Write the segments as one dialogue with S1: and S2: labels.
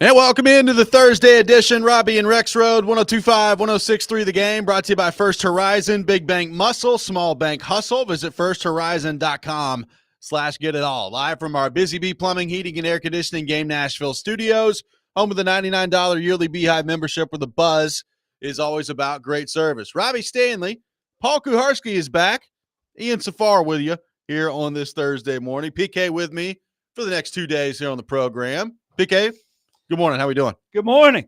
S1: And welcome into the Thursday edition. Robby and Rexrode, 102.5, 106.3 The Game, brought to you by First Horizon, Big Bank Muscle, Small Bank Hustle. Visit firsthorizon.com/get-it-all. Live from our Busy Bee Plumbing, Heating, and Air Conditioning Game Nashville studios, home of the $99 yearly Beehive membership where the buzz is always about great service. Robbie Stanley, Paul Kuharski is back. Ian Safar with you here on this Thursday morning. PK with me for the next 2 days here on the program. PK, good morning. How we doing?
S2: Good morning.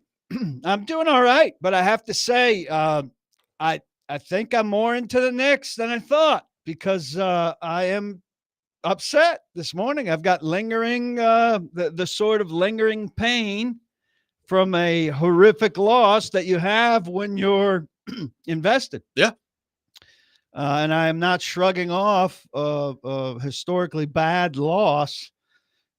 S2: I'm doing all right, but I have to say, I think I'm more into the Knicks than I thought because I am upset this morning. I've got lingering, the sort of lingering pain from a horrific loss that you have when you're invested.
S1: Yeah.
S2: And I am not shrugging off a historically bad loss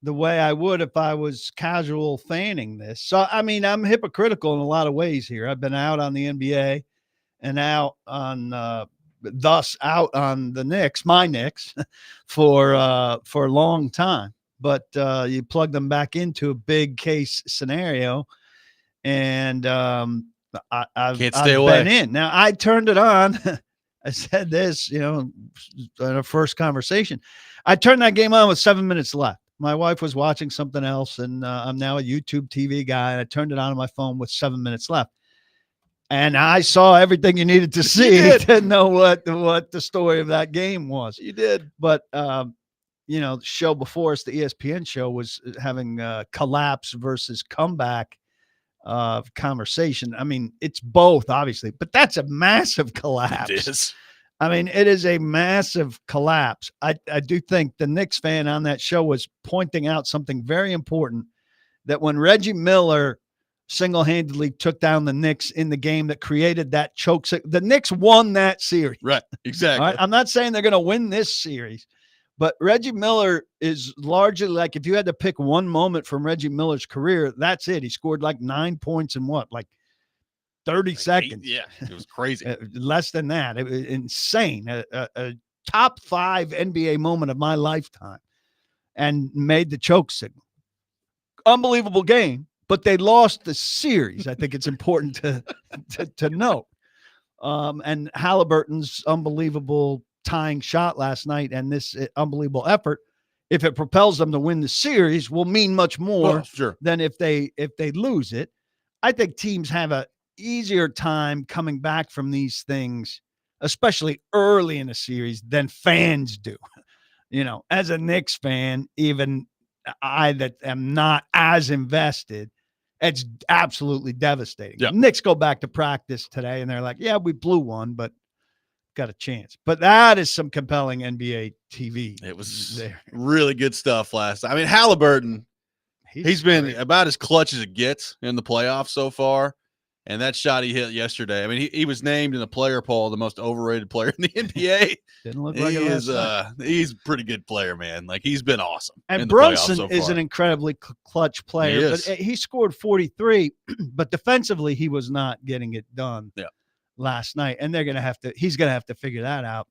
S2: the way I would if I was casual fanning this. So, I mean, I'm hypocritical in a lot of ways here. I've been out on the NBA and out on the Knicks, my Knicks, for a long time. But you plug them back into a big case scenario, and I've been in. Now, I turned it on. I said this, in our first conversation. I turned that game on with 7 minutes left. My wife was watching something else, and I'm now a YouTube TV guy, and I turned it on my phone with 7 minutes left. And I saw everything you needed to see to know what the story of that game was.
S1: You did.
S2: But, the show before us, the ESPN show, was having collapse versus comeback conversation. I mean, it's both, obviously, but that's a massive collapse.
S1: It is.
S2: I mean, it is a massive collapse. I do think the Knicks fan on that show was pointing out something very important, that when Reggie Miller single-handedly took down the Knicks in the game that created that choke, the Knicks won that series.
S1: Right, exactly.
S2: Right? I'm not saying they're going to win this series, but Reggie Miller is largely like, if you had to pick one moment from Reggie Miller's career, that's it. He scored like 9 points in 30 seconds.
S1: Yeah, it was crazy.
S2: Less than that. It was insane. A top 5 NBA moment of my lifetime, and made the choke signal. Unbelievable game, but they lost the series. I think it's important to note. And Halliburton's unbelievable tying shot last night and this unbelievable effort, if it propels them to win the series, will mean much more than if they lose it. I think teams have a easier time coming back from these things, especially early in a series, than fans do. As a Knicks fan, even I that am not as invested, it's absolutely devastating.
S1: Yeah.
S2: Knicks go back to practice today and they're like, yeah, we blew one, but got a chance. But that is some compelling NBA TV.
S1: It was really good stuff last night. I mean, Halliburton, he's been about as clutch as it gets in the playoffs so far. And that shot he hit yesterday, I mean, he was named in the player poll the most overrated player in the NBA.
S2: Didn't look like
S1: he's a pretty good player, man. Like, he's been awesome.
S2: And Brunson is an incredibly clutch player. But he scored 43, but defensively he was not getting it done last night. And he's going to have to figure that out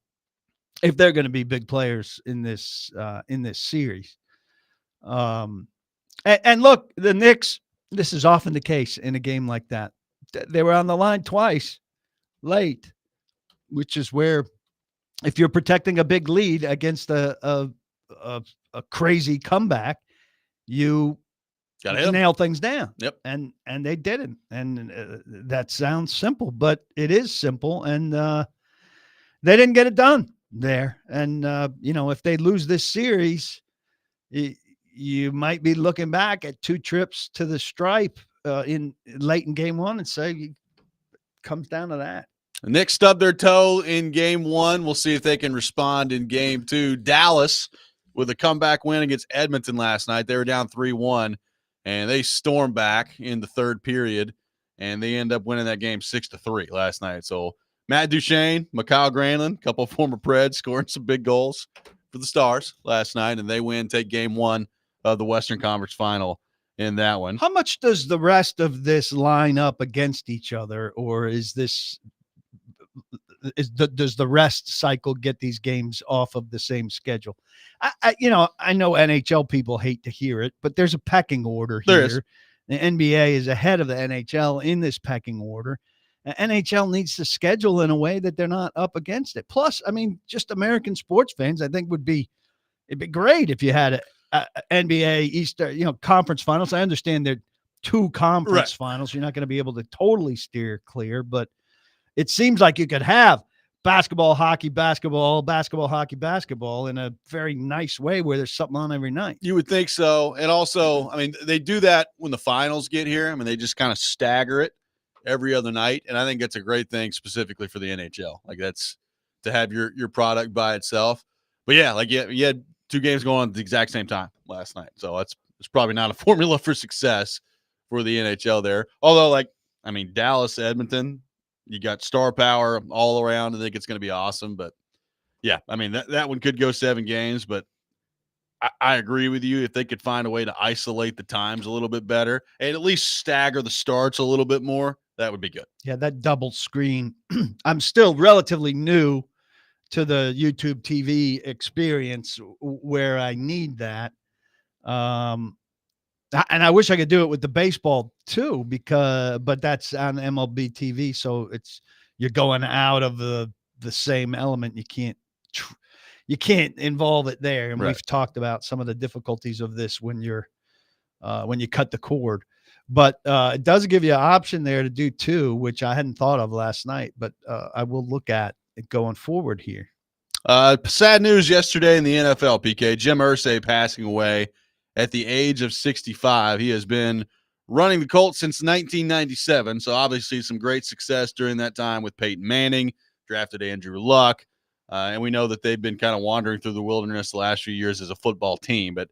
S2: if they're going to be big players in this series. And look, the Knicks, this is often the case in a game like that. They were on the line twice late, which is where, if you're protecting a big lead against a crazy comeback, you got nail things down.
S1: Yep.
S2: And they didn't. And that sounds simple, but it is simple. And they didn't get it done there. And, if they lose this series, you might be looking back at 2 trips to the stripe late in game 1 and say it comes down to that.
S1: The Knicks stubbed their toe in game 1. We'll see if they can respond in game 2. Dallas with a comeback win against Edmonton last night. They were down 3-1, and they stormed back in the third period, and they end up winning that game 6-3 last night. So Matt Duchene, Mikal Granlund, a couple of former Preds, scoring some big goals for the Stars last night, and they take game 1 of the Western Conference Final in that one.
S2: How much does the rest of this line up against each other, or does the rest cycle get these games off of the same schedule? I know NHL people hate to hear it, but there's a pecking order here. The NBA is ahead of the NHL in this pecking order. NHL needs to schedule in a way that they're not up against it. Plus, I mean, just American sports fans, I think it'd be great if you had a NBA Easter, conference finals. I understand they're two conference finals. You're not going to be able to totally steer clear, but it seems like you could have basketball, hockey, basketball, hockey, basketball in a very nice way where there's something on every night.
S1: You would think so. And also, I mean, they do that when the finals get here. I mean, they just kind of stagger it every other night. And I think that's a great thing specifically for the NHL. Like, that's to have your product by itself. But yeah, like you had two games going on at the exact same time last night. So it's probably not a formula for success for the NHL there. Although, like, I mean, Dallas, Edmonton, you got star power all around. I think it's going to be awesome. But yeah, I mean, that one could go 7 games, but I agree with you. If they could find a way to isolate the times a little bit better and at least stagger the starts a little bit more, that would be good.
S2: Yeah, that double screen. I'm still relatively new to the YouTube TV experience where I need that. And I wish I could do it with the baseball too, but that's on MLB TV. So you're going out of the same element. You can't involve it there. And we've talked about some of the difficulties of this when you cut the cord, but it does give you an option there to do 2, which I hadn't thought of last night, but I will look at it going forward here.
S1: Sad news yesterday in the NFL, PK. Jim Irsay passing away at the age of 65. He has been running the Colts since 1997, so obviously some great success during that time with Peyton Manning, drafted Andrew Luck, and we know that they've been kind of wandering through the wilderness the last few years as a football team. But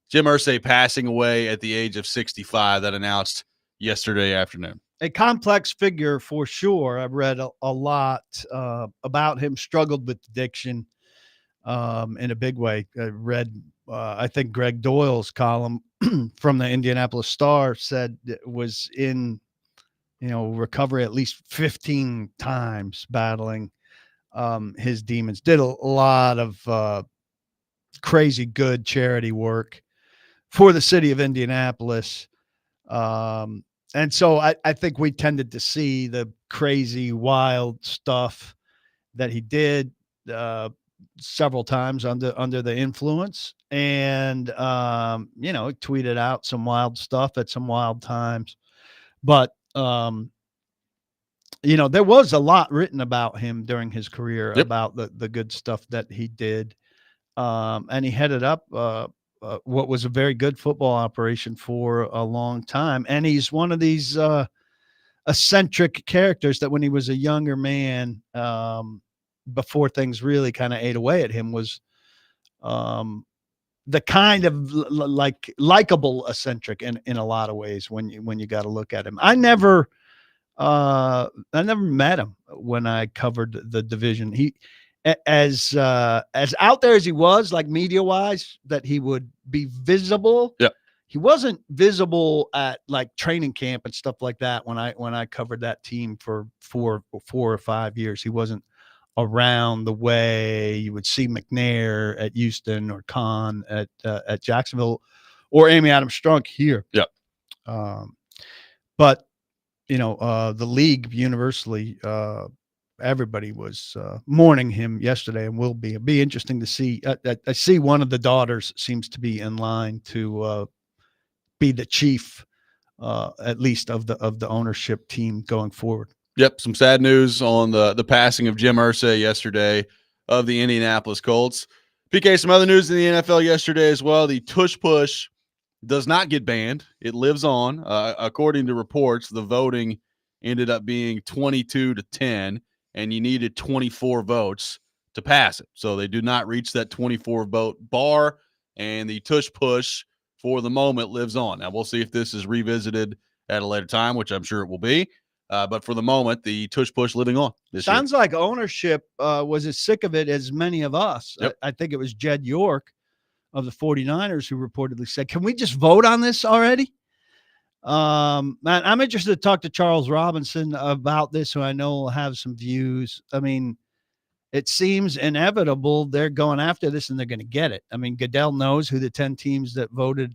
S1: Jim Irsay passing away at the age of 65, that announced yesterday afternoon.
S2: A complex figure for sure. I've read a lot about him, struggled with addiction in a big way. I read, I think Greg Doyle's column from the Indianapolis Star said it was in, recovery at least 15 times battling his demons. Did a lot of crazy good charity work for the city of Indianapolis. And so I think we tended to see the crazy, wild stuff that he did several times under the influence, and tweeted out some wild stuff at some wild times. But there was a lot written about him during his career about the good stuff that he did, and he headed up what was a very good football operation for a long time. And he's one of these eccentric characters that when he was a younger man, before things really kind of ate away at him, was the kind of likable eccentric in a lot of ways when you got to look at him. I never met him when I covered the division. He, as out there as he was, like media wise, that he would be visible.
S1: Yeah.
S2: He wasn't visible at like training camp and stuff like that. When I covered that team for 4 or 5 years, he wasn't around the way you would see McNair at Houston or Kahn at Jacksonville or Amy Adams Strunk here.
S1: Yeah.
S2: But the league universally, everybody was mourning him yesterday, and will be. It'll be interesting to see. I see one of the daughters seems to be in line to be the chief, at least of the ownership team going forward.
S1: Yep, some sad news on the passing of Jim Irsay yesterday of the Indianapolis Colts. PK, some other news in the NFL yesterday as well. The tush push does not get banned. It lives on. According to reports, the voting ended up being 22-10, and you needed 24 votes to pass it. So they do not reach that 24 vote bar, and the tush push for the moment lives on. Now, we'll see if this is revisited at a later time, which I'm sure it will be. But for the moment, the tush push living on.
S2: Sounds like ownership was as sick of it as many of us.
S1: Yep.
S2: I think it was Jed York of the 49ers who reportedly said, can we just vote on this already? Man, I'm interested to talk to Charles Robinson about this, who I know will have some views. I mean, it seems inevitable they're going after this and they're going to get it. I mean, Goodell knows who the 10 teams that voted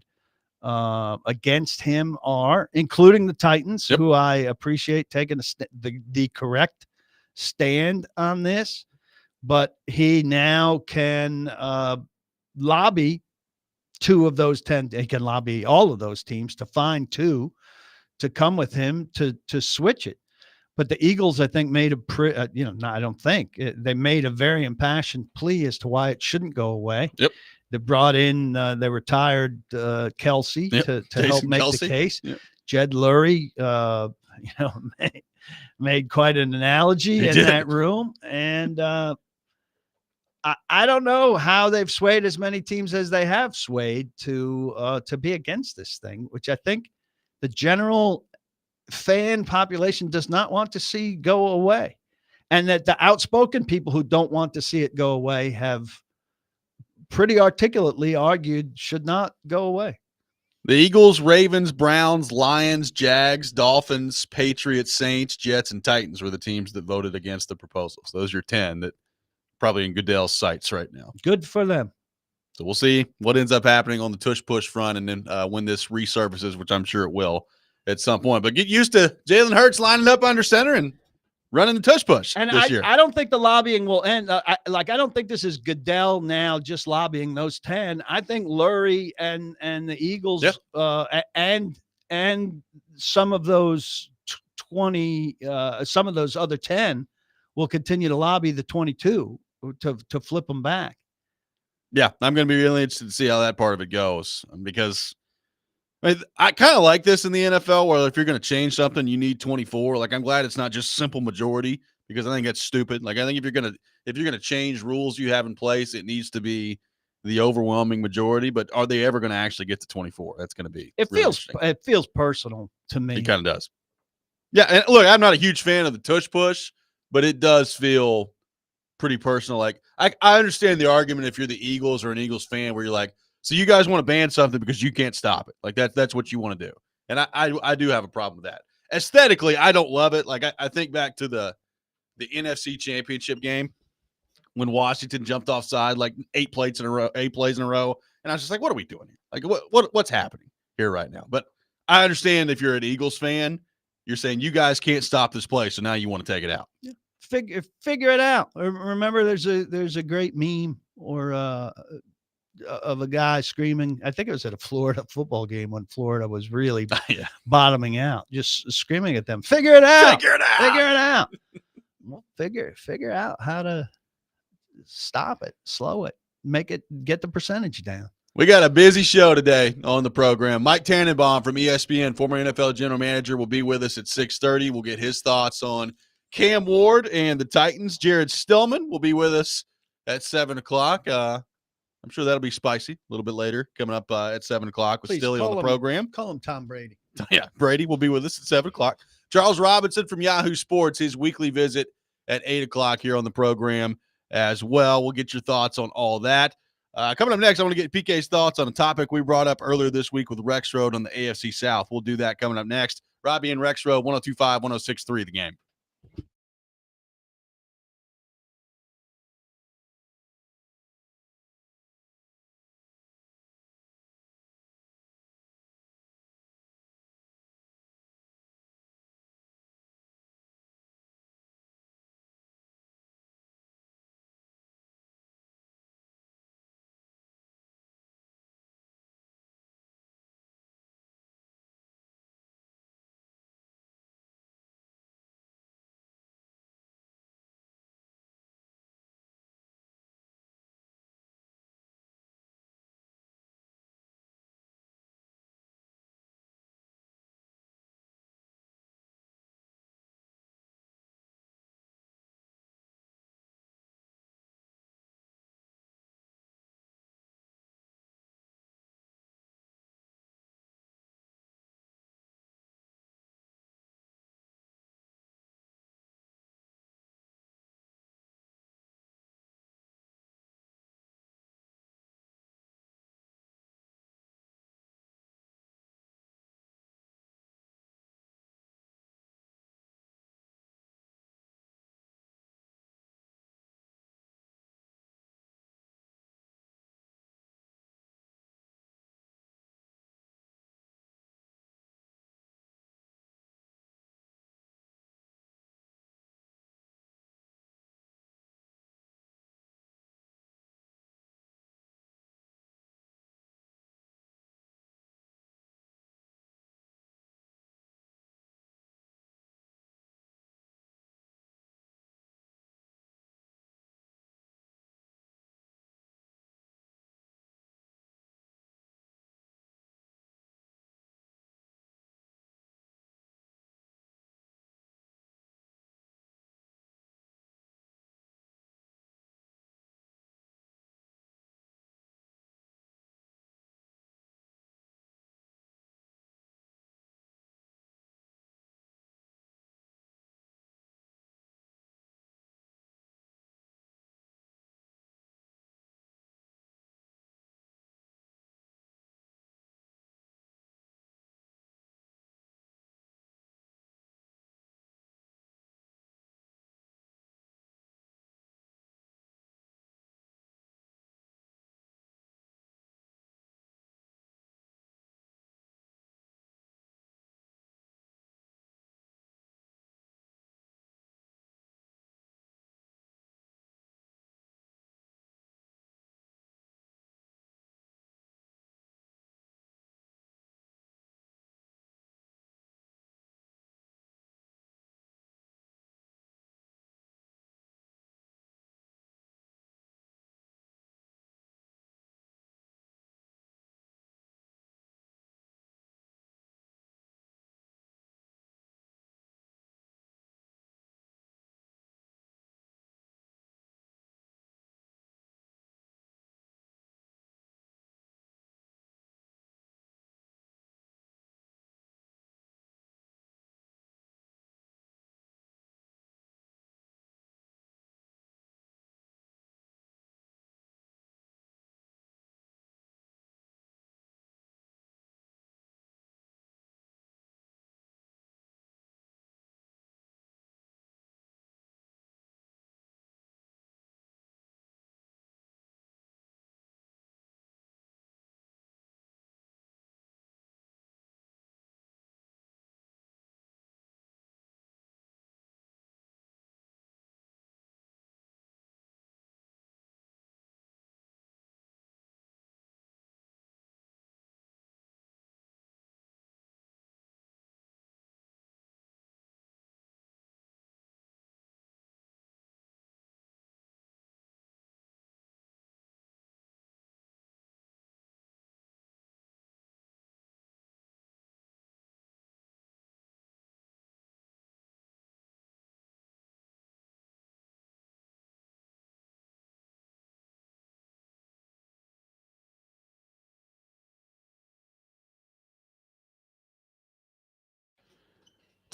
S2: against him are, including the Titans,
S1: Yep.
S2: who I appreciate taking the correct stand on this. But he now can lobby two of those 10. He can lobby all of those teams to find two to come with him to switch it. But the Eagles, I think, made I don't think they made a very impassioned plea as to why it shouldn't go away.
S1: Yep.
S2: They brought in they retired Kelsey to help
S1: Jason
S2: make
S1: Kelce.
S2: the case.
S1: Yep.
S2: Jed Lurie, made quite an analogy in that room, and I don't know how they've swayed as many teams as they have swayed to be against this thing, which I think the general fan population does not want to see go away. And that the outspoken people who don't want to see it go away have pretty articulately argued should not go away.
S1: The Eagles, Ravens, Browns, Lions, Jags, Dolphins, Patriots, Saints, Jets, and Titans were the teams that voted against the proposals. Those are 10 that probably in Goodell's sights right now.
S2: Good for them.
S1: So we'll see what ends up happening on the tush-push front and then when this resurfaces, which I'm sure it will at some point. But get used to Jalen Hurts lining up under center and running the tush-push this year.
S2: I don't think the lobbying will end. I don't think this is Goodell now just lobbying those 10. I think Lurie and the Eagles and some of those 20, some of those other 10 will continue to lobby the 22 to flip them back.
S1: Yeah, I'm going to be really interested to see how that part of it goes because I kind of like this in the NFL where if you're going to change something, you need 24. Like, I'm glad it's not just simple majority because I think that's stupid. Like, I think if you're going to change rules you have in place, it needs to be the overwhelming majority. But are they ever going to actually get to 24? That's going to be
S2: it feels personal to me.
S1: It kind of does. Yeah, and look, I'm not a huge fan of the tush push, but it does feel pretty personal. Like I understand the argument if you're the Eagles or an Eagles fan where you're like, so you guys want to ban something because you can't stop it. Like that's what you want to do. And I do have a problem with that. Aesthetically, I don't love it. Like I think back to the NFC Championship game when Washington jumped offside like 8 plays in a row. And I was just like, what are we doing here? Like what's happening here right now? But I understand if you're an Eagles fan, you're saying you guys can't stop this play, so now you want to take it out.
S2: Yeah. Figure it out. Remember, there's a great meme of a guy screaming. I think it was at a Florida football game when Florida was really bottoming out, just screaming at them. Figure it out.
S1: Figure it out.
S2: Figure it out. Well, figure out how to stop it, slow it, get the percentage down.
S1: We got a busy show today on the program. Mike Tannenbaum from ESPN, former NFL general manager, will be with us at 6:30. We'll get his thoughts on Cam Ward and the Titans. Jared Stillman will be with us at 7 o'clock. I'm sure that'll be spicy a little bit later, coming up at 7 o'clock with Stilly on the program.
S2: Call him Tom Brady.
S1: Yeah, Brady will be with us at 7 o'clock. Charles Robinson from Yahoo Sports, his weekly visit at 8 o'clock here on the program as well. We'll get your thoughts on all that. Coming up next, I want to get PK's thoughts on a topic we brought up earlier this week with Rexrode on the AFC South. We'll do that coming up next. Robby and Rexrode, 102.5, 106.3 The Game.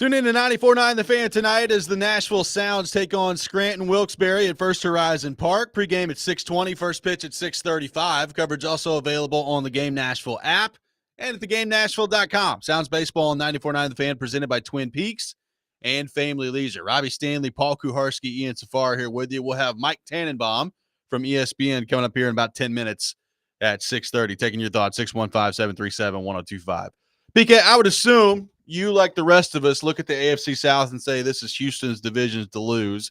S1: Tune in to 94.9 The Fan tonight as the Nashville Sounds take on Scranton Wilkes-Barre at First Horizon Park. Pre-game at 6:20, first pitch at 6:35. Coverage also available on the Game Nashville app and at theGameNashville.com. Sounds Baseball on 94.9 The Fan presented by Twin Peaks and Family Leisure. Robbie Stanley, Paul Kuharski, Ian Safar here with you. We'll have Mike Tannenbaum from ESPN coming up here in about 10 minutes at 6:30. Taking your thoughts, 615-737-1025. BK, I would assume you, like the rest of us, look at the AFC South and say this is Houston's division to lose,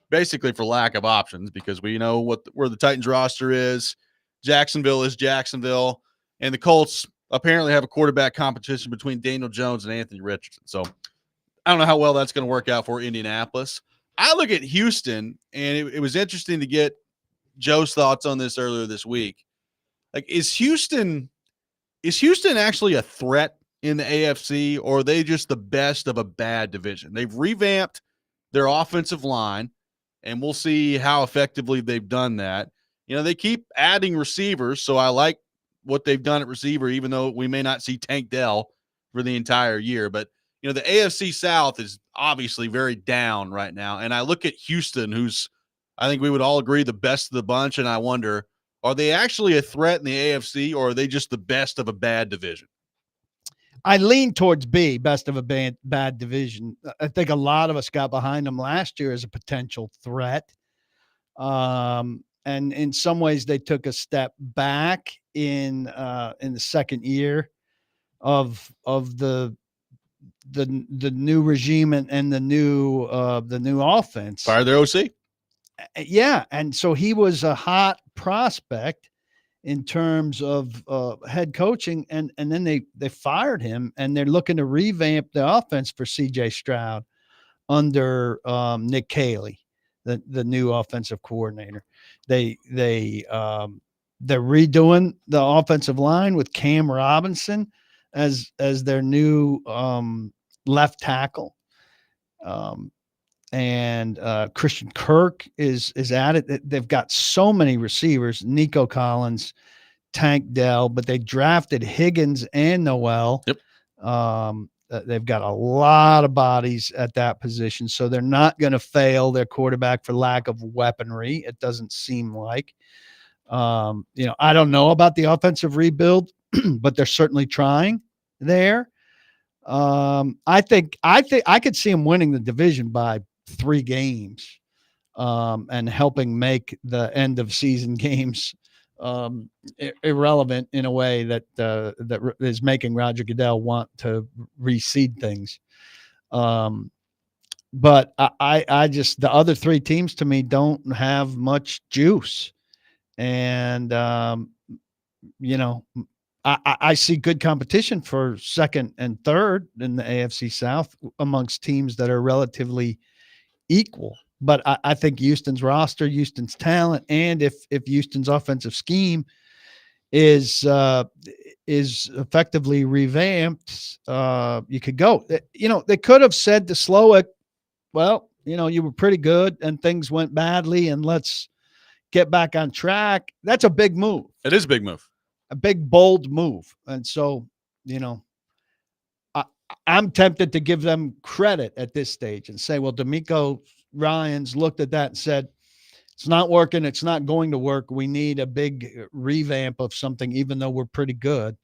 S1: basically for lack of options, because we know where the Titans roster is. Jacksonville is Jacksonville, and the Colts apparently have a quarterback competition between Daniel Jones and Anthony Richardson. So I don't know how well that's going to work out for Indianapolis. I look at Houston, and it was interesting to get Joe's thoughts on this earlier this week. Like, is Houston actually a threat in the AFC, or are they just the best of a bad division? They've revamped their offensive line, and we'll see how effectively they've done that. You know, they keep adding receivers, so I like what they've done at receiver, even though we may not see Tank Dell for the entire year. But, you know, the AFC South is obviously very down right now, and I look at Houston, who's, I think we would all agree, the best of the bunch, and I wonder, are they actually a threat in the AFC, or are they just the best of a bad division?
S2: I lean towards B, best of a bad division. I think a lot of us got behind them last year as a potential threat. And in some ways they took a step back in the second year of the new regime and the new offense.
S1: Fire their OC.
S2: Yeah. And so he was a hot prospect in terms of head coaching, and then they fired him, and they're looking to revamp the offense for CJ Stroud under Nick Caley, the new offensive coordinator. They're redoing the offensive line with Cam Robinson as their new left tackle. And Christian Kirk is at it. They've got so many receivers, Nico Collins, Tank Dell, but they drafted Higgins and Noel.
S1: Yep.
S2: They've got a lot of bodies at that position, so they're not going to fail their quarterback for lack of weaponry. It doesn't seem like. I don't know about the offensive rebuild, but they're certainly trying there. I think I could see them winning the division by 3 games, and helping make the end of season games irrelevant in a way that is making Roger Goodell want to reseed things. But I just, the other 3 teams to me don't have much juice, and I see good competition for second and third in the AFC South amongst teams that are relatively equal. But I think Houston's roster, Houston's talent, and if Houston's offensive scheme is effectively revamped, you could go. They could have said to Slowick, well, you were pretty good and things went badly, and let's get back on track. That's a big move.
S1: It is a big move.
S2: A big, bold move. And so, I'm tempted to give them credit at this stage and say, well, D'Amico Ryans looked at that and said, it's not working. It's not going to work. We need a big revamp of something, even though we're pretty good.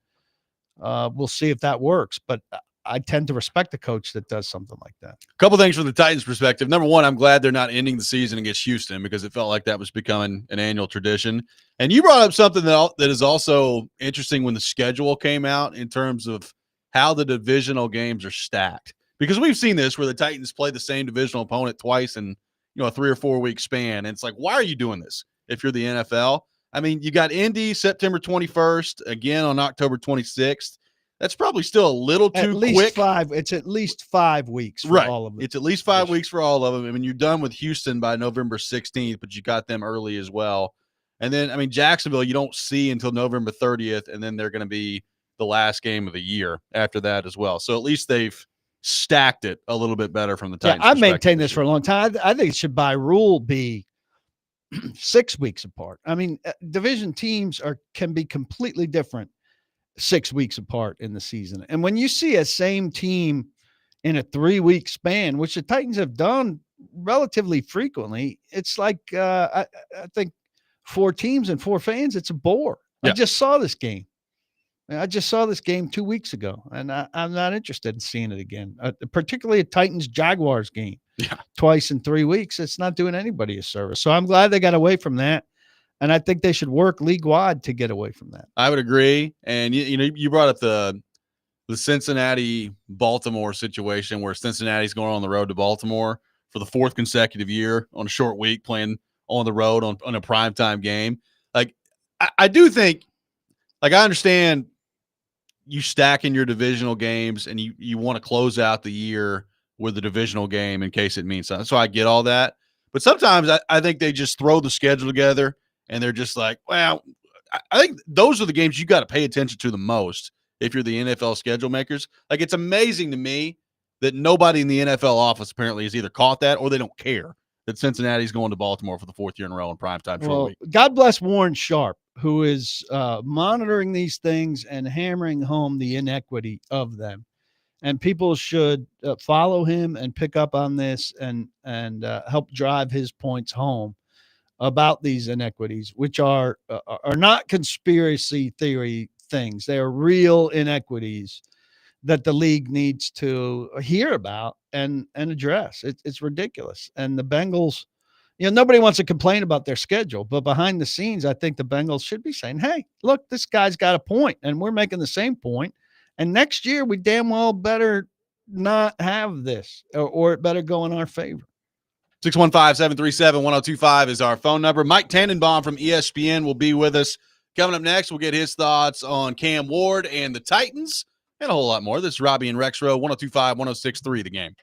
S2: We'll see if that works. But I tend to respect a coach that does something like that.
S1: A couple things from the Titans' perspective. Number one, I'm glad they're not ending the season against Houston, because it felt like that was becoming an annual tradition. And you brought up something that is also interesting when the schedule came out in terms of how the divisional games are stacked. Because we've seen this where the Titans play the same divisional opponent twice in a 3 or 4 week span. And it's like, why are you doing this if you're the NFL? I mean, you got Indy September 21st, again on October 26th. That's probably still a little too quick.
S2: It's at least 5 weeks for all of them.
S1: It's at least 5 weeks for all of them. I mean, you're done with Houston by November 16th, but you got them early as well. And then, I mean, Jacksonville, you don't see until November 30th, and then they're going to be the last game of the year after that as well. So at least they've stacked it a little bit better from the Titans.
S2: Yeah, I've maintained this for a long time. I think it should by rule be 6 weeks apart. I mean, division teams can be completely different 6 weeks apart in the season. And when you see a same team in a 3-week span, which the Titans have done relatively frequently, it's like I think 4 teams and 4 fans, it's a bore. I
S1: Yeah.
S2: just saw this game. I just saw this game 2 weeks ago, and I'm not interested in seeing it again, particularly a Titans-Jaguars game
S1: Yeah.
S2: twice in 3 weeks. It's not doing anybody a service. So I'm glad they got away from that, and I think they should work league-wide to get away from that.
S1: I would agree. And you brought up the Cincinnati Baltimore situation where Cincinnati's going on the road to Baltimore for the 4th consecutive year on a short week, playing on the road on a primetime game. Like, I do think, like, I understand you stacking your divisional games and you want to close out the year with a divisional game in case it means something. So I get all that. But sometimes I think they just throw the schedule together and they're just like, well, I think those are the games you got to pay attention to the most if you're the NFL schedule makers. Like, it's amazing to me that nobody in the NFL office apparently has either caught that or they don't care that Cincinnati's going to Baltimore for the 4th year in a row in primetime short week.
S2: God bless Warren Sharp, who is monitoring these things and hammering home the inequity of them. And people should follow him and pick up on this and help drive his points home about these inequities, which are not conspiracy theory things. They are real inequities that the league needs to hear about and address. It's ridiculous. And the Bengals, nobody wants to complain about their schedule, but behind the scenes, I think the Bengals should be saying, hey, look, this guy's got a point, and we're making the same point. And next year, we damn well better not have this, or it better go in our favor.
S1: 615-737-1025 is our phone number. Mike Tannenbaum from ESPN will be with us. Coming up next, we'll get his thoughts on Cam Ward and the Titans and a whole lot more. This is Robby and Rexrode, 102.5, 106.3 The Game.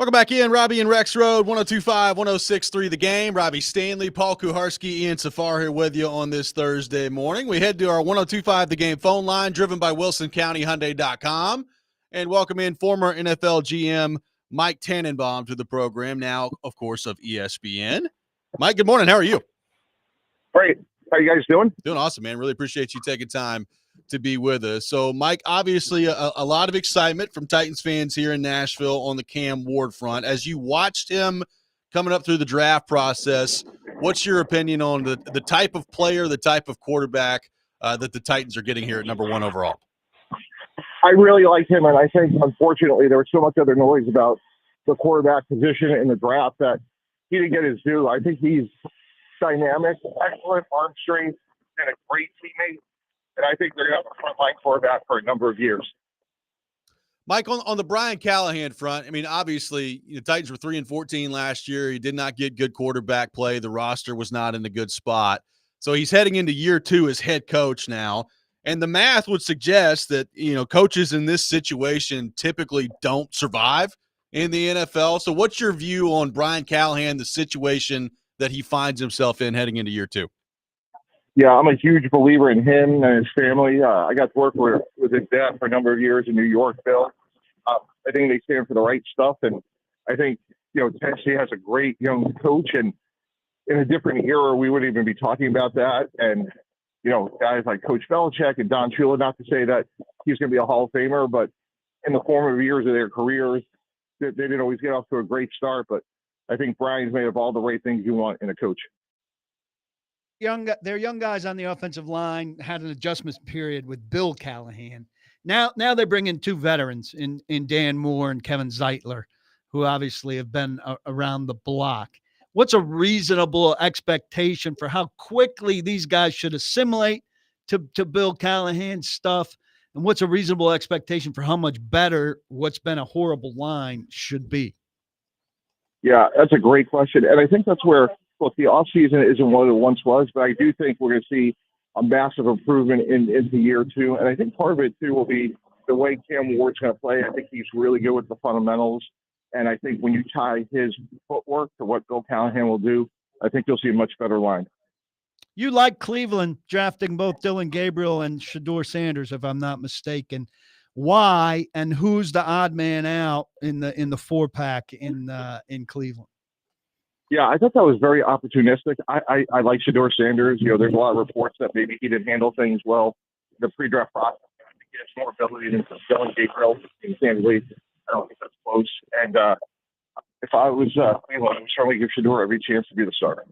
S1: Welcome back in, Robby and Rexrode, 102.5, 106.3 The Game. Robby Stanley, Paul Kuharski, Ian Safar here with you on this Thursday morning. We head to our 102.5 The Game phone line, driven by WilsonCountyHyundai.com, and welcome in former NFL GM Mike Tannenbaum to the program, now, of course, of ESPN. Mike, good morning. How are you?
S3: Great. How you guys doing?
S1: Doing awesome, man. Really appreciate you taking time to be with us. So, Mike, obviously a lot of excitement from Titans fans here in Nashville on the Cam Ward front. As you watched him coming up through the draft process, what's your opinion on the type of player, the type of quarterback that the Titans are getting here at number 1 overall?
S3: I really like him, and I think, unfortunately, there was so much other noise about the quarterback position in the draft that he didn't get his due. I think he's dynamic, excellent arm strength, and a great teammate. And I think they're going to have a frontline quarterback for a number of years.
S1: Mike, on the Brian Callahan front, I mean, obviously, the Titans were 3-14 last year. He did not get good quarterback play. The roster was not in a good spot. So he's heading into year 2 as head coach now. And the math would suggest that, coaches in this situation typically don't survive in the NFL. So what's your view on Brian Callahan, the situation that he finds himself in heading into year 2?
S3: Yeah, I'm a huge believer in him and his family. I got to work with his dad for a number of years in New York, Bill. I think they stand for the right stuff. And I think, Tennessee has a great young coach. And in a different era, we wouldn't even be talking about that. And, guys like Coach Belichick and Don Shula, not to say that he's going to be a Hall of Famer, but in the formative years of their careers, they didn't always get off to a great start. But I think Brian's made of all the right things you want in a coach.
S2: Their young guys on the offensive line had an adjustment period with Bill Callahan. Now they bring in 2 veterans in Dan Moore and Kevin Zeitler, who obviously have been around the block. What's a reasonable expectation for how quickly these guys should assimilate to Bill Callahan's stuff? And what's a reasonable expectation for how much better what's been a horrible line should be?
S3: Yeah, that's a great question. And I think that's where, look, the offseason isn't what it once was, but I do think we're going to see a massive improvement into year 2. And I think part of it, too, will be the way Cam Ward's going to play. I think he's really good with the fundamentals. And I think when you tie his footwork to what Bill Callahan will do, I think you'll see a much better line.
S2: You like Cleveland drafting both Dylan Gabriel and Shedeur Sanders, if I'm not mistaken. Why and who's the odd man out in the 4-pack in Cleveland?
S3: Yeah, I thought that was very opportunistic. I like Shedeur Sanders. There's a lot of reports that maybe he didn't handle things well in the pre-draft process. I think he has more ability than Dylan Gabriel in San Luis. I don't think that's close. And if I was Cleveland, I would certainly give Shedeur every chance to be the starter.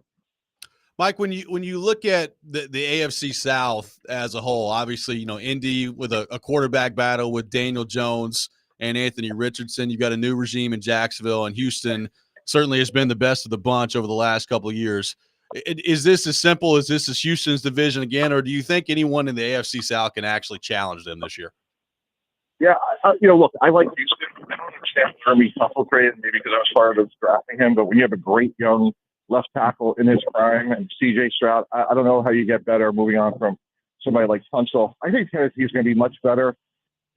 S1: Mike, when you look at the AFC South as a whole, obviously, Indy with a quarterback battle with Daniel Jones and Anthony Richardson. You've got a new regime in Jacksonville, and Houston certainly has been the best of the bunch over the last couple of years. Is this as simple as this is Houston's division again, or do you think anyone in the AFC South can actually challenge them this year?
S3: Yeah, look, I like Houston. I don't understand Jeremy Tuffle trade, maybe because I was part of drafting him, but when you have a great young left tackle in his prime and C.J. Stroud, I don't know how you get better moving on from somebody like Tunsil. I think Tennessee's going to be much better.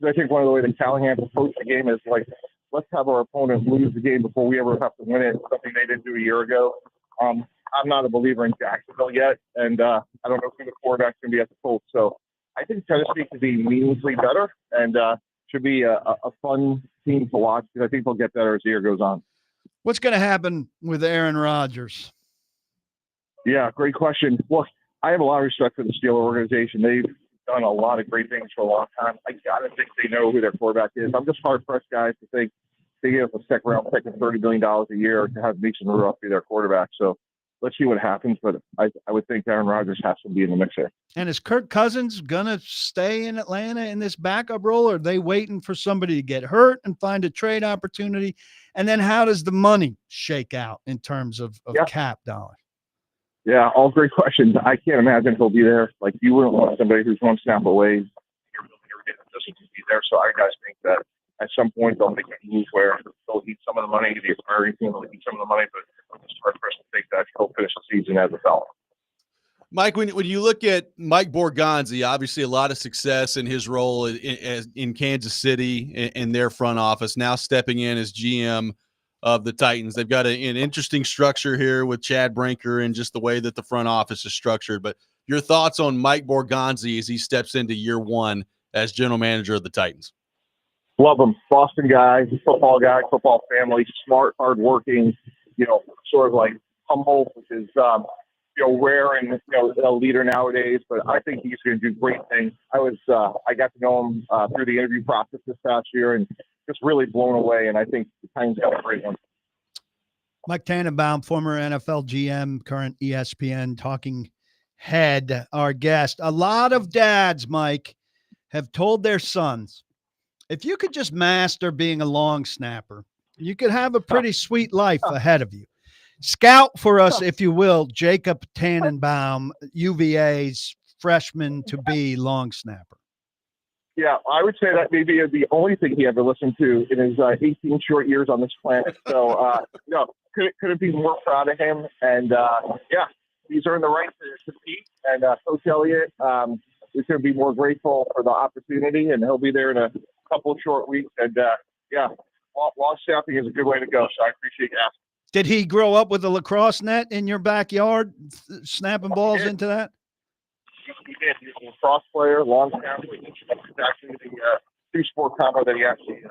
S3: I think one of the ways that Callahan approached the game is like, let's have our opponent lose the game before we ever have to win it, something they didn't do a year ago. I'm not a believer in Jacksonville yet, and I don't know who the quarterback's going to be at the Colts. So I think Tennessee could be meaningfully better and should be a fun team to watch because I think they'll get better as the year goes on.
S2: What's going to happen with Aaron Rodgers?
S3: Yeah, great question. Look, I have a lot of respect for the Steelers organization. They've done a lot of great things for a long time. I got to think they know who their quarterback is. I'm just hard-pressed, guys, to think they give us a second-round pick of $30 billion a year to have Mason Rudolph be their quarterback. So let's see what happens, but I would think Aaron Rodgers has to be in the mix here.
S2: And is Kirk Cousins going to stay in Atlanta in this backup role, or are they waiting for somebody to get hurt and find a trade opportunity? And then how does the money shake out in terms of cap dollars?
S3: Yeah, all great questions. I can't imagine he'll be there. Like, you wouldn't want somebody who's one snap away. You're building everything that doesn't be there. So I guys think that at some point they'll make a move where they'll eat some of the money, the acquiring team will eat some of the money, but I'm just hard pressed to think that he'll finish the season as a fellow.
S1: Mike, when you look at Mike Borgonzi, obviously a lot of success in his role in Kansas City in their front office, now stepping in as GM of the Titans. They've got an interesting structure here with Chad Brinker and just the way that the front office is structured. But your thoughts on Mike Borgonzi as he steps into year one as general manager of the Titans?
S3: Love him. Boston guy, football family, smart, hardworking, sort of like humble, which is, rare in, a leader nowadays, but I think he's going to do great things. I got to know him through the interview process this past year and just really blown away. And I think the Titans got a great one.
S2: Mike Tannenbaum, former NFL GM, current ESPN talking head, our guest. A lot of dads, Mike, have told their sons, if you could just master being a long snapper, you could have a pretty sweet life ahead of you. Scout for us, if you will, Jacob Tannenbaum, UVA's freshman to be long snapper.
S3: Yeah, I would say that maybe the only thing he ever listened to in his 18 short years on this planet. So, couldn't be more proud of him. And, he's earned the right to compete. And Coach Elliott is going to be more grateful for the opportunity, and he'll be there in a couple of short weeks. And, long snapping is a good way to go. So I appreciate you asking.
S2: Did he grow up with a lacrosse net in your backyard, snapping balls into that?
S3: He did. He was a lacrosse player, long snapper. It's actually the two-sport combo that he actually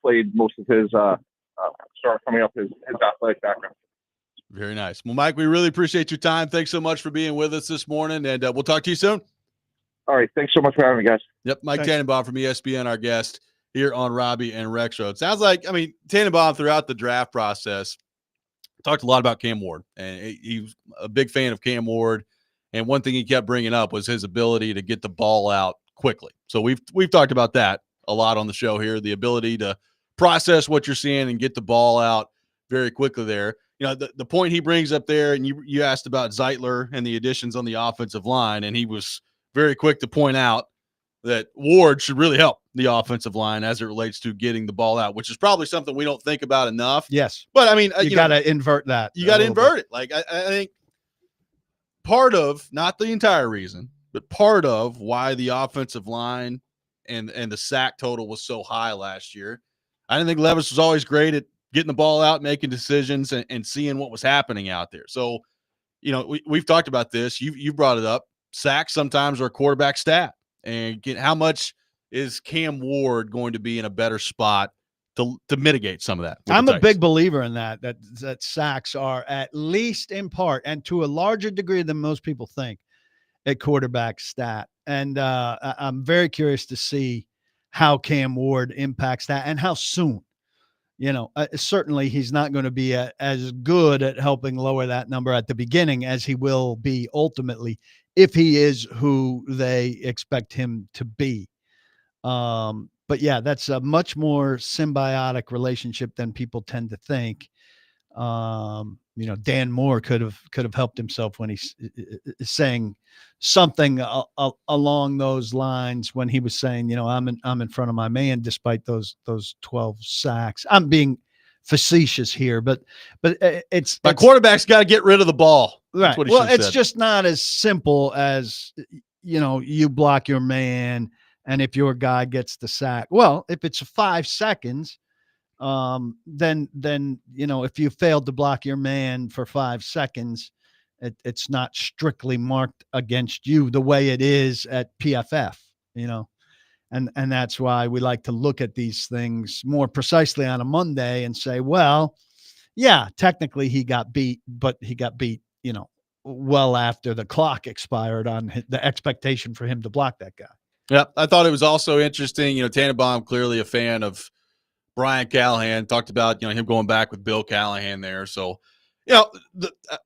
S3: played most of his start coming up his athletic background.
S1: Very nice. Well, Mike, we really appreciate your time. Thanks so much for being with us this morning, and we'll talk to you soon.
S3: All right. Thanks so much for having me, guys.
S1: Yep, Mike
S2: Thanks.
S1: Tannenbaum from ESPN, our guest here on Robby and Rexrode. Sounds like, Tannenbaum throughout the draft process talked a lot about Cam Ward, and he was a big fan of Cam Ward. And one thing he kept bringing up was his ability to get the ball out quickly. So we've talked about that a lot on the show here, the ability to process what you're seeing and get the ball out very quickly there. The point he brings up there, and you asked about Zeitler and the additions on the offensive line, and he was very quick to point out that Ward should really help the offensive line as it relates to getting the ball out, which is probably something we don't think about enough.
S2: Yes.
S1: But,
S2: you got to invert that.
S1: You got to invert it. Like, I think part of, not the entire reason, but part of why the offensive line and the sack total was so high last year, I didn't think Levis was always great at getting the ball out, making decisions, and seeing what was happening out there. So, we've talked about this. You brought it up. Sacks sometimes are a quarterback stat. And how much is Cam Ward going to be in a better spot to mitigate some of that?
S2: I'm a big believer in that sacks are, at least in part, and to a larger degree than most people think, a quarterback stat. And I'm very curious to see how Cam Ward impacts that and how soon. Certainly he's not going to be as good at helping lower that number at the beginning as he will be ultimately if he is who they expect him to be. But yeah, that's a much more symbiotic relationship than people tend to think. Dan Moore could have helped himself when he's saying something along those lines when he was saying, I'm in front of my man despite those 12 sacks. I'm being facetious here, but it's
S1: my quarterback's got to get rid of the ball.
S2: Right. Well, it's just not as simple as you block your man, and if your guy gets the sack, well, if it's 5 seconds. Then if you failed to block your man for 5 seconds, it's not strictly marked against you the way it is at PFF, and that's why we like to look at these things more precisely on a Monday and say, well, yeah, technically he got beat, but he got beat, well after the clock expired on the expectation for him to block that guy.
S1: Yeah. I thought it was also interesting, Tannenbaum, clearly a fan of Brian Callahan, talked about, him going back with Bill Callahan there. So,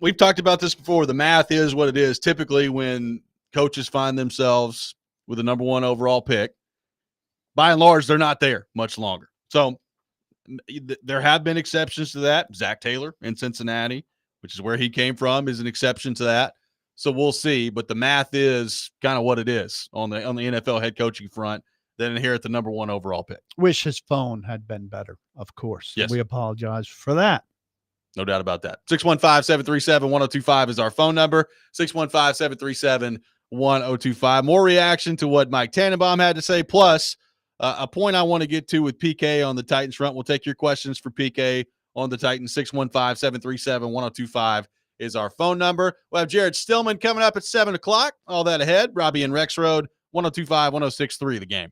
S1: we've talked about this before. The math is what it is. Typically when coaches find themselves with a number 1 overall pick, by and large, they're not there much longer. So there have been exceptions to that. Zach Taylor in Cincinnati, which is where he came from, is an exception to that. So we'll see. But the math is kind of what it is on the NFL head coaching front. Then inherit the number 1 overall pick.
S2: Wish his phone had been better, of course.
S1: Yes.
S2: We apologize for that.
S1: No doubt about that. 615-737-1025 is our phone number. 615-737-1025. More reaction to what Mike Tannenbaum had to say, plus A point I want to get to with PK on the Titans front. We'll take your questions for PK on the Titans. 615-737-1025 is our phone number. We'll have Jared Stillman coming up at 7 o'clock. All that ahead. Robby and Rexrode, 1025, 1063, the game.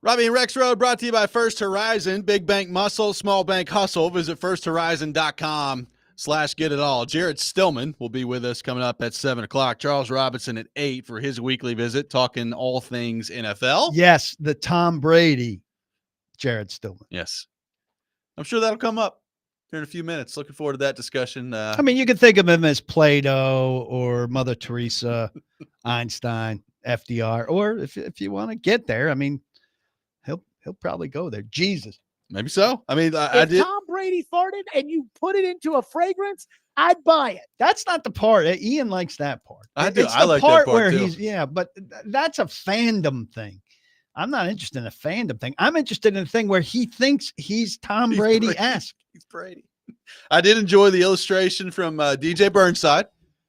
S1: Robby and Rexrode brought to you by First Horizon. Big bank muscle, small bank hustle. Visit firsthorizon.com/get it all. Jared Stillman will be with us coming up at 7 o'clock. Charles Robinson at 8 for his weekly visit, talking all things NFL.
S2: Yes, the Tom Brady, Jared Stillman.
S1: Yes. I'm sure that'll come up here in a few minutes. Looking forward to that discussion.
S2: I mean, you can think of him as Plato or Mother Teresa, Einstein, FDR, or if you want to get there, I mean, he'll probably go there. Jesus.
S1: Maybe so. I mean, I
S4: If
S1: did.
S4: Tom Brady farted and you put it into a fragrance, I'd buy it.
S2: That's not the part. Ian likes that part.
S1: I do.
S2: It's
S1: I
S2: the
S1: like that
S2: part
S1: part
S2: where
S1: too.
S2: but that's a fandom thing. I'm not interested in a fandom thing. I'm interested in a thing where he thinks he's Tom Brady-esque.
S1: He's Brady. I did enjoy the illustration from DJ Burnside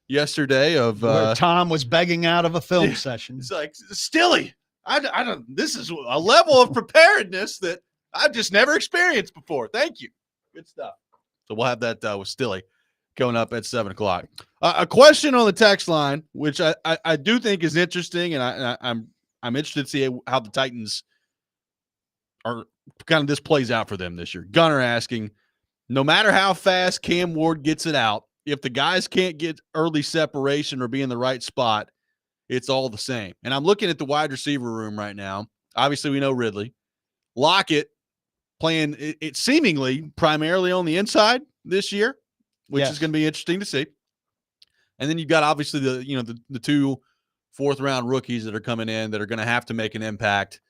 S1: yesterday of
S2: Where Tom was begging out of a film session.
S1: It's like, Stilly, I don't. This is a level of preparedness that I've just never experienced before. Thank you. Good stuff. So we'll have that with Stilly coming up at 7:00. A question on the text line, which I do think is interesting, and I'm interested to see how the Titans are kind of this plays out for them this year. Gunner asking, no matter how fast Cam Ward gets it out, if the guys can't get early separation or be in the right spot, it's all the same. And I'm looking at the wide receiver room right now. Obviously, we know Ridley. Lockett playing it seemingly primarily on the inside this year, which is going to be interesting to see. And then you've got obviously the two fourth-round rookies that are coming in that are going to have to make an impact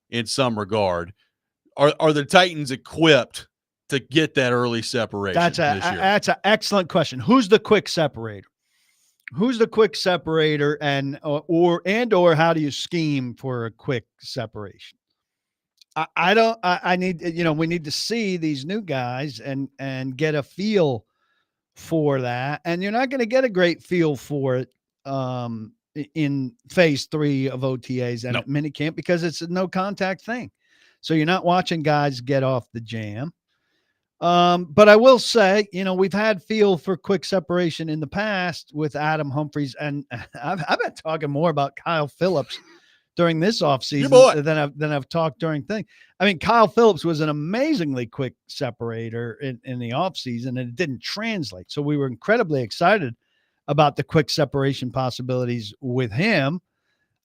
S1: in some regard. Are the Titans equipped to get that early separation this year?
S2: That's an excellent question. Who's the quick separator? Who's the quick separator, and how do you scheme for a quick separation? I need, we need to see these new guys and get a feel for that. And you're not going to get a great feel for it in phase 3 of OTAs and minicamp because it's a no contact thing. So you're not watching guys get off the jam. But I will say, we've had feel for quick separation in the past with Adam Humphries, and I've been talking more about Kyle Phillips during this offseason than I've talked during things. I mean, Kyle Phillips was an amazingly quick separator in the offseason, and it didn't translate. So we were incredibly excited about the quick separation possibilities with him,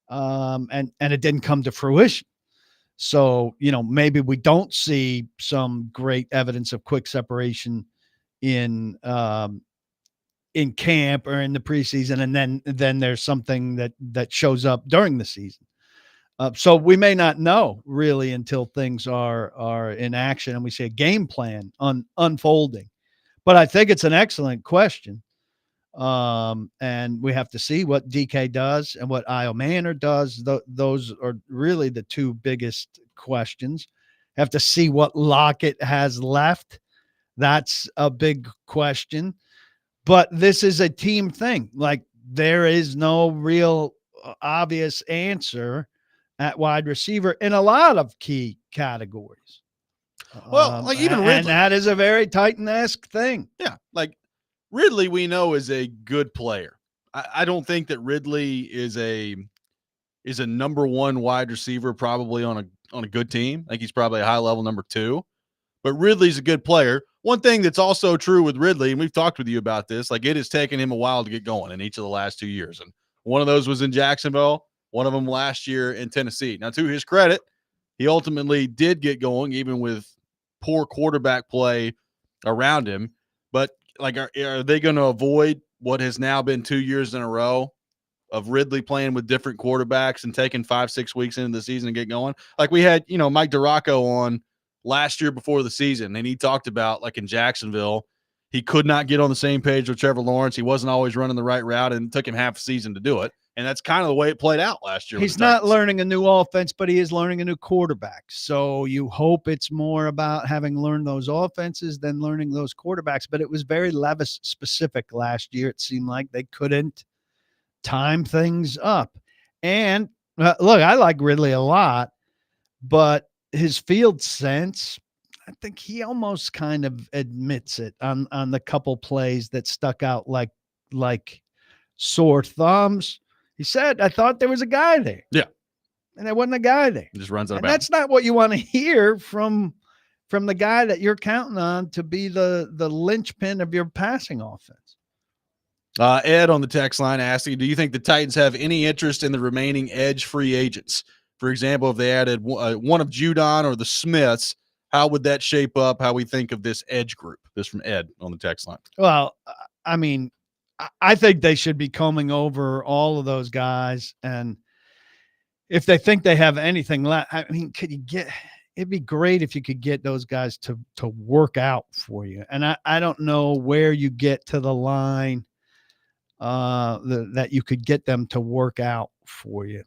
S2: and it didn't come to fruition. So, maybe we don't see some great evidence of quick separation in camp or in the preseason, and then there's something that shows up during the season. So we may not know really until things are in action and we see a game plan unfolding. But I think it's an excellent question. And we have to see what DK does and what Io Manor does. Those are really the two biggest questions. Have to see what Lockett has left. That's a big question. But this is a team thing. Like, there is no real obvious answer at wide receiver in a lot of key categories.
S1: Well, like even Ridley.
S2: And that is a very Titan-esque thing.
S1: Yeah, like Ridley we know is a good player. I don't think that Ridley is a number one wide receiver probably on a good team. I think he's probably a high-level number 2. But Ridley's a good player. One thing that's also true with Ridley, and we've talked with you about this, like it has taken him a while to get going in each of the last 2 years. And one of those was in Jacksonville, one of them last year in Tennessee. Now, to his credit, he ultimately did get going, even with poor quarterback play around him. But like, are they going to avoid what has now been 2 years in a row of Ridley playing with different quarterbacks and taking 5-6 weeks into the season and get going? Like we had, Mike DiRocco on last year before the season, and he talked about, like in Jacksonville, he could not get on the same page with Trevor Lawrence. He wasn't always running the right route, and it took him half a season to do it. And that's kind of the way it played out last year.
S2: He's not learning a new offense, but he is learning a new quarterback. So you hope it's more about having learned those offenses than learning those quarterbacks. But it was very Levis specific last year. It seemed like they couldn't time things up. And look, I like Ridley a lot, but his field sense, I think he almost kind of admits it on the couple plays that stuck out like sore thumbs. He said, I thought there was a guy there.
S1: Yeah.
S2: And there wasn't a guy there.
S1: He just runs out of
S2: and
S1: bounds.
S2: That's not what you want to hear from the guy that you're counting on to be the linchpin of your passing offense.
S1: Ed on the text line asking, do you think the Titans have any interest in the remaining edge free agents? For example, if they added one of Judon or the Smiths, how would that shape up how we think of this edge group? This from Ed on the text line.
S2: Well, I mean, I think they should be combing over all of those guys, and if they think they have anything left, I mean, it'd be great if you could get those guys to work out for you. And I don't know where you get to the line that you could get them to work out for you.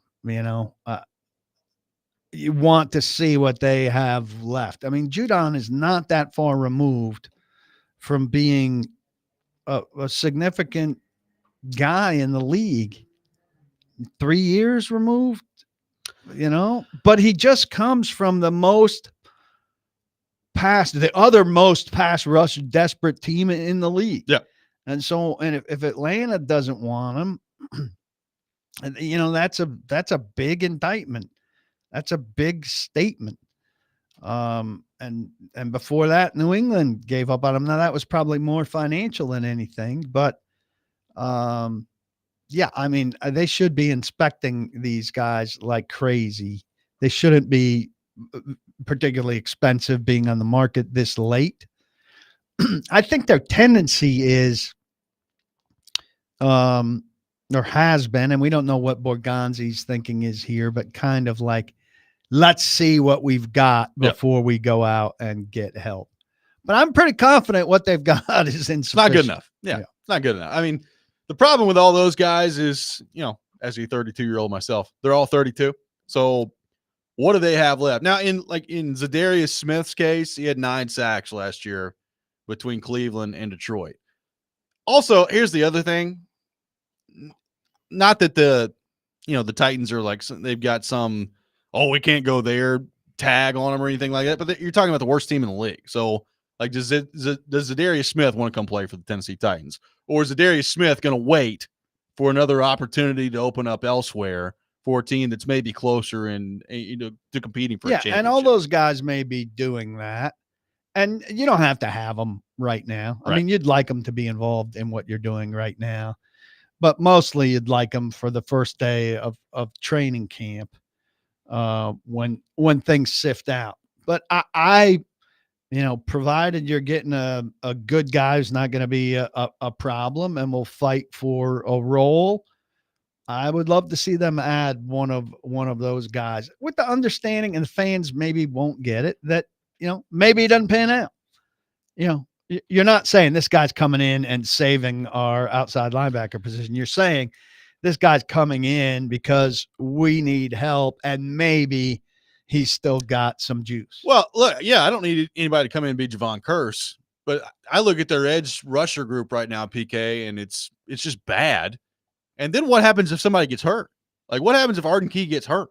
S2: You want to see what they have left. I mean, Judon is not that far removed from being a significant guy in the league. 3 years removed, but he just comes from the other most pass rush desperate team in the league.
S1: Yeah.
S2: And so, and if Atlanta doesn't want him, that's a big indictment. That's a big statement. And before that, New England gave up on him. Now that was probably more financial than anything, but, yeah, I mean, they should be inspecting these guys like crazy. They shouldn't be particularly expensive being on the market this late. I think their tendency is, or has been, and we don't know what Borgonzi's thinking is here, but kind of like, let's see what we've got before we go out and get help. But I'm pretty confident what they've got is insufficient.
S1: It's not good enough. Yeah, it's not good enough. I mean, the problem with all those guys is, as a 32-year-old myself, they're all 32. So what do they have left? Now, in Zadarius Smith's case, he had 9 sacks last year between Cleveland and Detroit. Also, here's the other thing. Not that the Titans are like, they've got some, we can't go there tag on them or anything like that, but you're talking about the worst team in the league. So, like, does Zadarius Smith want to come play for the Tennessee Titans? Or is Zadarius Smith going to wait for another opportunity to open up elsewhere for a team that's maybe closer and to competing for a championship?
S2: And all those guys may be doing that. And you don't have to have them right now. I mean, you'd like them to be involved in what you're doing right now, but mostly you'd like them for the first day of training camp when things sift out. But I provided you're getting a good guy who's not going to be a problem and will fight for a role, I would love to see them add one of those guys with the understanding, and the fans maybe won't get it, that, maybe it doesn't pan out. You're not saying this guy's coming in and saving our outside linebacker position. You're saying this guy's coming in because we need help, and maybe he's still got some juice.
S1: Well, look, I don't need anybody to come in and be Javon Curse, but I look at their edge rusher group right now, PK, and it's just bad. And then what happens if somebody gets hurt? Like, what happens if Arden Key gets hurt?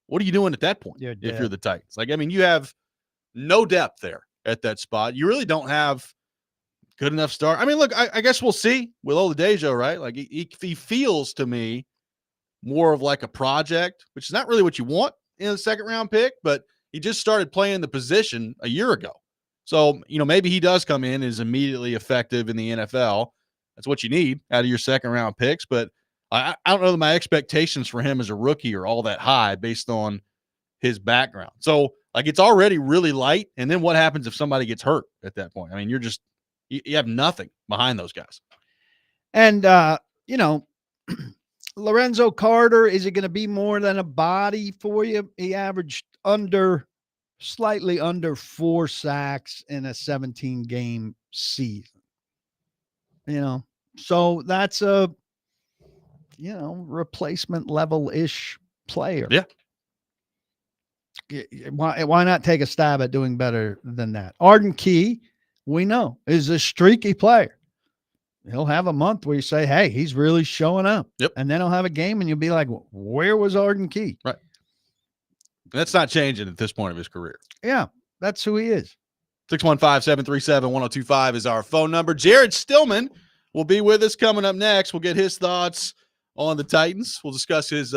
S1: What are you doing at that point if you're the Titans? Like, I mean, you have no depth there at that spot. You really don't have good enough start. I mean, look, I guess we'll see with Oladejo, right? Like, he feels to me more of like a project, which is not really what you want in a second-round pick, but he just started playing the position a year ago. So, maybe he does come in and is immediately effective in the NFL. That's what you need out of your second-round picks, but I don't know that my expectations for him as a rookie are all that high based on his background. So, like, it's already really light, and then what happens if somebody gets hurt at that point? I mean, you have nothing behind those guys.
S2: And, Lorenzo Carter, is it going to be more than a body for you? He averaged slightly under 4 sacks in a 17-game season. So that's a, replacement level-ish player.
S1: Yeah.
S2: Why not take a stab at doing better than that? Arden Key, we know, is a streaky player. He'll have a month where you say, hey, he's really showing up.
S1: Yep.
S2: And then he'll have a game and you'll be like, where was Arden Key?
S1: Right. That's not changing at this point of his career.
S2: Yeah, that's who he is.
S1: 615-737-1025 is our phone number. Jared Stillman will be with us coming up next. We'll get his thoughts on the Titans. We'll discuss his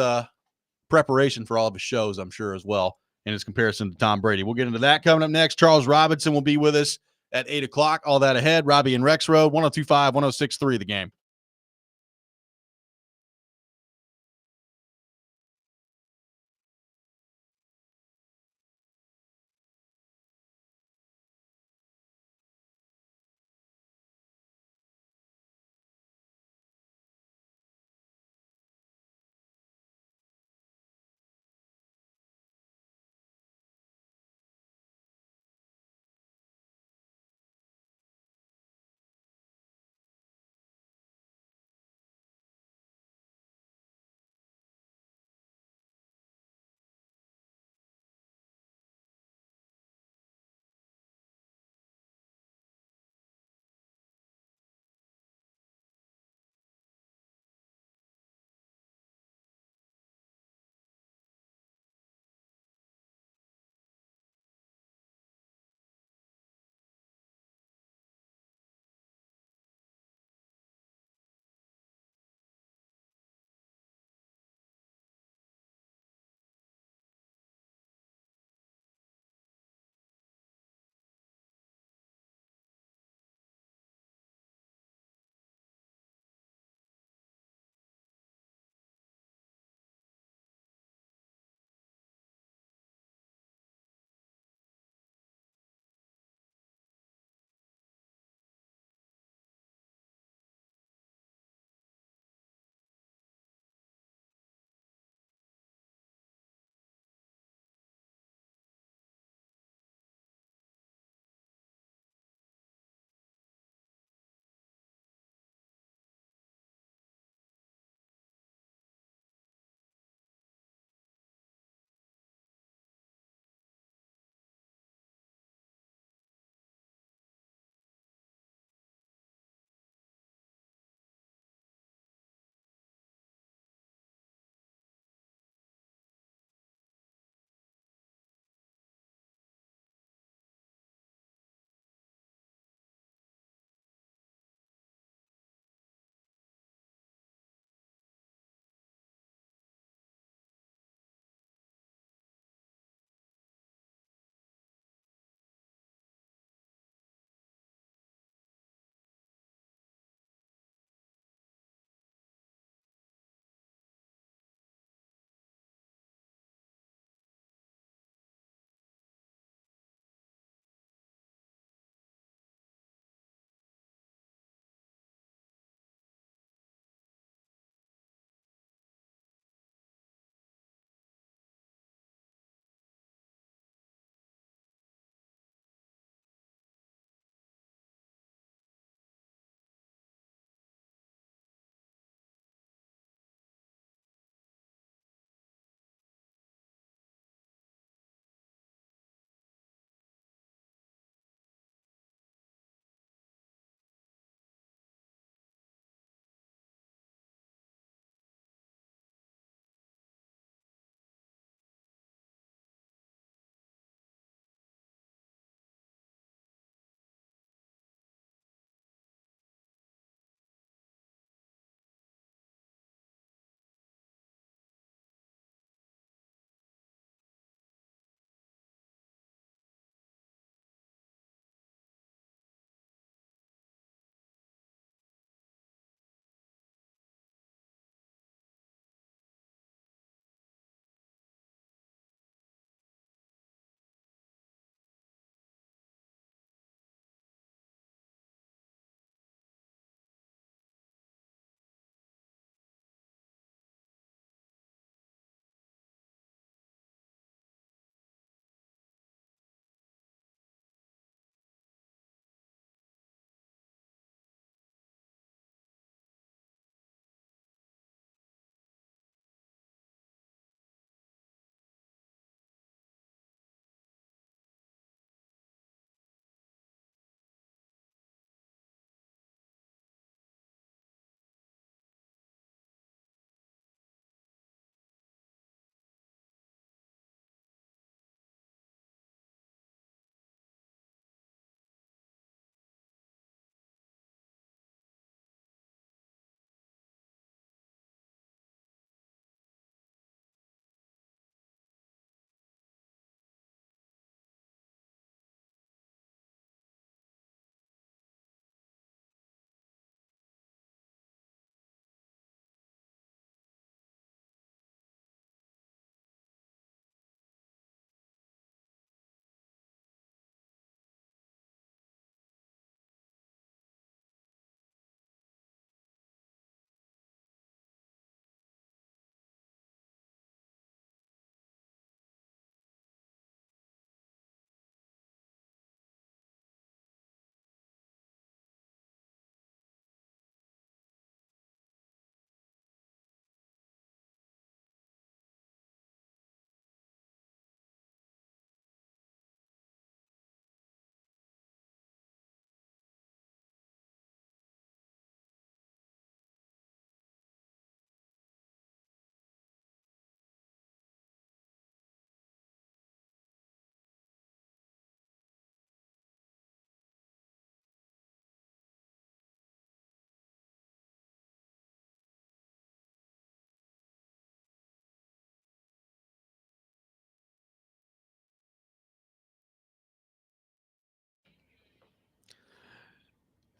S1: preparation for all of his shows, I'm sure, as well, and his comparison to Tom Brady. We'll get into that coming up next. Charles Robinson will be with us at 8 o'clock. All that ahead. Robby and Rexrode, 102.5, 106.3 The Game.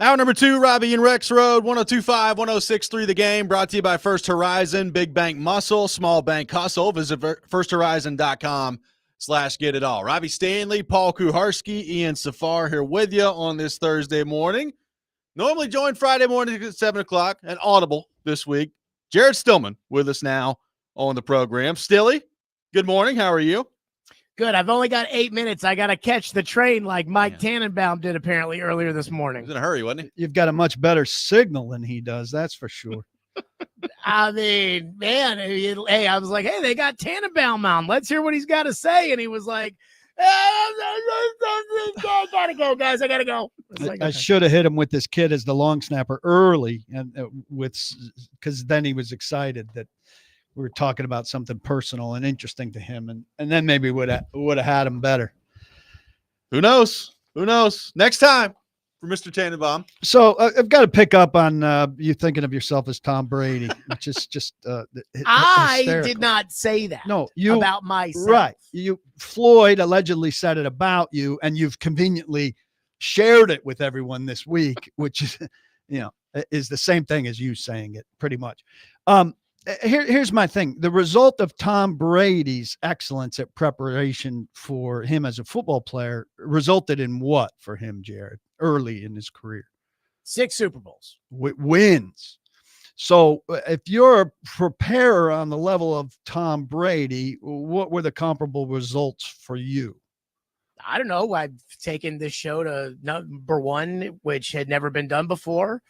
S1: Hour number 2, Robby and Rexrode, 102.5, 106.3 The Game, brought to you by First Horizon, Big Bank Muscle, Small Bank Hustle. Visit firsthorizon.com/get it all. Robbie Stanley, Paul Kuharski, Ian Safar here with you on this Thursday morning. Normally joined Friday morning at 7 o'clock and Audible this week. Jared Stillman with us now on the program. Stilly, good morning. How are you?
S4: Good. I've only got 8 minutes. I got to catch the train like Mike Tannenbaum did apparently earlier this morning.
S1: He was in a hurry, wasn't he?
S2: You've got a much better signal than he does, that's for sure.
S4: I mean, man, hey, I was like, hey, they got Tannenbaum on. Let's hear what he's got to say. And he was like, I gotta go, guys. I gotta go.
S2: I should have hit him with this kid as the long snapper early, and because then he was excited that we were talking about something personal and interesting to him, and then maybe would have had him better.
S1: Who knows? Who knows? Next time for Mr. Tannenbaum.
S2: So I've got to pick up on you thinking of yourself as Tom Brady, which is just
S4: I
S2: hysterical.
S4: did not say that.
S2: No, you
S4: about myself.
S2: Right. Floyd allegedly said it about you, and you've conveniently shared it with everyone this week, which is, is the same thing as you saying it pretty much. Here's my thing. The result of Tom Brady's excellence at preparation for him as a football player resulted in what for him, Jared, early in his career?
S4: 6 Super Bowls.
S2: Wins. So if you're a preparer on the level of Tom Brady, what were the comparable results for you?
S4: I don't know. I've taken this show to number 1, which had never been done before.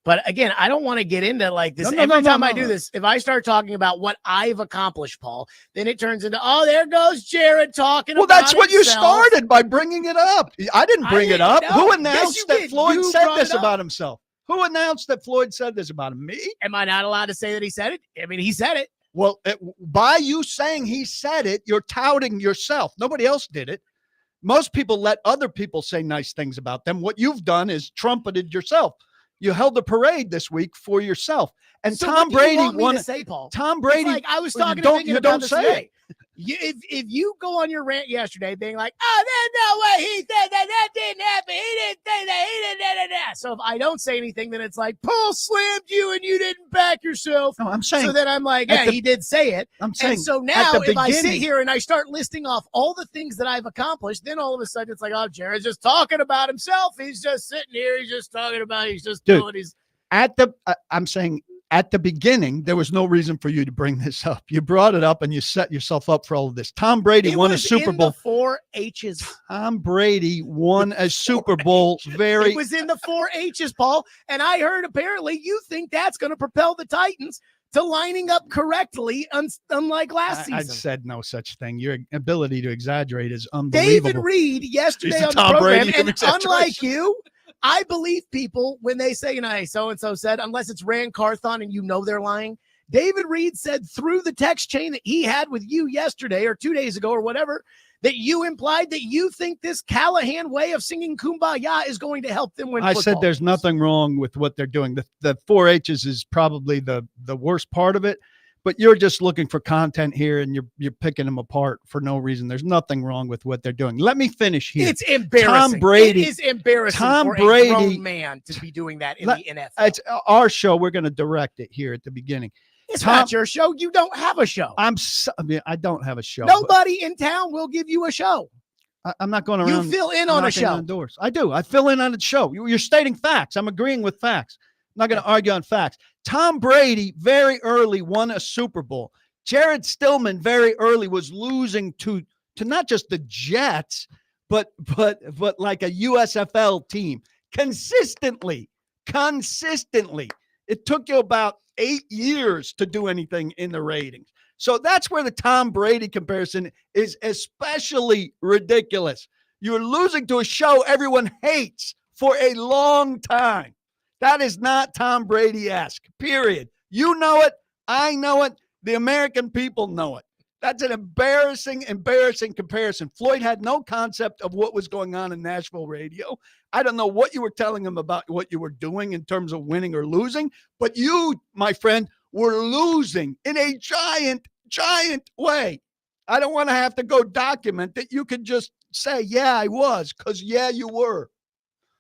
S4: But again, I don't want to get into like this. Every time I do this, if I start talking about what I've accomplished, Paul, then it turns into, oh, there goes Jared talking about
S2: that's what
S4: himself.
S2: You started by bringing it up. I didn't bring it up.
S4: No.
S2: Who announced that Floyd said this
S4: up.
S2: about himself? Who announced that Floyd said this about him? Me?
S4: Am I not allowed to say that he said it? I mean, he said it.
S2: Well, by you saying he said it, you're touting yourself. Nobody else did it. Most people let other people say nice things about them. What you've done is trumpeted yourself. You held a parade this week for yourself. And
S4: so
S2: Tom Brady won.
S4: Say, Paul?
S2: Tom Brady.
S4: It's like I was talking
S2: you
S4: about
S2: don't
S4: this
S2: say
S4: today.
S2: it.
S4: If you go on your rant yesterday being like, oh, there's no way he said that didn't happen. He didn't say that. He didn't. So if I don't say anything, then it's like, Paul slammed you and you didn't back yourself.
S2: No, I'm saying.
S4: So then I'm like, yeah, he did say it.
S2: I'm saying.
S4: And so now if I sit here and I start listing off all the things that I've accomplished, then all of a sudden it's like, oh, Jared's just talking about himself. He's just sitting here. He's just talking about, he's just doing his.
S2: I'm saying at the beginning, there was no reason for you to bring this up. You brought it up and you set yourself up for all of this. Tom Brady won a Super Bowl.
S4: The 4 H's.
S2: Tom Brady won a Super Bowl.
S4: It was in the 4 H's, Paul. And I heard apparently you think that's going to propel the Titans to lining up correctly, unlike last season.
S2: I said no such thing. Your ability to exaggerate is unbelievable.
S4: David Reed yesterday on the program, and unlike you, I believe people when they say, hey, so-and-so said, unless it's Rand Carthon and they're lying. David Reed said through the text chain that he had with you yesterday or 2 days ago or whatever, that you implied that you think this Callahan way of singing Kumbaya is going to help them win football.
S2: I said there's nothing wrong with what they're doing. The 4 H's is probably the worst part of it. But you're just looking for content here, and you're picking them apart for no reason. There's nothing wrong with what they're doing. Let me finish here.
S4: It's embarrassing.
S2: Tom Brady.
S4: It is embarrassing for a grown man to be doing that in the NFL.
S2: It's our show. We're going to direct it here at the beginning.
S4: It's not your show. You don't have a show.
S2: I don't have a show.
S4: Nobody in town will give you a show.
S2: I'm not going around.
S4: You fill in on a show.
S2: Doors. I do. I fill in on a show. You're stating facts. I'm agreeing with facts. I'm not going to argue on facts. Tom Brady very early won a Super Bowl. Jared Stillman very early was losing to not just the Jets, but like a USFL team consistently. It took you about 8 years to do anything in the ratings. So that's where the Tom Brady comparison is especially ridiculous. You're losing to a show everyone hates for a long time. That is not Tom Brady-esque, period. You know it. I know it. The American people know it. That's an embarrassing comparison. Floyd had no concept of what was going on in Nashville radio. I don't know what you were telling him about what you were doing in terms of winning or losing, but you, my friend, were losing in a giant way. I don't want to have to go document that. You could just say, yeah, I was, because, yeah, you were.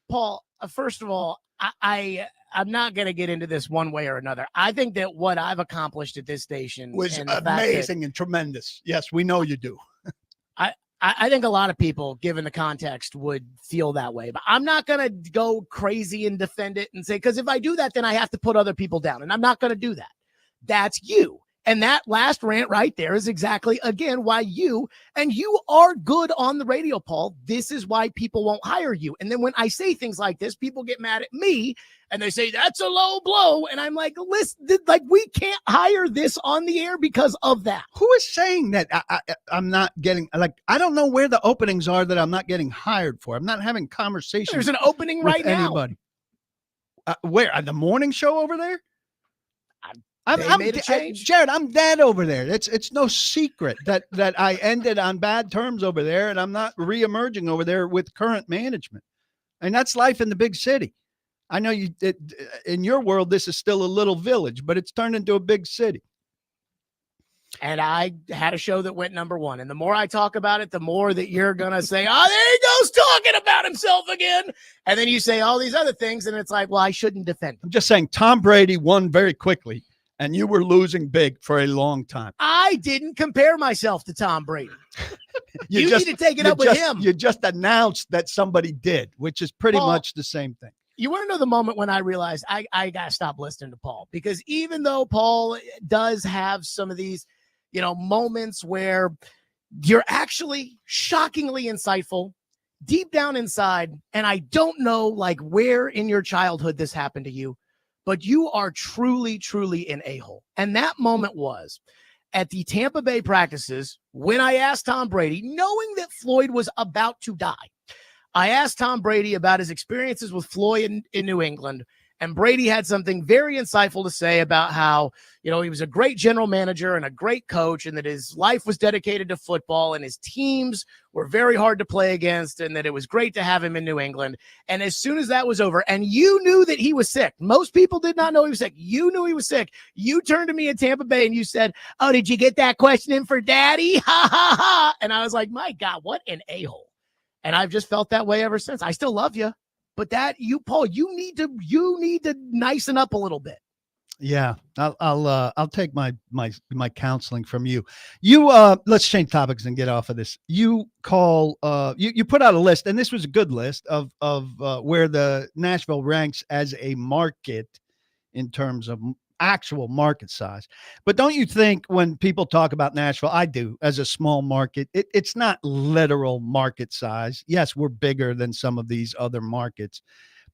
S4: Paul, First of all, I'm not going to get into this one way or another. I think that what I've accomplished at this station
S2: was
S4: and
S2: amazing and tremendous. Yes, we know you do.
S4: I think a lot of people, given the context, would feel that way. But I'm not going to go crazy and defend it and say, because if I do that, then I have to put other people down. And I'm not going to do that. That's you. And that last rant right there is exactly, again, why you are good on the radio, Paul. This is why people won't hire you. And then when I say things like this, people get mad at me and they say, that's a low blow. And I'm like, listen, like, we can't hire this on the air because of that.
S2: Who is saying that I'm not getting, like, I don't know where the openings are that I'm not getting hired for. I'm not having conversations.
S4: There's an opening right now.
S2: Anybody. Where? At the morning show over there? Jared, I'm dead over there. It's no secret that I ended on bad terms over there, and I'm not reemerging over there with current management. And that's life in the big city. I know in your world, this is still a little village, but it's turned into a big city.
S4: And I had a show that went number 1. And the more I talk about it, the more that you're going to say, oh, there he goes talking about himself again. And then you say all these other things, and it's like, well, I shouldn't defend him.
S2: I'm just saying Tom Brady won very quickly. And you were losing big for a long time.
S4: I didn't compare myself to Tom Brady. you need to take it up with him.
S2: You just announced that somebody did, which is pretty much the same thing.
S4: You want to know the moment when I realized I got to stop listening to Paul, because even though Paul does have some of these, moments where you're actually shockingly insightful deep down inside, and I don't know like where in your childhood this happened to you, but you are truly, truly an a-hole. And that moment was at the Tampa Bay practices when I asked Tom Brady, knowing that Floyd was about to die. I asked Tom Brady about his experiences with Floyd in New England, and Brady had something very insightful to say about how, he was a great general manager and a great coach, and that his life was dedicated to football, and his teams were very hard to play against, and that it was great to have him in New England. And as soon as that was over, and you knew that he was sick, most people did not know he was sick. You knew he was sick. You turned to me in Tampa Bay and you said, oh, did you get that question in for daddy? Ha, ha, ha. And I was like, my God, what an a-hole. And I've just felt that way ever since. I still love you, but Paul, you need to nicen up a little bit.
S2: Yeah, I'll take my counseling from you. Let's change topics and get off of this. You put out a list, and this was a good list of where the Nashville ranks as a market in terms of actual market size. But don't you think when people talk about Nashville, I do, as a small market, it's not literal market size. Yes, we're bigger than some of these other markets,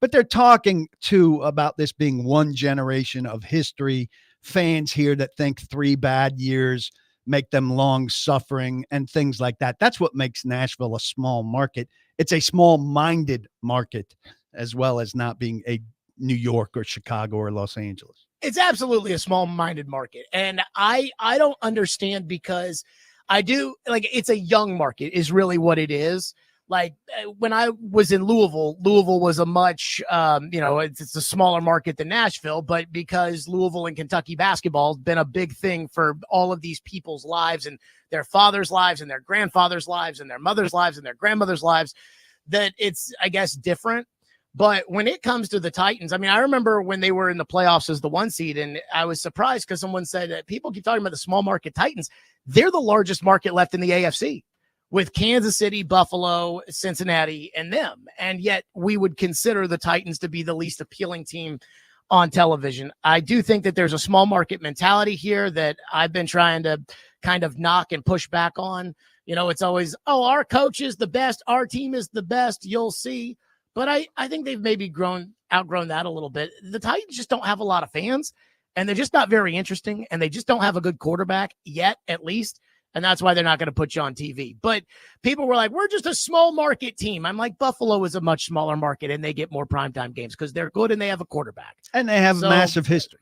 S2: but they're talking too about this being one generation of history, fans here that think 3 bad years make them long suffering and things like that. That's what makes Nashville a small market. It's a small minded market, as well as not being a New York or Chicago or Los Angeles.
S4: It's absolutely a small-minded market. And I don't understand, because I do, like, it's a young market is really what it is. Like, when I was in Louisville was a much, it's a smaller market than Nashville, but because Louisville and Kentucky basketball has been a big thing for all of these people's lives and their fathers' lives and their grandfathers' lives and their mother's lives and their grandmother's lives, that it's, I guess, different. But when it comes to the Titans, I mean, I remember when they were in the playoffs as the 1 seed, and I was surprised because someone said that people keep talking about the small market Titans. They're the largest market left in the AFC, with Kansas City, Buffalo, Cincinnati, and them. And yet we would consider the Titans to be the least appealing team on television. I do think that there's a small market mentality here that I've been trying to kind of knock and push back on. It's always, oh, our coach is the best, our team is the best, you'll see. But I think they've maybe outgrown that a little bit. The Titans just don't have a lot of fans, and they're just not very interesting, and they just don't have a good quarterback yet, at least. And that's why they're not going to put you on TV. But people were like, we're just a small market team. I'm like, Buffalo is a much smaller market, and they get more primetime games because they're good and they have a quarterback.
S2: And they have massive history.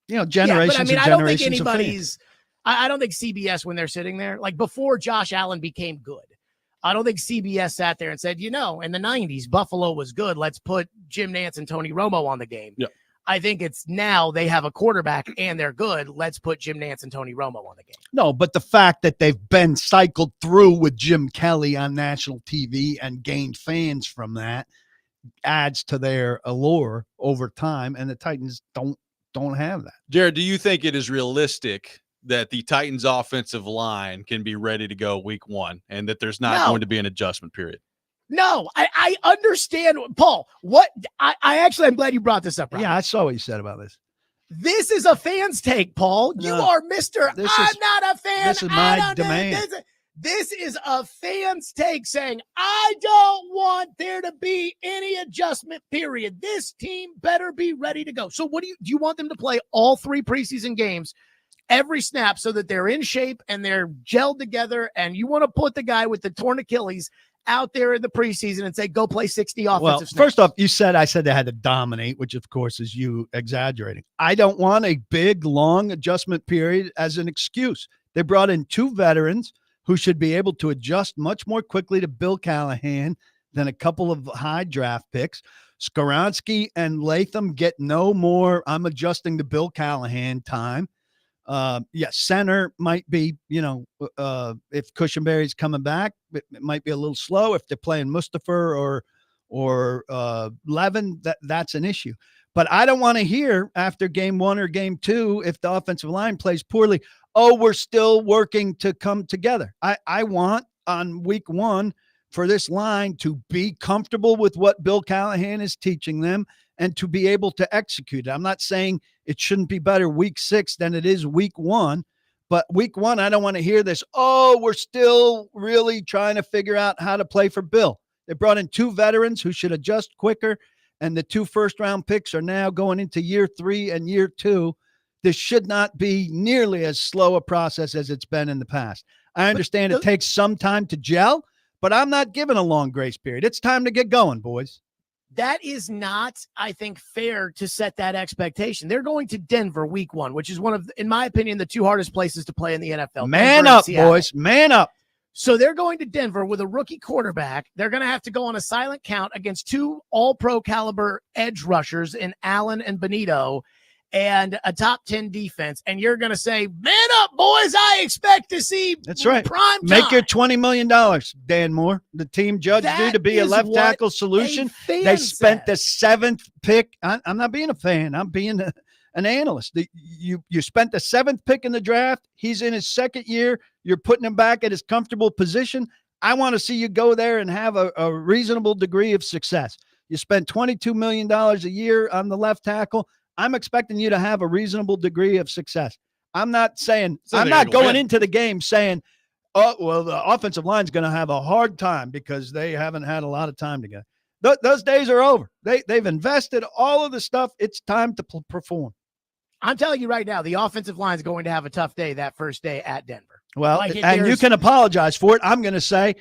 S2: Generations and generations.
S4: I don't think CBS, when they're sitting there, like before Josh Allen became good, I don't think CBS sat there and said, in the 90s, Buffalo was good. Let's put Jim Nantz and Tony Romo on the game.
S1: Yeah.
S4: I think it's now they have a quarterback and they're good. Let's put Jim Nantz and Tony Romo on the game.
S2: No, but the fact that they've been cycled through with Jim Kelly on national TV and gained fans from that adds to their allure over time, and the Titans don't have that.
S1: Jared, do you think it is realistic that the Titans offensive line can be ready to go week 1 and that there's not going to be an adjustment period?
S4: No, I understand, Paul. I'm glad you brought this up, Robby.
S2: Yeah, I saw what you said about this.
S4: This is a fan's take, Paul. You are Mr. I'm not a fan.
S2: This is my domain.
S4: This is a fan's take saying, I don't want there to be any adjustment period. This team better be ready to go. So do you want them to play all 3 preseason games every snap so that they're in shape and they're gelled together, and you want to put the guy with the torn Achilles out there in the preseason and say, go play 60 offensive snaps?
S2: First off, I said they had to dominate, which of course is you exaggerating. I don't want a big, long adjustment period as an excuse. They brought in 2 veterans who should be able to adjust much more quickly to Bill Callahan than a couple of high draft picks. Skoronski and Latham get no more I'm adjusting to Bill Callahan time. Center might be, if Cushenberry's coming back, it might be a little slow. If they're playing Mustafa or Levin, that's an issue. But I don't want to hear after game 1 or game 2, if the offensive line plays poorly, we're still working to come together. I want on week 1 for this line to be comfortable with what Bill Callahan is teaching them and to be able to execute it. I'm not saying it shouldn't be better week 6 than it is week 1, but week 1, I don't want to hear this, we're still really trying to figure out how to play for Bill. They brought in 2 veterans who should adjust quicker, and the 2 first-round picks are now going into year 3 and year 2. This should not be nearly as slow a process as it's been in the past. I understand it takes some time to gel, but I'm not giving a long grace period. It's time to get going, boys.
S4: That is not, I think, fair to set that expectation. They're going to Denver week 1, which is one of, in my opinion, the 2 hardest places to play in the NFL.
S2: Man up, boys. Man up.
S4: So they're going to Denver with a rookie quarterback. They're going to have to go on a silent count against 2 all-pro caliber edge rushers in Allen and Benito and a top 10 defense. And you're going to say, man up, boys. I expect to see
S2: that's right.
S4: Prime time.
S2: Make your $20 million, Dan Moore. The team judged you to be a left tackle solution. They spent the 7th pick. I'm not being a fan. I'm being an analyst. You spent the 7th pick in the draft. He's in his 2nd year. You're putting him back at his comfortable position. I want to see you go there and have a reasonable degree of success. You spend $22 million a year on the left tackle. I'm expecting you to have a reasonable degree of success. I'm not saying, I'm not going into the game saying, the offensive line is going to have a hard time because they haven't had a lot of time together. Those days are over. They've invested all of the stuff. It's time to perform.
S4: I'm telling you right now, the offensive line is going to have a tough day that first day at Denver.
S2: Well, and you can apologize for it. I'm going to say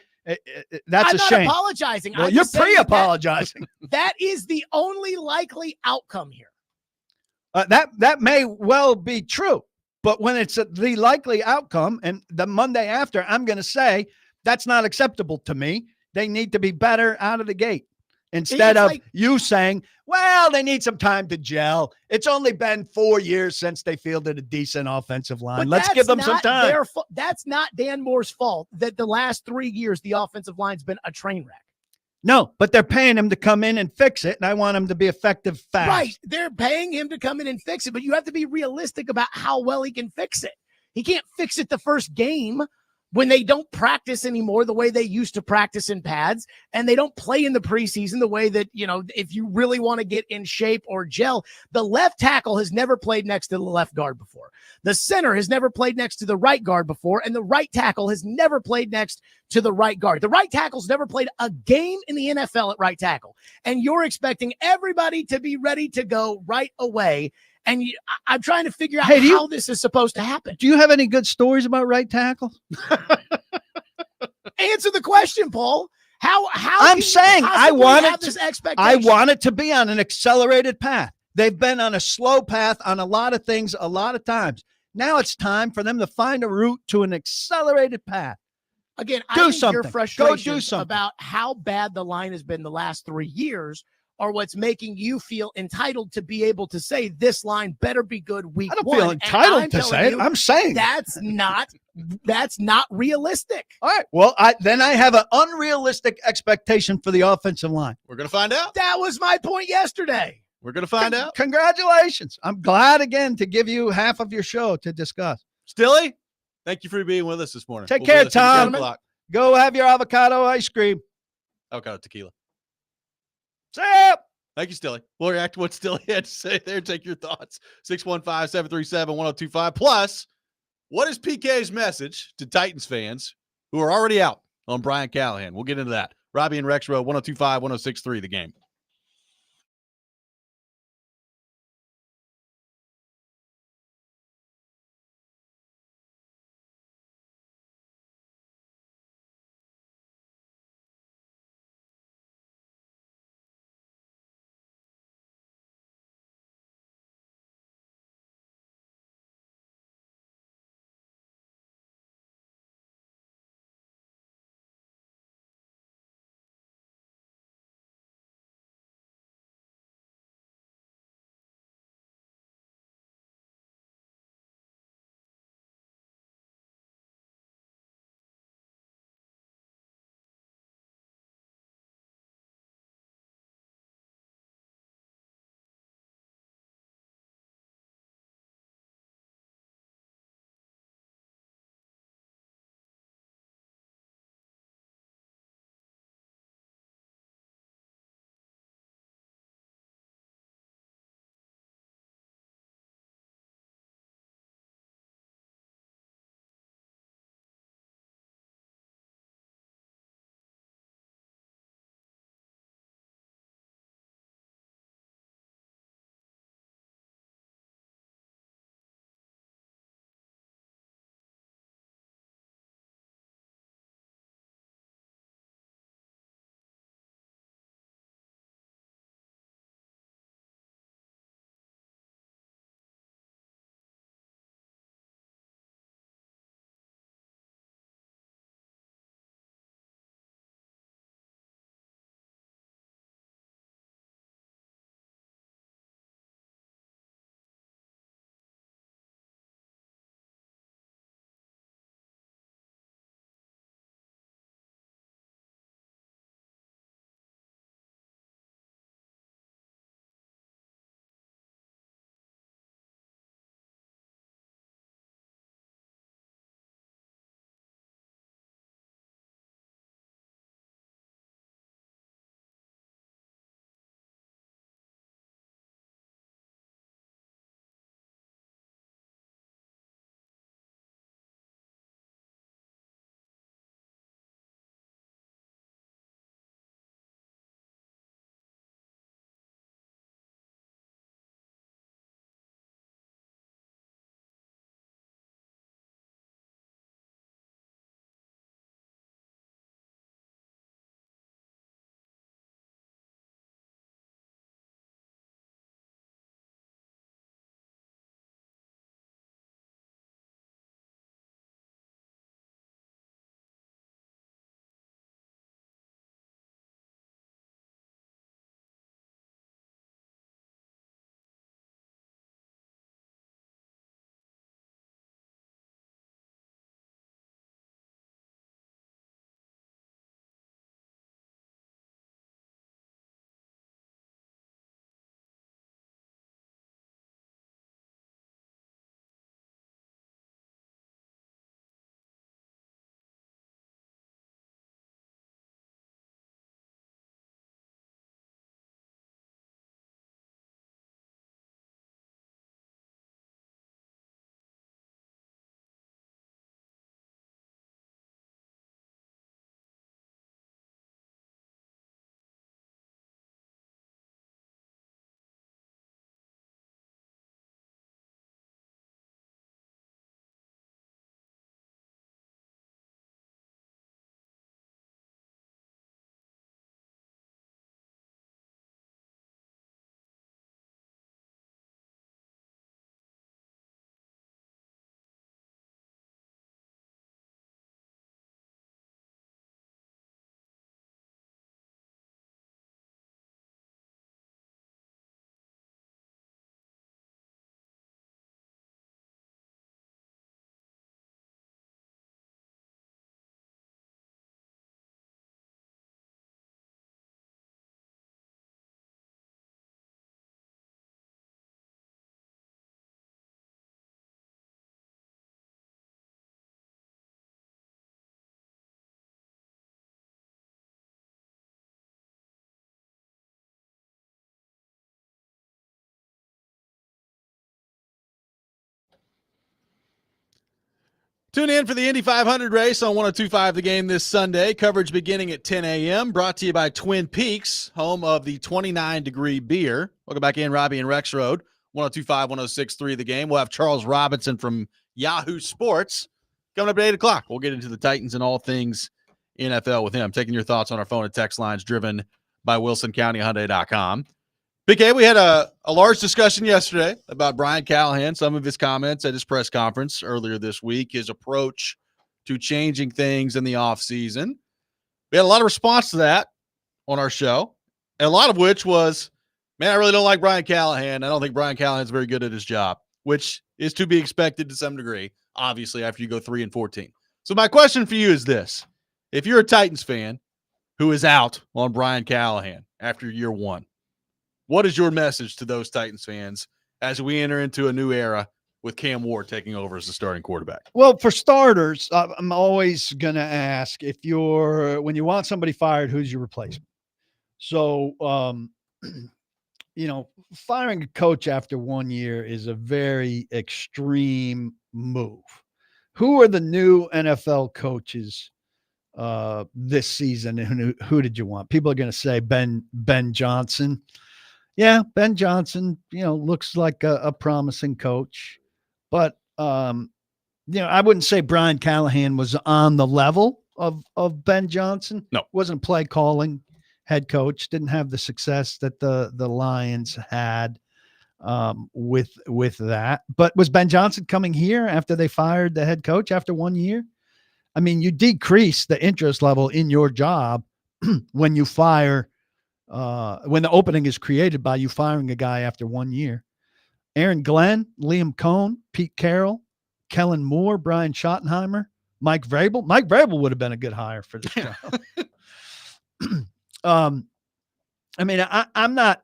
S2: that's a shame.
S4: I'm not apologizing.
S2: Well, you're pre-apologizing.
S4: That is the only likely outcome here.
S2: That may well be true, but when it's the likely outcome and the Monday after, I'm going to say that's not acceptable to me. They need to be better out of the gate instead of you saying, well, they need some time to gel. It's only been 4 years since they fielded a decent offensive line. Let's give them some time.
S4: That's not Dan Moore's fault that the last 3 years the offensive line's been a train wreck.
S2: No, but they're paying him to come in and fix it, and I want him to be effective fast.
S4: Right. They're paying him to come in and fix it, but you have to be realistic about how well he can fix it. He can't fix it the first game when they don't practice anymore the way they used to practice in pads, and they don't play in the preseason the way that, if you really want to get in shape or gel. The left tackle has never played next to the left guard before. The center has never played next to the right guard before, and the right tackle has never played next to the right guard. The right tackle's never played a game in the NFL at right tackle, and you're expecting everybody to be ready to go right away. And I'm trying to figure out how this is supposed to happen.
S2: Do you have any good stories about right tackle?
S4: Answer the question, Paul. How
S2: I'm saying I want it to be on an accelerated path. They've been on a slow path on a lot of things a lot of times. Now it's time for them to find a route to an accelerated path.
S4: Again, I think your frustrations about how bad the line has been the last 3 years are what's making you feel entitled to be able to say this line better be good week
S2: I don't
S4: one.
S2: feel entitled to say it. I'm saying
S4: that's not realistic.
S2: All right. Well, then I have an unrealistic expectation for the offensive line.
S1: We're going to find out.
S4: That was my point yesterday.
S1: We're going to find out.
S2: Congratulations. I'm glad again to give you half of your show to discuss.
S1: Stilly, thank you for being with us this morning.
S2: Take care, Tom. Go have your avocado ice cream.
S1: Avocado tequila.
S2: See ya.
S1: Thank you, Stilly. We'll react to what Stilly had to say there. Take your thoughts. 615-737-1025. Plus, what is PK's message to Titans fans who are already out on Brian Callahan? We'll get into that. Robby and Rexrode, 102.5, 106.3, The Game. Tune in for the Indy 500 race on 102.5 The Game this Sunday. Coverage beginning at 10 a.m. Brought to you by Twin Peaks, home of the 29-degree beer. Welcome back in, Robby and Rexrode. 102.5, 106.3 The Game. We'll have Charles Robinson from Yahoo Sports coming up at 8 o'clock. We'll get into the Titans and all things NFL with him. Taking your thoughts on our phone and text lines driven by WilsonCountyHyundai.com. Big K, we had a large discussion yesterday about Brian Callahan, some of his comments at his press conference earlier this week, his approach to changing things in the offseason. We had a lot of response to that on our show, and a lot of which was, man, I really don't like Brian Callahan. I don't think Brian Callahan's very good at his job, which is to be expected to some degree, obviously, after you go 3-14. So my question for you is this. If you're a Titans fan who is out on Brian Callahan after year one, what is your message to those Titans fans as we enter into a new era with Cam Ward taking over as the starting quarterback?
S2: Well, for starters, I'm always going to ask when you want somebody fired, who's your replacement? So, firing a coach after 1 year is a very extreme move. Who are the new NFL coaches this season? And who did you want? People are going to say Ben Johnson. Yeah, Ben Johnson, looks like a promising coach. But, I wouldn't say Brian Callahan was on the level of Ben Johnson.
S1: No.
S2: Wasn't play calling head coach. Didn't have the success that the Lions had with that. But was Ben Johnson coming here after they fired the head coach after 1 year? I mean, you decrease the interest level in your job when you fire when the opening is created by you firing a guy after 1 year. Aaron Glenn, Liam Cohn, Pete Carroll, Kellen Moore, Brian Schottenheimer, Mike Vrabel. Mike Vrabel would have been a good hire for this job. I mean, I'm not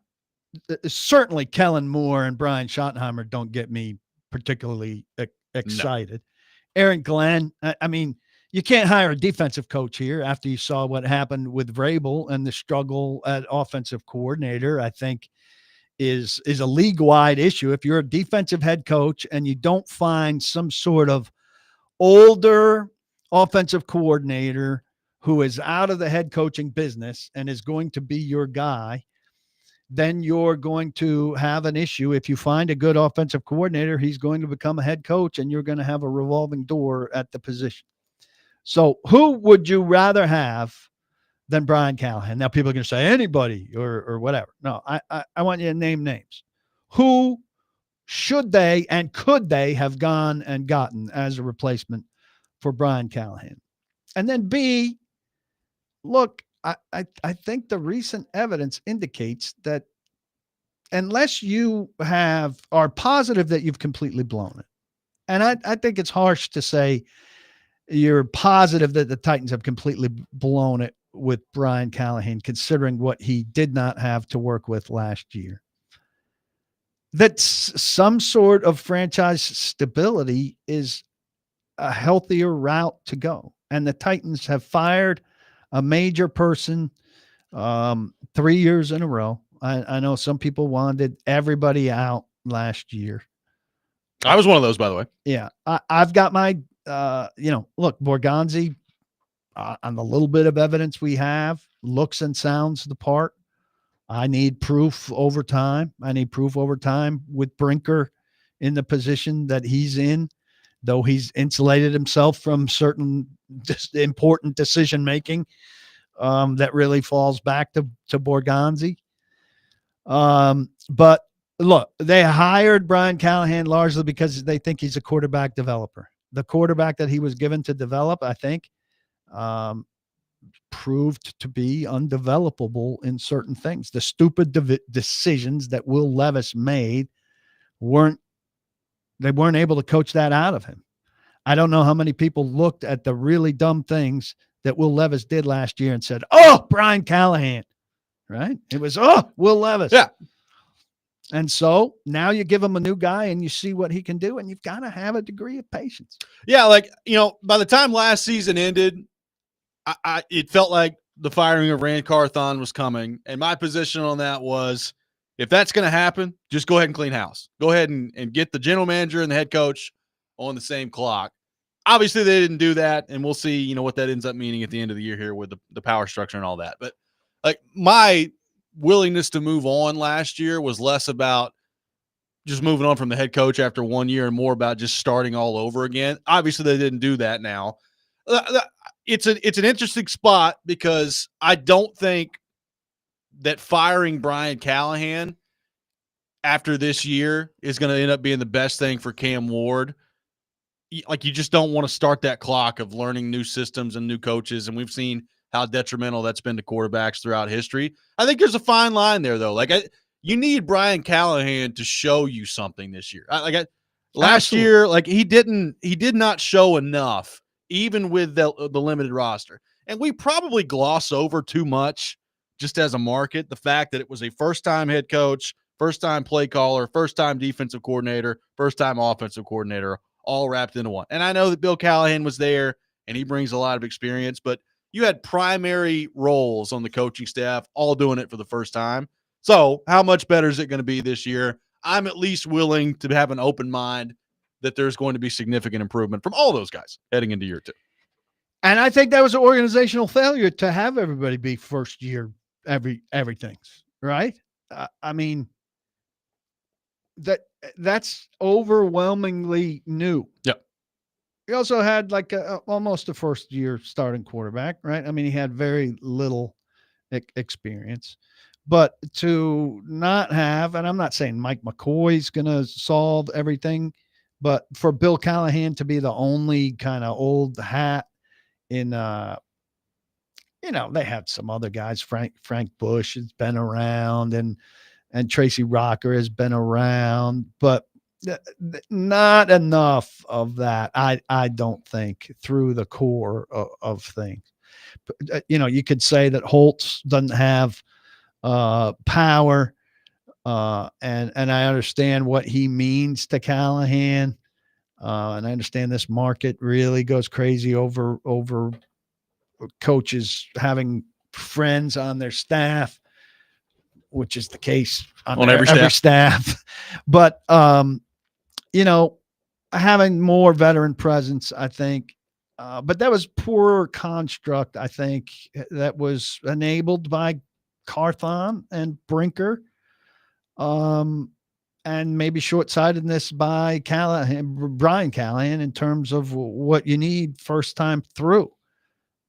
S2: certainly Kellen Moore and Brian Schottenheimer don't get me particularly excited. No. Aaron Glenn, I mean, you can't hire a defensive coach here after you saw what happened with Vrabel and the struggle at offensive coordinator, I think is a league-wide issue. If you're a defensive head coach and you don't find some sort of older offensive coordinator who is out of the head coaching business and is going to be your guy, then you're going to have an issue. If you find a good offensive coordinator, he's going to become a head coach and you're going to have a revolving door at the position. So who would you rather have than Brian Callahan? Now people are going to say anybody or whatever. No, I want you to name names. Who should they and could they have gone and gotten as a replacement for Brian Callahan? And then B, look, I think the recent evidence indicates that unless you are positive that you've completely blown it, and I think it's harsh to say you're positive that the Titans have completely blown it with Brian Callahan, considering what he did not have to work with last year. That some sort of franchise stability is a healthier route to go. And the Titans have fired a major person 3 years in a row. I know some people wanted everybody out last year.
S1: I was one of those, by the way.
S2: Yeah. I've got my, look, Borgonzi, on the little bit of evidence we have, looks and sounds the part. I need proof over time. With Brinker in the position that he's in, though he's insulated himself from certain important decision-making that really falls back to Borgonzi. But look, they hired Brian Callahan largely because they think he's a quarterback developer. The quarterback that he was given to develop, I think, proved to be undevelopable in certain things. The stupid decisions that Will Levis made weren't able to coach that out of him. I don't know how many people looked at the really dumb things that Will Levis did last year and said, "Oh, Brian Callahan," right? It was, "Oh, Will Levis."
S1: Yeah. And
S2: so now you give him a new guy and you see what he can do, and you've got to have a degree of patience.
S1: Yeah, by the time last season ended, it felt like the firing of Rand Carthon was coming. And my position on that was, if that's going to happen, just go ahead and clean house. Go ahead and get the general manager and the head coach on the same clock. obviously they didn't do that, and we'll see, you know, what that ends up meaning at the end of the year here with the power structure and all that. But like my willingness to move on last year was less about just moving on from the head coach after 1 year and more about just starting all over again. Obviously, they didn't do that now. It's an interesting spot because I don't think that firing Brian Callahan after this year is going to end up being the best thing for Cam Ward. Like, you just don't want to start that clock of learning new systems and new coaches, and we've seen how detrimental that's been to quarterbacks throughout history. I think there's a fine line there, though. Like, you need Brian Callahan to show you something this year. Last year, like he did not show enough, even with the limited roster. And we probably gloss over too much just as a market the fact that it was a first-time head coach, first-time play caller, first-time defensive coordinator, first-time offensive coordinator, all wrapped into one. And I know that Bill Callahan was there and he brings a lot of experience, but you had primary roles on the coaching staff all doing it for the first time. So how much better is it going to be this year? I'm at least willing to have an open mind that there's going to be significant improvement from all those guys heading into year 2.
S2: And I think that was an organizational failure to have everybody be first year everything's right. I mean, that's overwhelmingly new.
S1: Yep.
S2: He also had like almost a first year starting quarterback, right? I mean, he had very little experience, but to not have, and I'm not saying Mike McCoy's going to solve everything, but for Bill Callahan to be the only kind of old hat in, you know, they had some other guys. Frank Bush has been around, and Tracy Rocker has been around, but not enough of that. I don't think through the core of things. You know, you could say that Holtz doesn't have power, and I understand what he means to Callahan, and I understand this market really goes crazy over coaches having friends on their staff, which is the case on every staff. But you know, having more veteran presence, I think. But that was poor construct, I think, that was enabled by Carthon and Brinker, and maybe short-sightedness by Brian Callahan in terms of what you need first time through.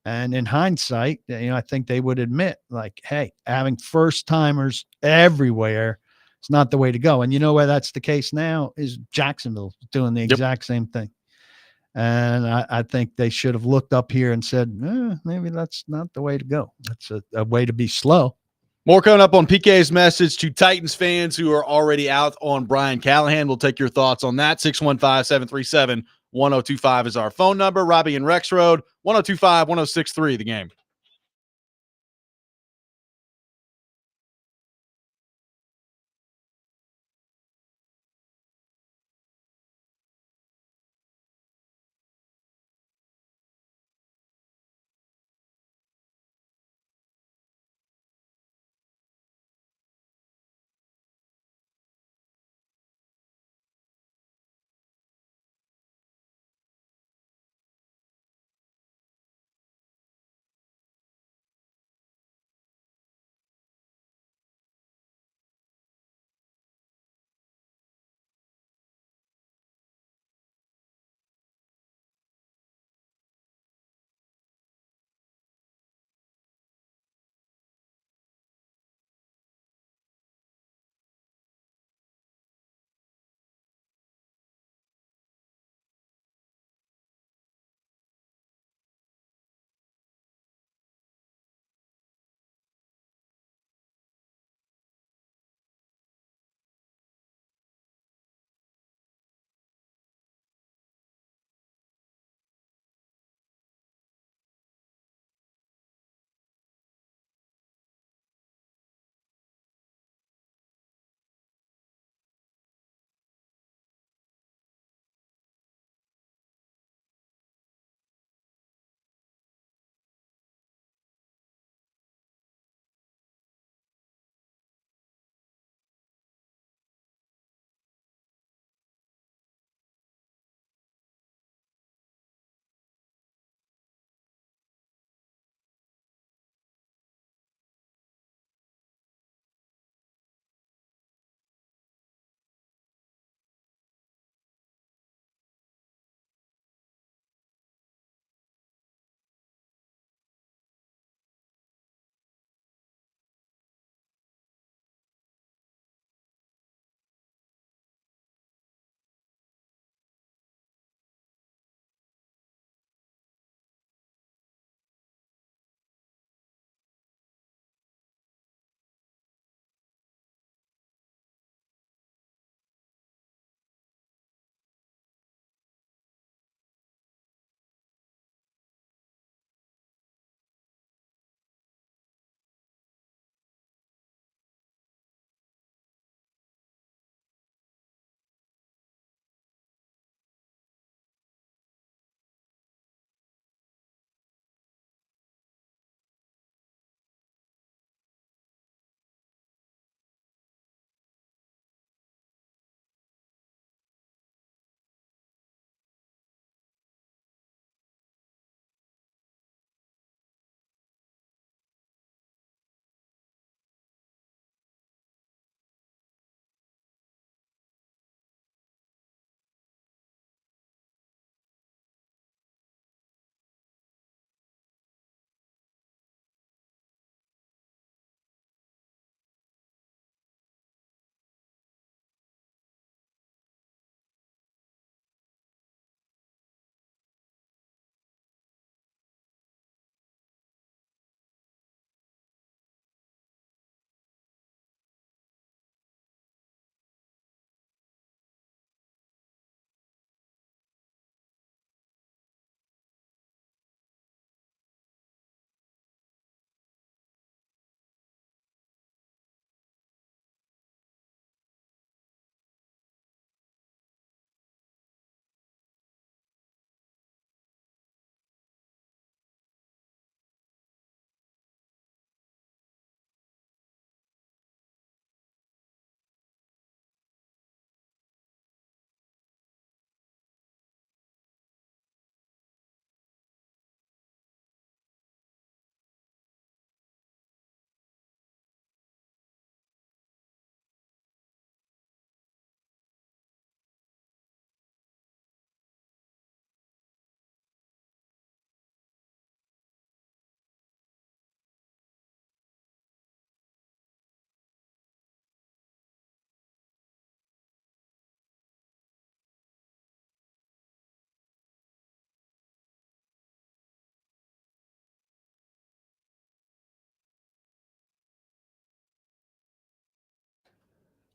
S2: And in hindsight, you know, I think they would admit, like, hey, having first timers everywhere is not the way to go. And you know where that's the case now is Jacksonville doing the exact same thing. And I think they should have looked up here and said, maybe that's not the way to go. That's a way to be slow.
S1: More coming up on PK's message to Titans fans who are already out on Brian Callahan. We'll take your thoughts on that. 615-737-1025 is our phone number. Robby and Rexrode, 1025-1063, the game.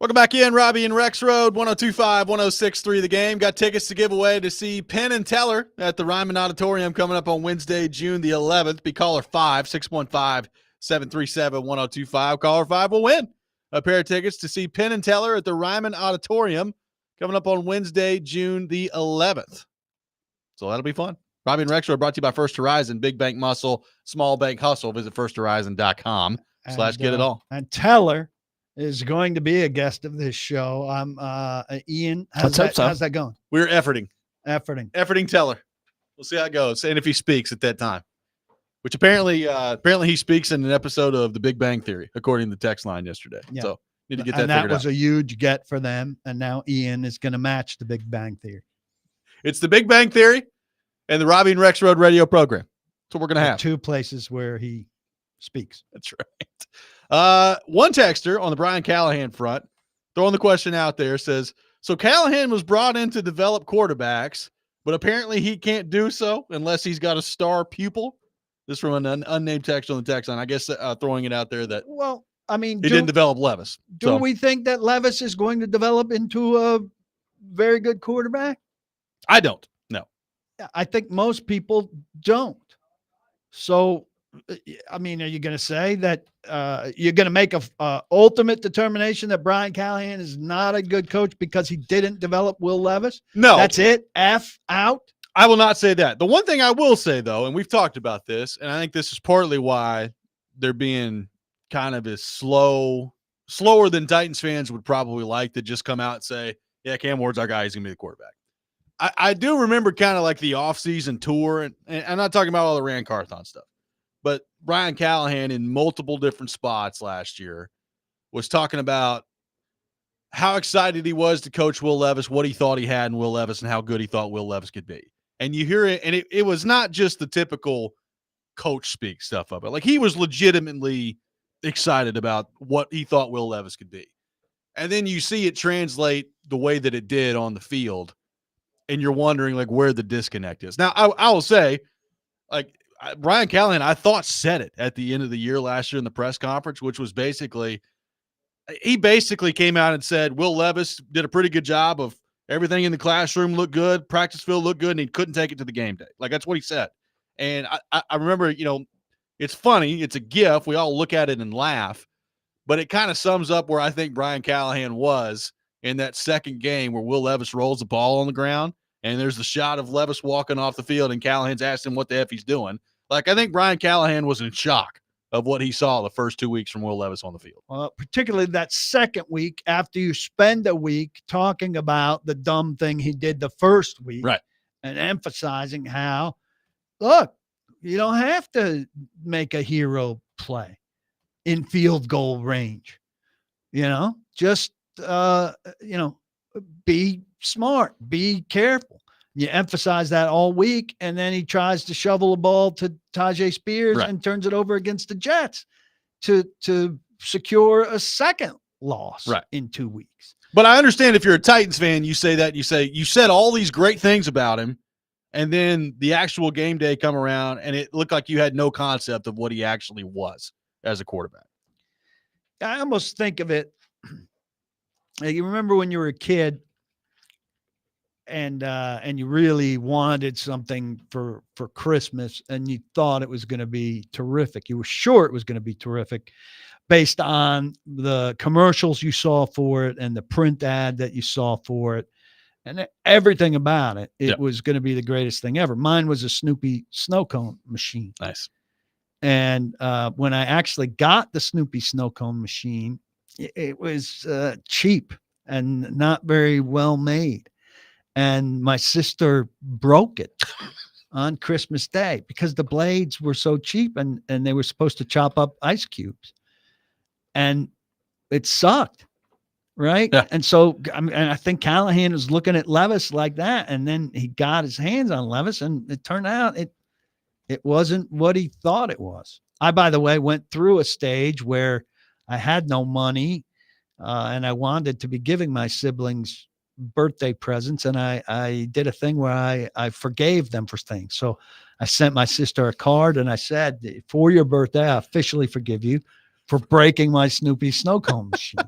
S1: Welcome back in, Robby and Rexrode, 102.5, 106.3 The Game. Got tickets to give away to see Penn and Teller at the Ryman Auditorium coming up on Wednesday, June the 11th. Be caller 5, 615-737-1025. Caller 5 will win a pair of tickets to see Penn and Teller at the Ryman Auditorium coming up on Wednesday, June the 11th. So that'll be fun. Robby and Rexrode brought to you by First Horizon, Big Bank Muscle, Small Bank Hustle. Visit firsthorizon.com/get it all.
S2: And Teller is going to be a guest of this show. Ian, how's that going?
S1: We're efforting Teller. We'll see how it goes, and if he speaks at that time, which apparently he speaks in an episode of The Big Bang Theory, according to the text line yesterday. Yeah. So need to get that figured out.
S2: And that was a huge get for them, and now Ian is going to match The Big Bang Theory.
S1: It's The Big Bang Theory and the Robby and Rexrode radio program. That's what we're going to have.
S2: Two places where he speaks.
S1: That's right. One texter on the Brian Callahan front, throwing the question out there, says, so Callahan was brought in to develop quarterbacks, but apparently he can't do so unless he's got a star pupil. This from an unnamed text on the text line. I guess throwing it out there that,
S2: well, I mean,
S1: he didn't develop Levis.
S2: Do we think that Levis is going to develop into a very good quarterback?
S1: I don't. No.
S2: I think most people don't. So, I mean, are you going to say that you're going to make a ultimate determination that Brian Callahan is not a good coach because he didn't develop Will Levis?
S1: No.
S2: That's it? F out?
S1: I will not say that. The one thing I will say, though, and we've talked about this, and I think this is partly why they're being kind of as slower than Titans fans would probably like to just come out and say, yeah, Cam Ward's our guy. He's going to be the quarterback. I do remember kind of like the offseason tour, and I'm not talking about all the Rand Carthon stuff, but Brian Callahan in multiple different spots last year was talking about how excited he was to coach Will Levis, what he thought he had in Will Levis, and how good he thought Will Levis could be. And you hear it, and it was not just the typical coach speak stuff of it. Like, he was legitimately excited about what he thought Will Levis could be. And then you see it translate the way that it did on the field, and you're wondering, like, where the disconnect is. Now, I will say, like, Brian Callahan, I thought, said it at the end of the year last year in the press conference, which was he basically came out and said Will Levis did a pretty good job of everything in the classroom looked good, practice field looked good, and he couldn't take it to the game day. Like, that's what he said. And I remember, it's funny. It's a gif. We all look at it and laugh, but it kind of sums up where I think Brian Callahan was in that second game where Will Levis rolls the ball on the ground, and there's the shot of Levis walking off the field, and Callahan's asked him what the F he's doing. Like, I think Brian Callahan was in shock of what he saw the first 2 weeks from Will Levis on the field.
S2: Particularly that second week, after you spend a week talking about the dumb thing he did the first week,
S1: right,
S2: and emphasizing how, look, you don't have to make a hero play in field goal range. Just, be smart, be careful. You emphasize that all week, and then he tries to shovel a ball to Tajay Spears and turns it over against the Jets to secure a second loss in 2 weeks.
S1: But I understand if you're a Titans fan, you say that, you said all these great things about him, and then the actual game day come around, and it looked like you had no concept of what he actually was as a quarterback.
S2: I almost think of it, you remember when you were a kid, and you really wanted something for Christmas, and you thought it was going to be terrific. You were sure it was going to be terrific based on the commercials you saw for it and the print ad that you saw for it and everything about it. It was going to be the greatest thing ever. Mine was a Snoopy snow cone machine.
S1: Nice.
S2: And when I actually got the Snoopy snow cone machine, it was cheap and not very well made. And my sister broke it on Christmas Day because the blades were so cheap and they were supposed to chop up ice cubes. And it sucked, right?
S1: Yeah.
S2: And so and I think Callahan was looking at Levis like that. And then he got his hands on Levis, and it turned out it wasn't what he thought it was. I, by the way, went through a stage where I had no money and I wanted to be giving my siblings birthday presents, and I did a thing where I forgave them for things. So I sent my sister a card and I said, for your birthday, I officially forgive you for breaking my Snoopy snow cone machine,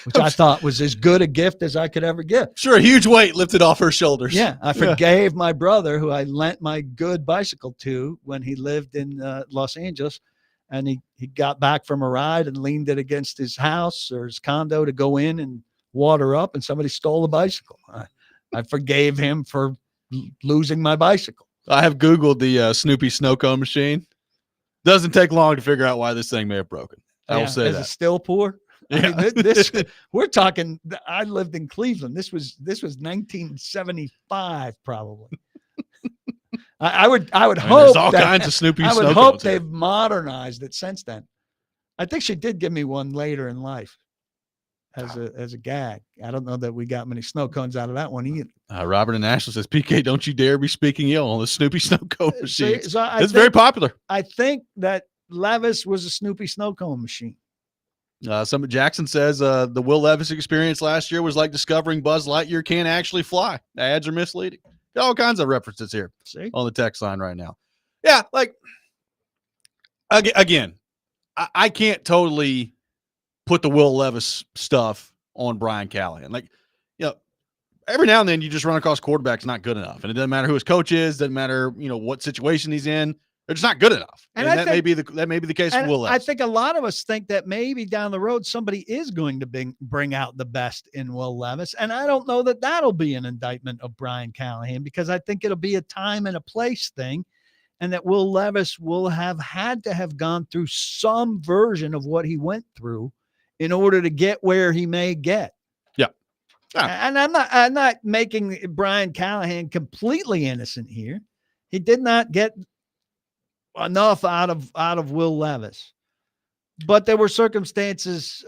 S2: which I thought was as good a gift as I could ever give.
S1: Sure, a huge weight lifted off her shoulders.
S2: Yeah, I forgave my brother, who I lent my good bicycle to when he lived in Los Angeles, and he got back from a ride and leaned it against his house or his condo to go in and water up, and somebody stole the bicycle. I forgave him for losing my bicycle.
S1: I have Googled the Snoopy snow cone machine. Doesn't take long to figure out why this thing may have broken. I will say that.
S2: Is it still poor?
S1: Yeah.
S2: I mean, this we're talking. I lived in Cleveland. This was 1975, probably. I would hope
S1: there's all kinds of Snoopy.
S2: I would
S1: snow
S2: hope
S1: cones
S2: they've
S1: here.
S2: modernized it since then. I think she did give me one later in life as a gag. I don't know that we got many snow cones out of that one either.
S1: Robert in Nashville says, "PK, don't you dare be speaking ill on the Snoopy snow cone machine.
S2: So
S1: It's very popular."
S2: I think that Levis was a Snoopy snow cone machine.
S1: Jackson says the Will Levis experience last year was like discovering Buzz Lightyear can't actually fly. Ads are misleading. Got all kinds of references here on the text line right now. Yeah, like again, I can't totally put the Will Levis stuff on Brian Callahan. Like, every now and then you just run across quarterbacks not good enough, and it doesn't matter who his coach is, doesn't matter what situation he's in. They're just not good enough, and that may be the case for Will Levis.
S2: I think a lot of us think that maybe down the road somebody is going to bring out the best in Will Levis, and I don't know that that'll be an indictment of Brian Callahan, because I think it'll be a time and a place thing, and that Will Levis will have had to have gone through some version of what he went through in order to get where he may get.
S1: Yeah.
S2: And I'm not making Brian Callahan completely innocent here. He did not get enough out of Will Levis, but there were circumstances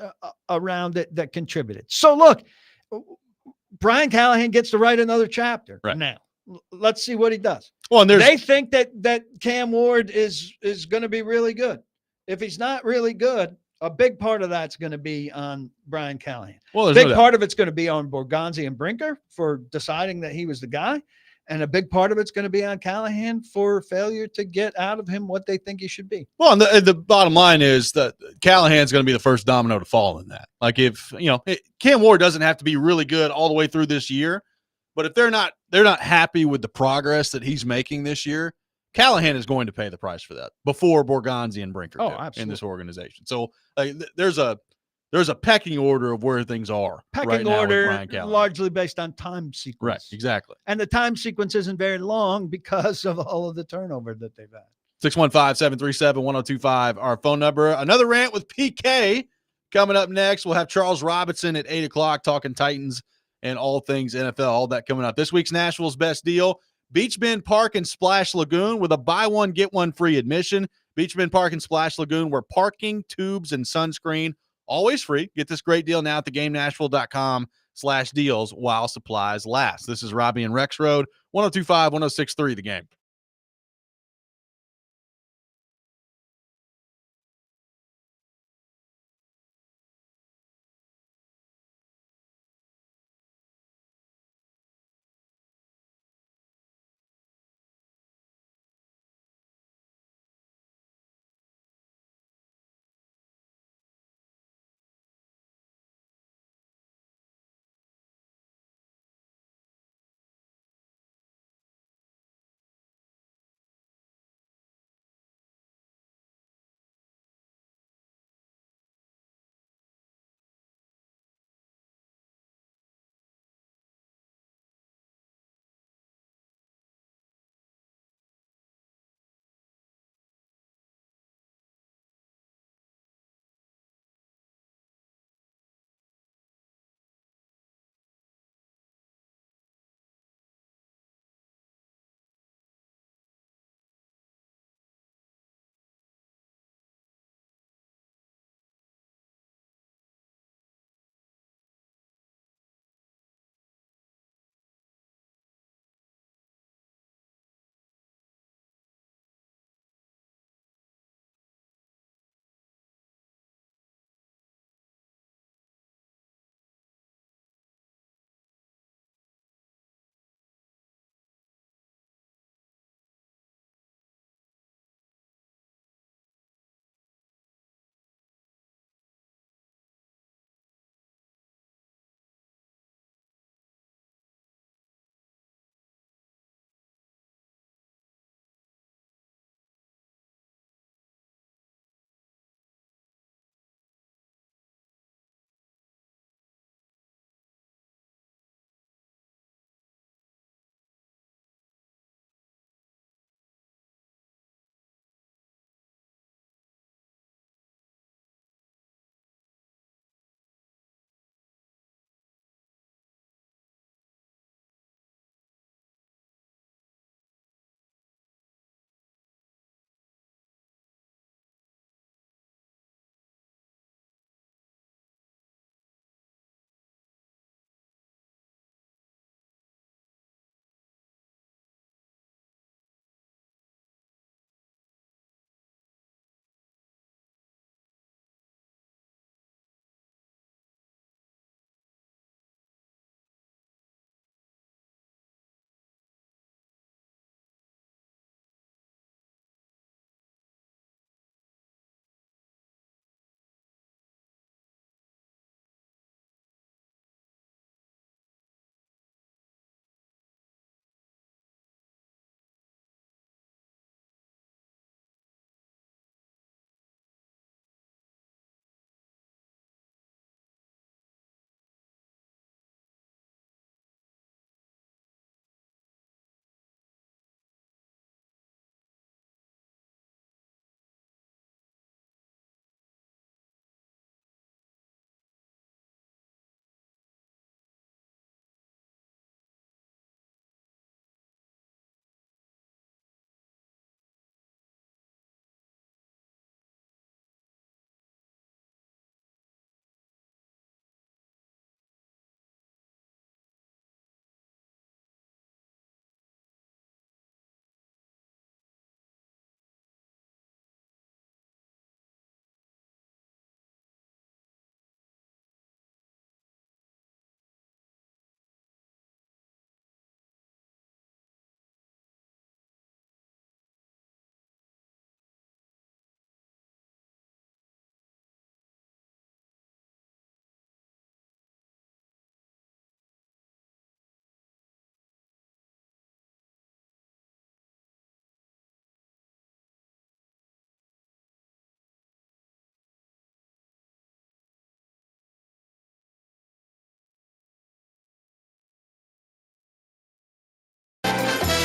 S2: around it that contributed. So look, Brian Callahan gets to write another chapter now. Let's see what he does.
S1: Well, and
S2: they think that Cam Ward is going to be really good. If he's not really good, a big part of that's going to be on Brian Callahan.
S1: Well,
S2: a big part of it's going to be on Borgonzi and Brinker for deciding that he was the guy. And a big part of it's going to be on Callahan for failure to get out of him what they think he should be.
S1: Well, and the bottom line is that Callahan's going to be the first domino to fall in that. Like, if Cam Ward doesn't have to be really good all the way through this year, but if they're not happy with the progress that he's making this year, Callahan is going to pay the price for that before Borgonzi and Brinker in this organization. So there's a pecking order of where things are.
S2: Pecking order largely based on time sequence.
S1: Right, exactly.
S2: And the time sequence isn't very long because of all of the turnover that they've had.
S1: 615-737-1025, our phone number. Another rant with PK coming up next. We'll have Charles Robinson at 8 o'clock talking Titans and all things NFL. All that coming up. This week's Nashville's Best Deal, Beach Bend Park and Splash Lagoon with a buy one, get one free admission. Beach Bend Park and Splash Lagoon, where parking, tubes, and sunscreen always free. Get this great deal now at theGameNashville.com/deals while supplies last. This is Robby and Rexrode, 102.5, 106.3 The Game.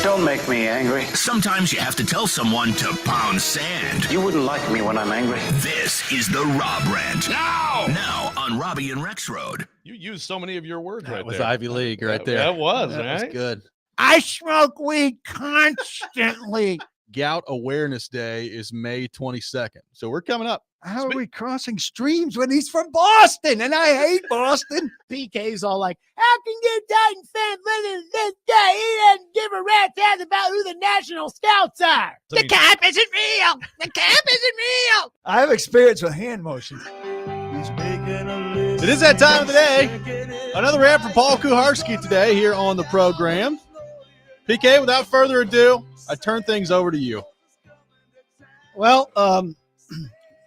S5: Don't make me angry.
S6: Sometimes you have to tell someone to pound sand.
S5: You wouldn't like me when I'm angry.
S6: This is the Rob Rant. Now on Robby and Rexrode.
S7: You used so many of your words
S1: That
S7: right
S1: was
S7: there.
S1: Ivy League right there.
S7: That was,
S1: That
S7: right?
S1: was good.
S2: I smoke weed constantly.
S1: Gout Awareness Day is May 22nd. So we're coming up.
S2: How are we crossing streams when he's from Boston? And I hate Boston.
S4: PK's all like, how can you Titan fan live in this day? He doesn't give a rat's ass about who the national scouts are.
S2: The cap isn't real. The cap isn't real. I have experience with hand motions.
S1: It is that time of the day. Another rant from Paul Kuharski today here on the program. PK, without further ado, I turn things over to you.
S2: Well,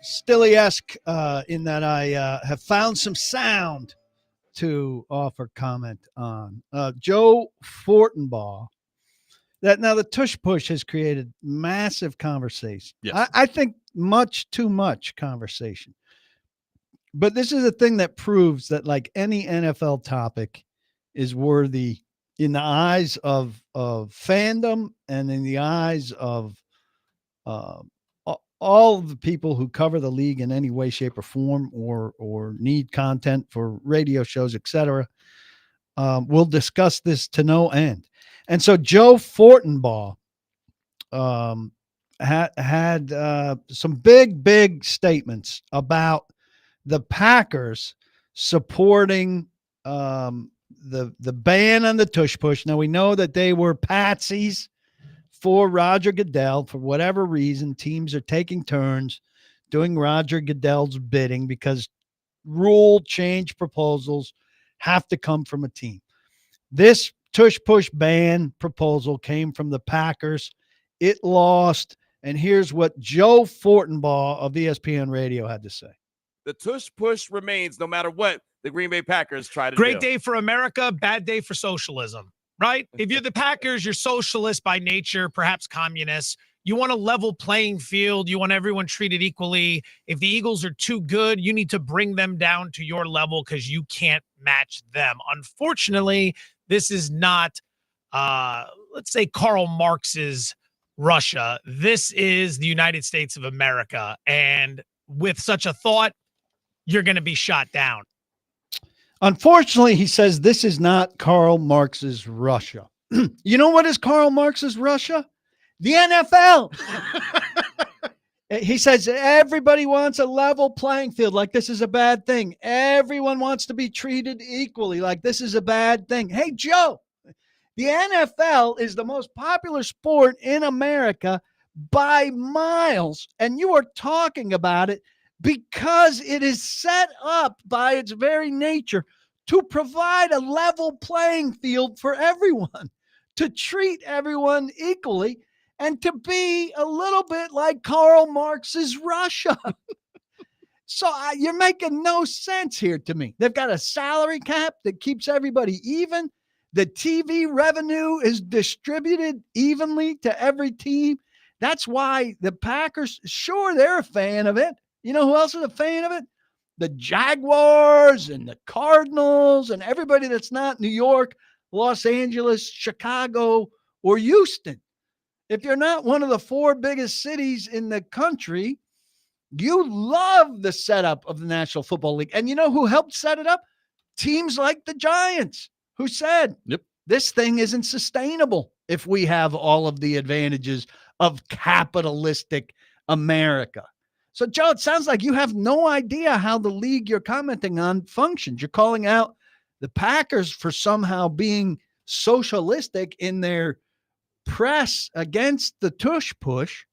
S2: Stilly-esque in that I have found some sound to offer comment on. Joe Fortenbaugh. Now the tush push has created massive conversation.
S1: Yes.
S2: I think much too much conversation. But this is a thing that proves that like any NFL topic is worthy in the eyes of fandom and in the eyes of all of the people who cover the league in any way, shape, or form, or need content for radio shows, etc. We'll discuss this to no end. And so Joe Fortenbaugh had some big statements about the Packers supporting the ban on the tush push. Now we know that they were patsies for Roger Goodell. For whatever reason, teams are taking turns doing Roger Goodell's bidding because rule change proposals have to come from a team. This tush push ban proposal came from the Packers. It lost. And here's what Joe Fortenbaugh of ESPN Radio had to say.
S8: The tush push remains no matter what the Green Bay Packers try to do.
S9: Great day for America, bad day for socialism, right? If you're the Packers, you're socialist by nature, perhaps communist. You want a level playing field. You want everyone treated equally. If the Eagles are too good, you need to bring them down to your level because you can't match them. Unfortunately, this is not, let's say, Karl Marx's Russia. This is the United States of America. And with such a thought, you're going to be shot down.
S2: Unfortunately, he says this is not Karl Marx's Russia. You know what is Karl Marx's Russia? The NFL. He says everybody wants a level playing field, like this is a bad thing. Everyone wants to be treated equally, like this is a bad thing. Hey, Joe, the NFL is the most popular sport in America by miles, and you are talking about it because it is set up by its very nature to provide a level playing field for everyone, to treat everyone equally, and to be a little bit like Karl Marx's Russia. So you're making no sense here to me. They've got a salary cap that keeps everybody even. The TV revenue is distributed evenly to every team. That's why the Packers, sure, they're a fan of it. You know who else is a fan of it? The Jaguars and the Cardinals and everybody that's not New York, Los Angeles, Chicago, or Houston. If you're not one of the four biggest cities in the country, you love the setup of the National Football League. And you know who helped set it up? Teams like the Giants, who said,
S1: Yep,
S2: this thing isn't sustainable if we have all of the advantages of capitalistic America. So, Joe, it sounds like you have no idea how the league you're commenting on functions. You're calling out the Packers for somehow being socialistic in their press against the tush push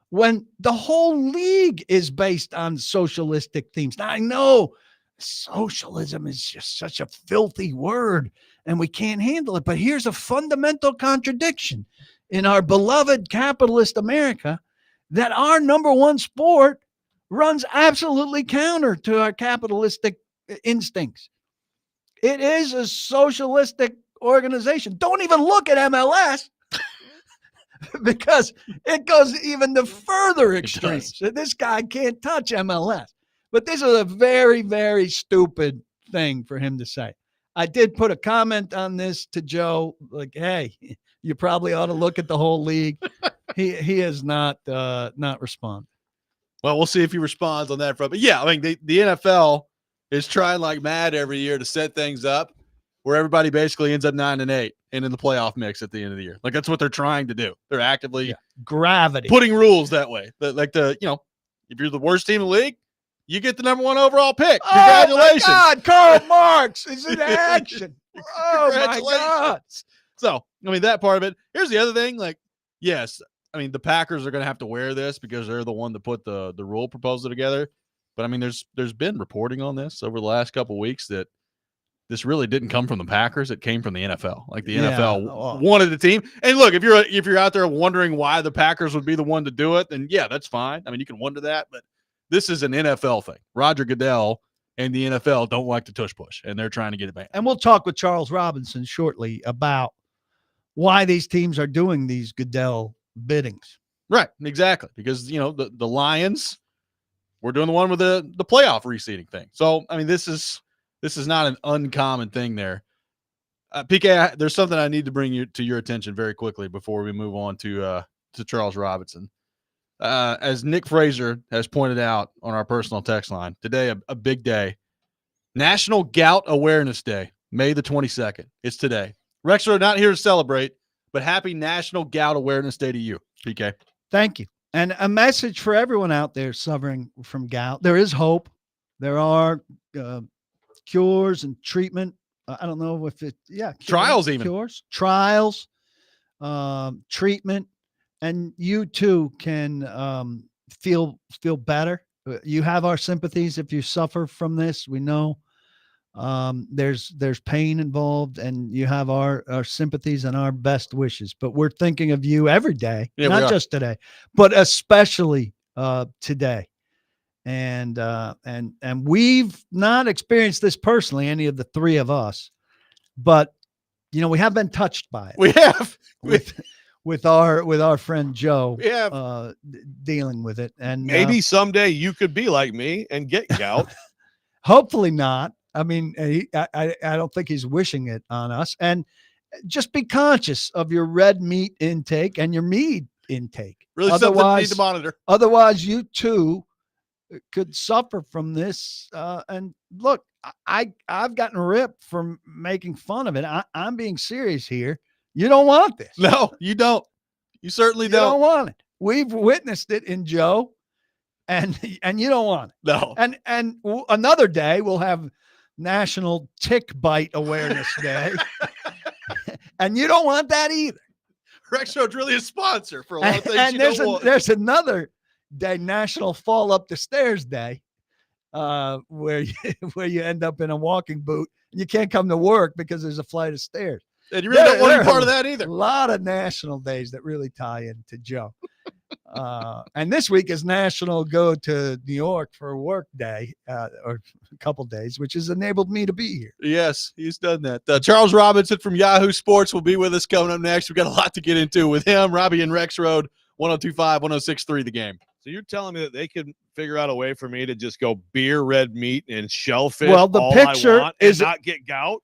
S2: when the whole league is based on socialistic themes. Now, I know socialism is just such a filthy word and we can't handle it, but here's a fundamental contradiction in our beloved capitalist America, that our number one sport runs absolutely counter to our capitalistic instincts. It is a socialistic organization. Don't even look at MLS because it goes even to further extremes. So this guy can't touch MLS. But this is a very, very stupid thing for him to say. I did put a comment on this to Joe, like, hey, You probably ought to look at the whole league. He has not responded.
S1: Well, we'll see if he responds on that front. But yeah, I mean, the NFL is trying like mad every year to set things up where everybody basically ends up 9-8 and in the playoff mix at the end of the year. Like that's what they're trying to do. They're actively
S2: Gravity
S1: putting rules that way. If you're the worst team in the league, you get the number 1 overall pick. Congratulations.
S2: Oh my God, Karl Marx is in action. Oh my God.
S1: So, I mean, that part of it. Here's the other thing. Like, yes, I mean, the Packers are going to have to wear this because they're the one that put the rule proposal together. But I mean, there's been reporting on this over the last couple of weeks that this really didn't come from the Packers. It came from the NFL. Like the NFL wanted the team. And look, if you're out there wondering why the Packers would be the one to do it, then yeah, that's fine. I mean, you can wonder that, but this is an NFL thing. Roger Goodell and the NFL don't like to tush push, and they're trying to get it back.
S2: And we'll talk with Charles Robinson shortly about why these teams are doing these Goodell biddings.
S1: Right, exactly. Because the Lions were doing the one with the playoff reseeding thing. So I mean, this is not an uncommon thing there. PK, there's something I need to bring to your attention very quickly before we move on to Charles Robinson. As Nick Fraser has pointed out on our personal text line, today a big day. National Gout Awareness Day, May the 22nd. It's today. Rexrode not here to celebrate, but happy National Gout Awareness Day to you, PK.
S2: Thank you. And a message for everyone out there suffering from gout. There is hope. There are cures and treatment. I don't know if
S1: trials, even
S2: cures, trials, treatment, and you too can feel better. You have our sympathies if you suffer from this. We know there's pain involved, and you have our sympathies and our best wishes. But we're thinking of you every day, not just today, but especially today. And we've not experienced this personally, any of the three of us, but we have been touched by it.
S1: We have
S2: with our friend Joe.
S1: We have
S2: dealing with it, and
S7: maybe someday you could be like me and get gout.
S2: Hopefully not. I mean, I don't think he's wishing it on us. And just be conscious of your red meat intake and your meat intake.
S1: Really, something you need to monitor.
S2: Otherwise, you too could suffer from this. And look, I've gotten ripped from making fun of it. I'm being serious here. You don't want this.
S1: No, you don't. You certainly
S2: You don't want it. We've witnessed it in Joe, and you don't want it.
S1: No.
S2: And another day we'll have National Tick Bite Awareness Day, and you don't want that either.
S1: Rexrode's really a sponsor for a lot of things.
S2: And there's another day, National Fall Up the Stairs Day, where you end up in a walking boot and you can't come to work because there's a flight of stairs.
S1: And you really don't want to be part of that either.
S2: A lot of national days that really tie into Joe. And this week is National Go to New York for a work day, or a couple days, which has enabled me to be here.
S1: Yes, he's done that. Charles Robinson from Yahoo Sports will be with us coming up next. We've got a lot to get into with him, Robby and Rexrode, 102.5, 106.3 The Game.
S7: So you're telling me that they could figure out a way for me to just go beer, red meat, and shellfish
S2: well, the
S7: all
S2: picture
S7: I want
S2: is
S7: and not get gout?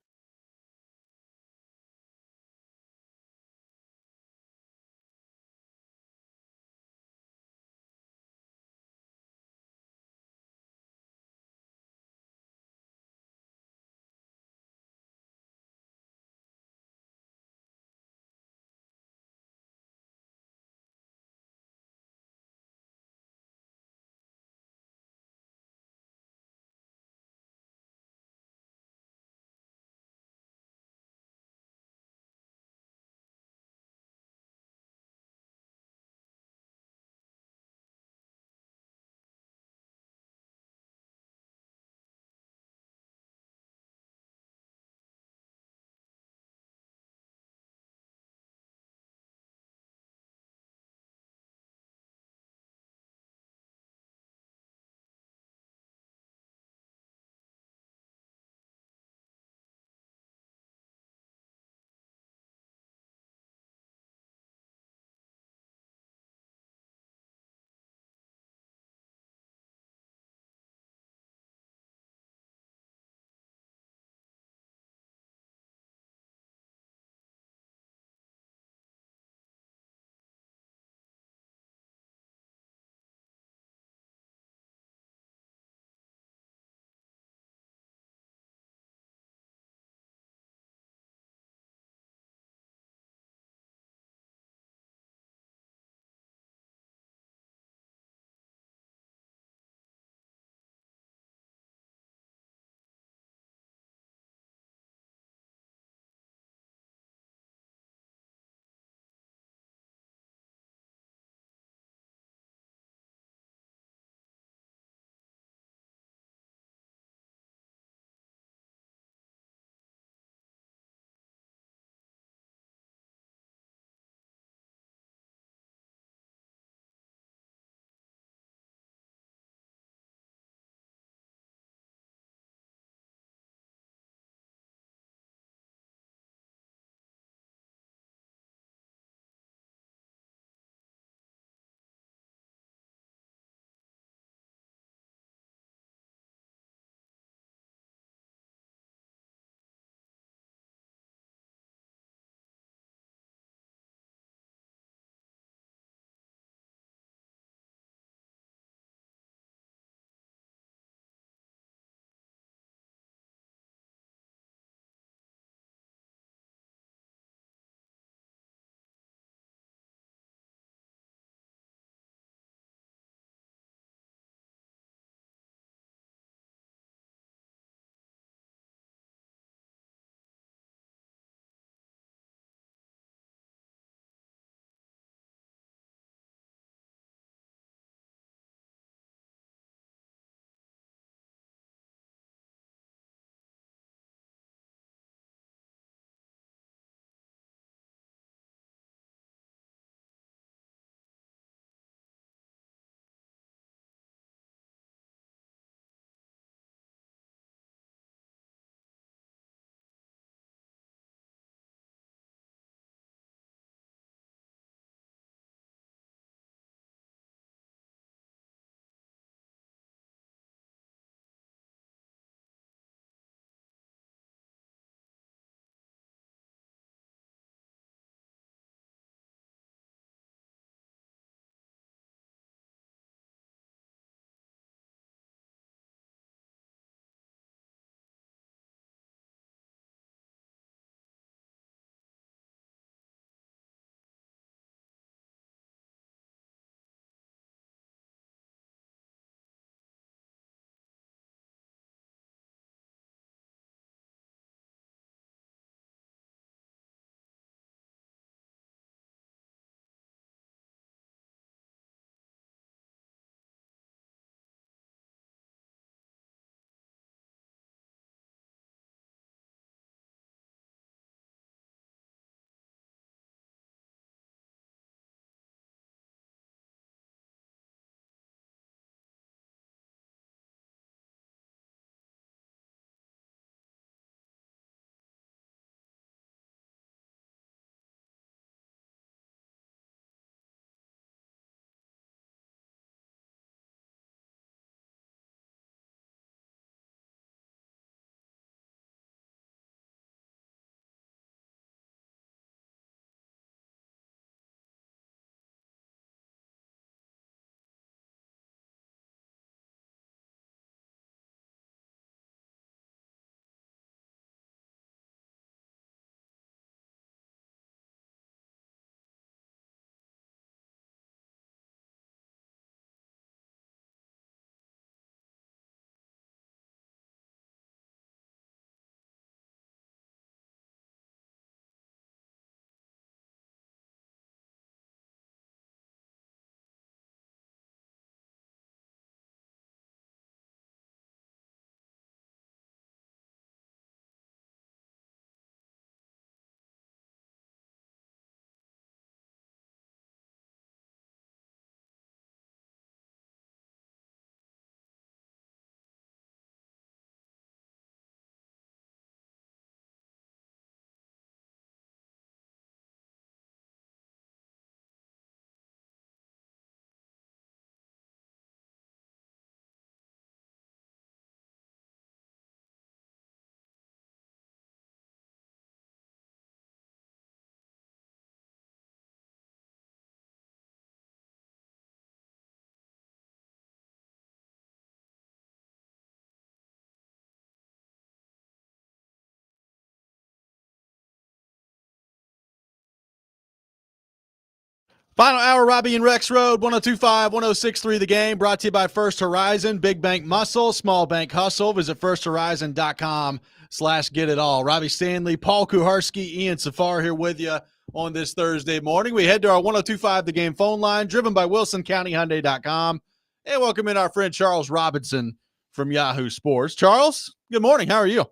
S1: Final hour, Robby and Rexrode, 102.5, 106.3 The Game, brought to you by First Horizon, Big Bank Muscle, Small Bank Hustle. Visit firsthorizon.com/get-it-all. Robbie Stanley, Paul Kuharski, Ian Safar here with you on this Thursday morning. We head to our 102.5 The Game phone line, driven by WilsonCountyHyundai.com, and welcome in our friend Charles Robinson from Yahoo Sports. Charles, good morning. How are you?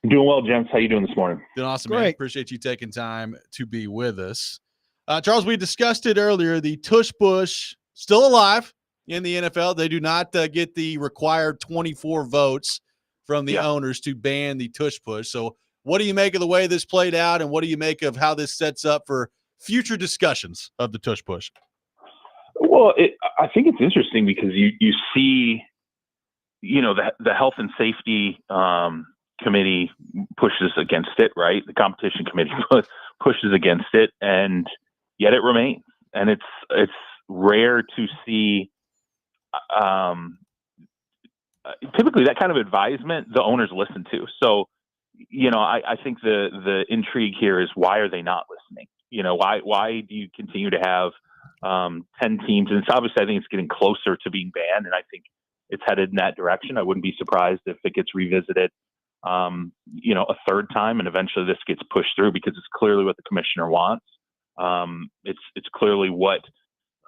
S3: I'm doing well, gents. How you doing this morning?
S1: Doing awesome,
S2: Great.
S1: man. Appreciate you taking time to be with us. Charles, we discussed it earlier. The tush push still alive in the NFL. They do not get the required 24 votes from the owners to ban the tush push. So what do you make of the way this played out, and what do you make of how this sets up for future discussions of the tush push?
S10: Well, I think it's interesting because you see, the health and safety committee pushes against it, right? The competition committee pushes against it, and yet it remains. And it's rare to see typically that kind of advisement the owners listen to. So, I think the intrigue here is, why are they not listening? Why do you continue to have 10 teams? And it's obviously, I think it's getting closer to being banned, and I think it's headed in that direction. I wouldn't be surprised if it gets revisited a third time, and eventually this gets pushed through, because it's clearly what the commissioner wants. It's clearly what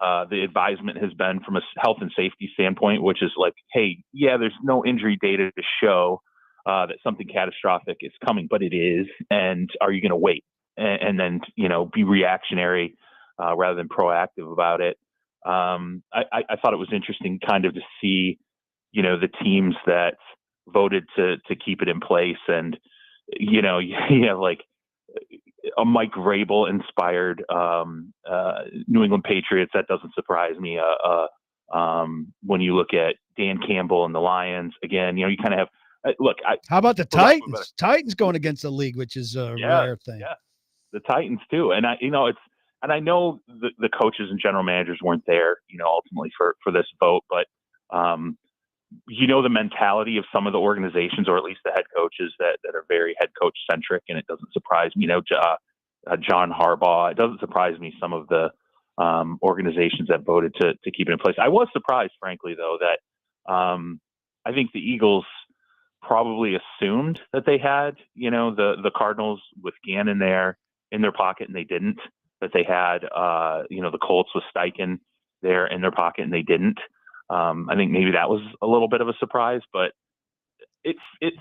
S10: the advisement has been from a health and safety standpoint, which is like, hey, yeah, there's no injury data to show that something catastrophic is coming, but it is. And are you going to wait and then, be reactionary rather than proactive about it? I thought it was interesting kind of to see, the teams that voted to keep it in place. And, you have like a Mike Vrabel inspired New England Patriots. That doesn't surprise me. When you look at Dan Campbell and the Lions, again, you kind of have, look.
S2: How about the Titans? Titans going against the league, which is a rare thing.
S10: Yeah, the Titans too. And I know the coaches and general managers weren't there, ultimately for this vote, but the mentality of some of the organizations, or at least the head coaches that are very head coach centric. And it doesn't surprise me, John Harbaugh. It doesn't surprise me some of the organizations that voted to keep it in place. I was surprised, frankly, though, that I think the Eagles probably assumed that they had, the Cardinals with Gannon there in their pocket, and they didn't. That they had, the Colts with Steichen there in their pocket, and they didn't. I think maybe that was a little bit of a surprise, but it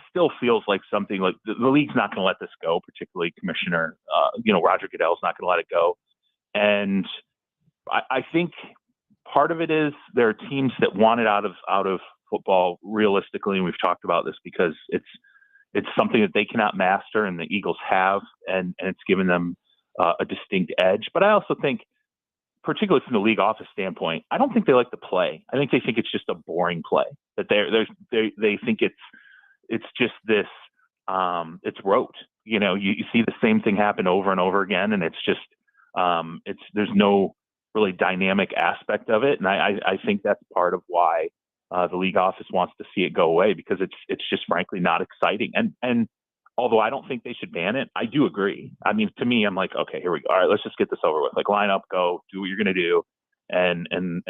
S10: still feels like something like the league's not going to let this go, particularly Commissioner, Roger Goodell's not going to let it go. And I think part of it is there are teams that want it out of football realistically, and we've talked about this because it's something that they cannot master, and the Eagles have, and it's given them a distinct edge. But I also think, particularly from the league office standpoint, I don't think they like the play. I think they think it's just a boring play. That they think it's just this. It's rote. You see the same thing happen over and over again, and it's just there's no really dynamic aspect of it. And I think that's part of why the league office wants to see it go away, because it's just frankly not exciting. And although I don't think they should ban it, I do agree. I mean, to me, I'm like, okay, here we go. All right, let's just get this over with. Like, line up, go, do what you're going to do, and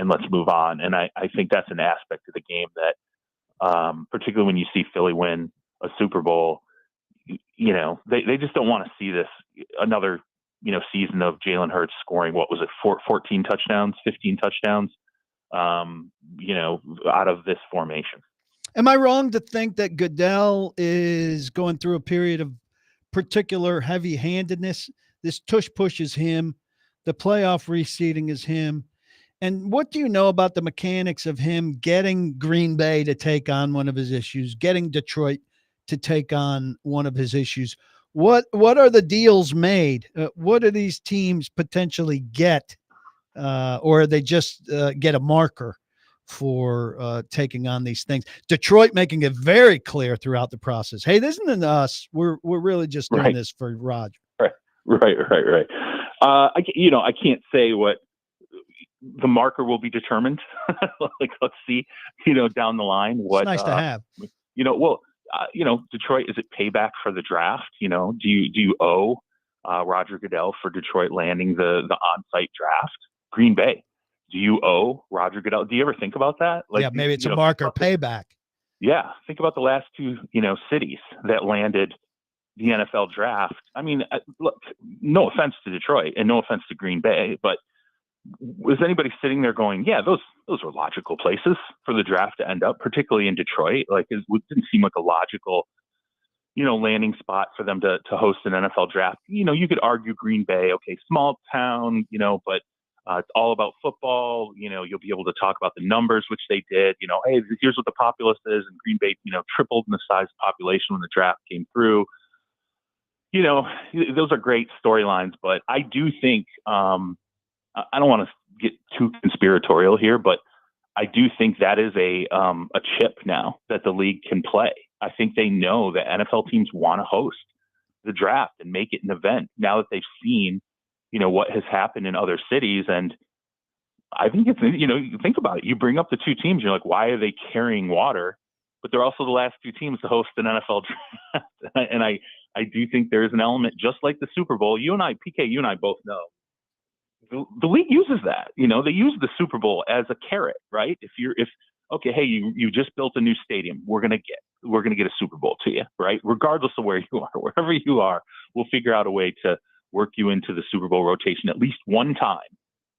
S10: let's move on. And I think that's an aspect of the game that, particularly when you see Philly win a Super Bowl, they just don't want to see this another, season of Jalen Hurts scoring, what was it, 14 touchdowns, 15 touchdowns, out of this formation.
S2: Am I wrong to think that Goodell is going through a period of particular heavy-handedness? This tush push is him. The playoff reseeding is him. And what do you know about the mechanics of him getting Green Bay to take on one of his issues, getting Detroit to take on one of his issues? What are the deals made? What do these teams potentially get? Or they just get a marker for taking on these things? Detroit making it very clear throughout the process, hey, this isn't us. We're really just doing this for Roger.
S10: Right. I can't say what the marker will be determined. Like, let's see, down the line what
S2: it's nice to have.
S10: Detroit, is it payback for the draft? Do you owe Roger Goodell for Detroit landing the on-site draft. Green Bay, do you owe Roger Goodell? Do you ever think about that?
S2: Yeah, maybe it's a marker payback.
S10: Yeah, think about the last two, cities that landed the NFL draft. I mean, look, no offense to Detroit and no offense to Green Bay, but was anybody sitting there going, yeah, those were logical places for the draft to end up, particularly in Detroit? Like, it didn't seem like a logical, landing spot for them to host an NFL draft. You could argue Green Bay, okay, small town, but it's all about football. You'll be able to talk about the numbers, which they did. Hey, here's what the populace is, and Green Bay, tripled in the size of population when the draft came through. Those are great storylines, but I do think I don't want to get too conspiratorial here, but I do think that is a chip now that the league can play. I think they know that NFL teams want to host the draft and make it an event now that they've seen, what has happened in other cities. And I think it's, you think about it. You bring up the two teams, you're like, why are they carrying water? But they're also the last two teams to host an NFL draft. And I do think there is an element, just like the Super Bowl. PK, you and I both know. The league uses that, they use the Super Bowl as a carrot, right? Okay, hey, you just built a new stadium. We're going to get a Super Bowl to you, right? Regardless of where you are, wherever you are, we'll figure out a way to work you into the Super Bowl rotation at least one time,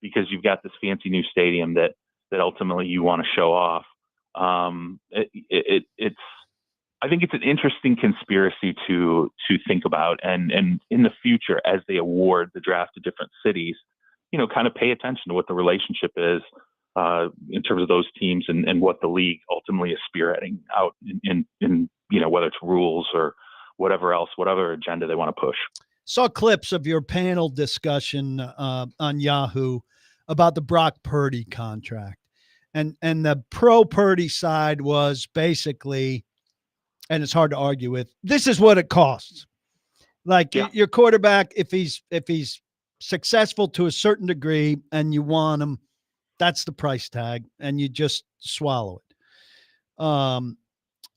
S10: because you've got this fancy new stadium that ultimately you want to show off. I think it's an interesting conspiracy to think about, and in the future, as they award the draft to different cities, kind of pay attention to what the relationship is in terms of those teams and what the league ultimately is spearheading out in whether it's rules or whatever else, whatever agenda they want to push.
S2: Saw clips of your panel discussion on Yahoo about the Brock Purdy contract. And the pro Purdy side was basically, and it's hard to argue with, this is what it costs. Like, your quarterback, if he's successful to a certain degree and you want him, that's the price tag, and you just swallow it.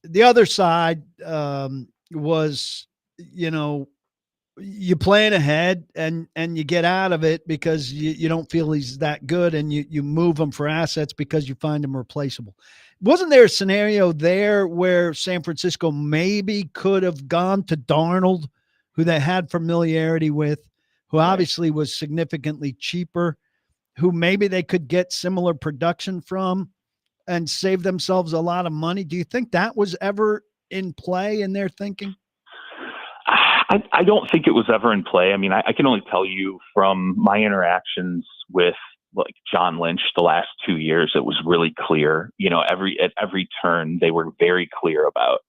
S2: The other side was, you plan ahead and you get out of it because you don't feel he's that good, and you move him for assets because you find him replaceable. Wasn't there a scenario there where San Francisco maybe could have gone to Darnold, who they had familiarity with, who obviously was significantly cheaper, who maybe they could get similar production from and save themselves a lot of money? Do you think that was ever in play in their thinking?
S10: I don't think it was ever in play. I mean, I can only tell you from my interactions with like John Lynch the last 2 years, it was really clear, at every turn, they were very clear about,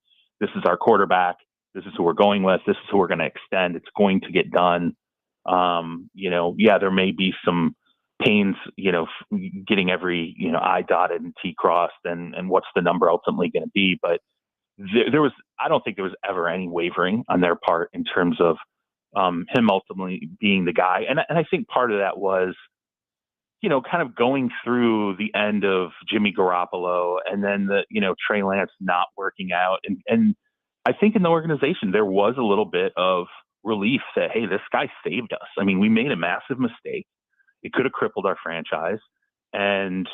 S10: this is our quarterback. This is who we're going with. This is who we're going to extend. It's going to get done. There may be some pains, getting every, I dotted and T crossed and what's the number ultimately going to be. But I don't think there was ever any wavering on their part in terms of him ultimately being the guy. And I think part of that was, kind of going through the end of Jimmy Garoppolo and then Trey Lance not working out. And I think in the organization, there was a little bit of relief that, hey, this guy saved us. I mean, we made a massive mistake. It could have crippled our franchise. And,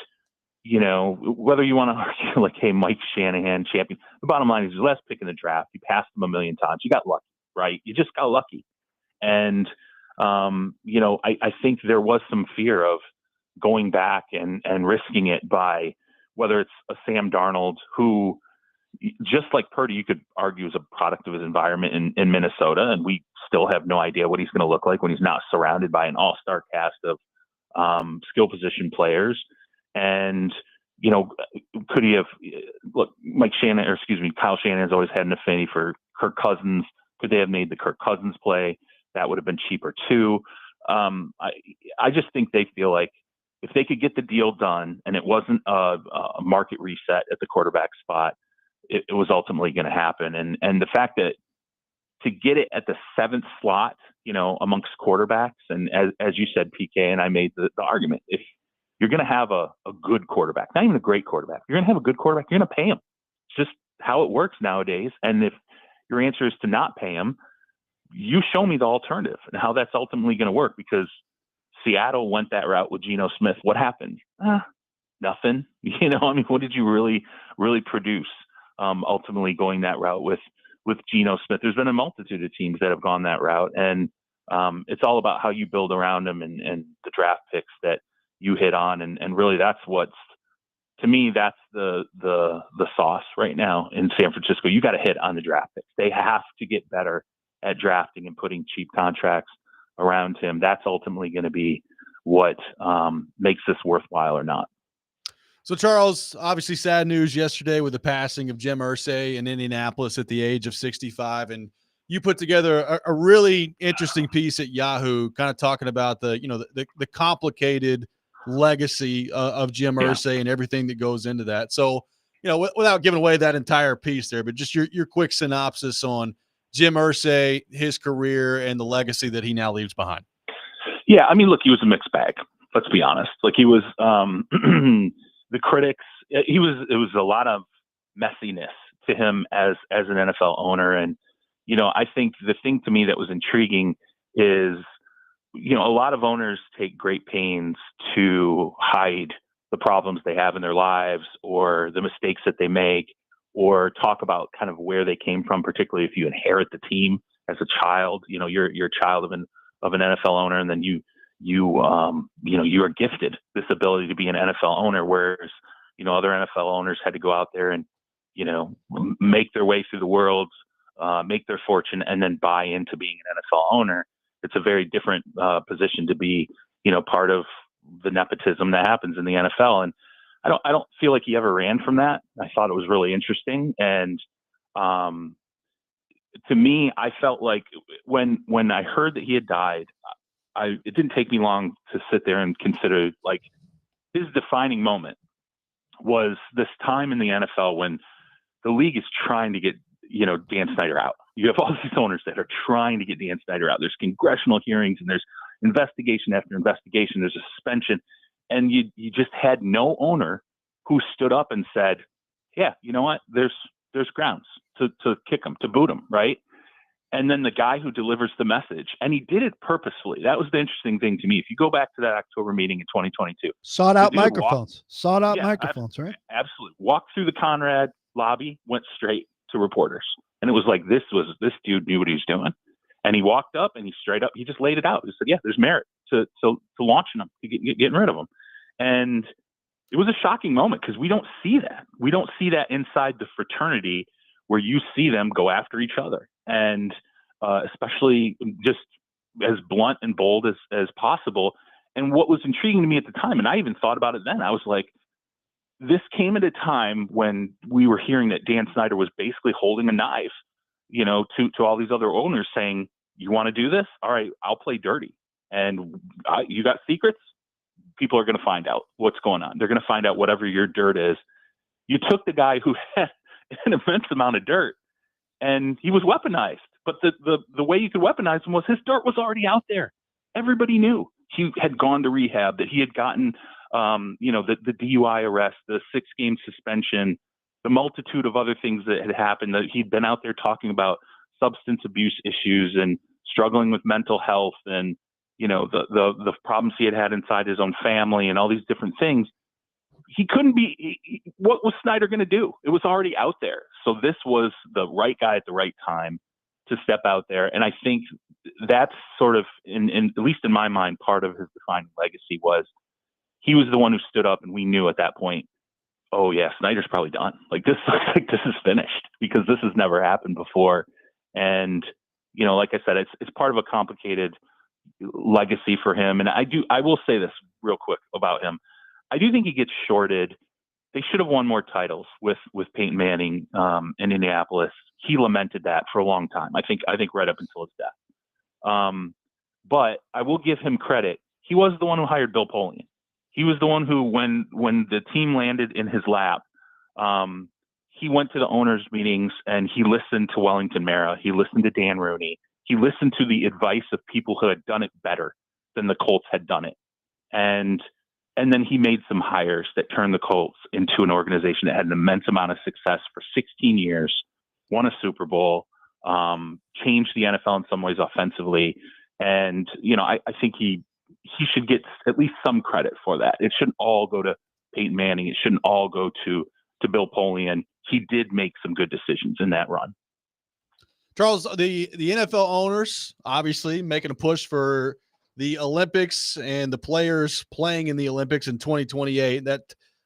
S10: whether you want to argue like, hey, Mike Shanahan, champion, the bottom line is his last pick in the draft. You passed him a million times. You got lucky, right? You just got lucky. And, I think there was some fear of going back and risking it by whether it's a Sam Darnold, who, just like Purdy, you could argue is a product of his environment in Minnesota, and we still have no idea what he's going to look like when he's not surrounded by an all-star cast of skill position players. And, could he have, look, Kyle Shanahan has always had an affinity for Kirk Cousins. Could they have made the Kirk Cousins play? That would have been cheaper too. I just think they feel like if they could get the deal done and it wasn't a market reset at the quarterback spot, it was ultimately going to happen. And the fact that to get it at the 7th slot, amongst quarterbacks, and as you said, PK, and I made the argument, if you're going to have a good quarterback, not even a great quarterback, you're going to have a good quarterback, you're going to pay him. It's just how it works nowadays. And if your answer is to not pay him, you show me the alternative and how that's ultimately going to work, because Seattle went that route with Geno Smith. What happened? Nothing. You know, I mean, what did you really produce ultimately going that route with Geno Smith? There's been a multitude of teams that have gone that route, and it's all about how you build around them and the draft picks that you hit on. And really that's what's, to me, that's the sauce right now in San Francisco. You got to hit on the draft picks. They have to get better at drafting and putting cheap contracts around him. That's ultimately going to be what makes this worthwhile or not.
S1: So, Charles, obviously sad news yesterday with the passing of Jim Irsay in Indianapolis at the age of 65. And you put together a really interesting piece at Yahoo, kind of talking about the complicated legacy of Jim Irsay and everything that goes into that. So, without giving away that entire piece there, but just your quick synopsis on Jim Irsay, his career, and the legacy that he now leaves behind.
S10: Yeah, I mean, look, he was a mixed bag. Let's be honest. Like, he was the critics. It was a lot of messiness to him as an NFL owner, and I think the thing to me that was intriguing is, a lot of owners take great pains to hide the problems they have in their lives or the mistakes that they make, or talk about kind of where they came from, particularly if you inherit the team as a child. You're a child of an NFL owner, and then you are gifted this ability to be an NFL owner, whereas other NFL owners had to go out there and make their way through the world, make their fortune, and then buy into being an NFL owner. It's a very different position to be part of the nepotism that happens in the NFL. And I don't feel like he ever ran from that. I thought it was really interesting. And to me, I felt like when I heard that he had died, it didn't take me long to sit there and consider, like, his defining moment was this time in the NFL when the league is trying to get, Dan Snyder out. You have all these owners that are trying to get Dan Snyder out. There's congressional hearings and there's investigation after investigation. There's a suspension. And you just had no owner who stood up and said, yeah, you know what? There's grounds to kick him, to boot him, right? And then the guy who delivers the message, and he did it purposefully. That was the interesting thing to me. If you go back to that October meeting in 2022.
S2: Sought out microphones. Microphones, right?
S10: Absolutely. Walked through the Conrad lobby, went straight to reporters. And it was like, this dude knew what he was doing. And he walked up and he just laid it out. He said, yeah, there's merit to launching him, to getting rid of him. And it was a shocking moment because we don't see that. We don't see that inside the fraternity where you see them go after each other. And especially just as blunt and bold as possible. And what was intriguing to me at the time, and I even thought about it then, I was like, this came at a time when we were hearing that Dan Snyder was basically holding a knife, to all these other owners saying, you want to do this? All right, I'll play dirty. And you got secrets? People are going to find out what's going on. They're going to find out whatever your dirt is. You took the guy who had an immense amount of dirt, and he was weaponized. But the way you could weaponize him was his dirt was already out there. Everybody knew he had gone to rehab, that he had gotten, the DUI arrest, the 6-game suspension, the multitude of other things that had happened, that he'd been out there talking about substance abuse issues and struggling with mental health and, the problems he had inside his own family and all these different things. He couldn't be, what was Snyder going to do? It was already out there. So this was the right guy at the right time to step out there. And I think that's sort of, in at least in my mind, part of his defining legacy was he was the one who stood up, and we knew at that point, oh yeah, Snyder's probably done. Like this is finished, because this has never happened before. And, like I said, it's part of a complicated legacy for him. And I will say this real quick about him. I do think he gets shorted. They should have won more titles with Peyton Manning in Indianapolis. He lamented that for a long time. I think right up until his death. But I will give him credit. He was the one who hired Bill Polian. He was the one who, when the team landed in his lap, he went to the owners' meetings and he listened to Wellington Mara. He listened to Dan Rooney. He listened to the advice of people who had done it better than the Colts had done it. And then he made some hires that turned the Colts into an organization that had an immense amount of success for 16 years, won a Super Bowl, changed the NFL in some ways offensively. And, I think he should get at least some credit for that. It shouldn't all go to Peyton Manning. It shouldn't all go to Bill Polian. He did make some good decisions in that run.
S1: Charles, the NFL owners obviously making a push for the Olympics and the players playing in the Olympics in 2028. That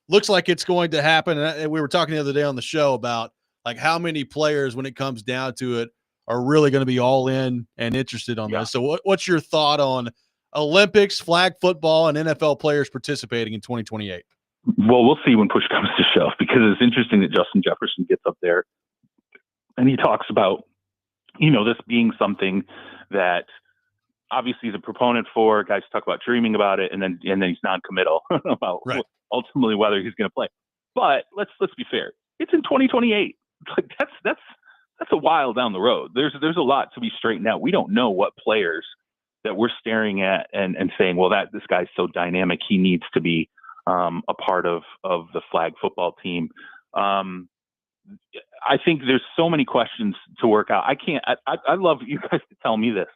S1: looks like it's going to happen. And we were talking the other day on the show about like how many players, when it comes down to it, are really going to be all in and interested on this. So what's your thought on Olympics, flag football, and NFL players participating in 2028?
S10: Well, we'll see when push comes to shove, because it's interesting that Justin Jefferson gets up there and he talks about, this being something that obviously he's a proponent for. Guys talk about dreaming about it, and then he's non-committal about ultimately whether he's going to play. But let's be fair. It's in 2028. Like that's a while down the road. There's a lot to be straightened out. We don't know what players that we're staring at and saying, well, this guy's so dynamic, he needs to be a part of the flag football team. I think there's so many questions to work out. I love you guys to tell me this.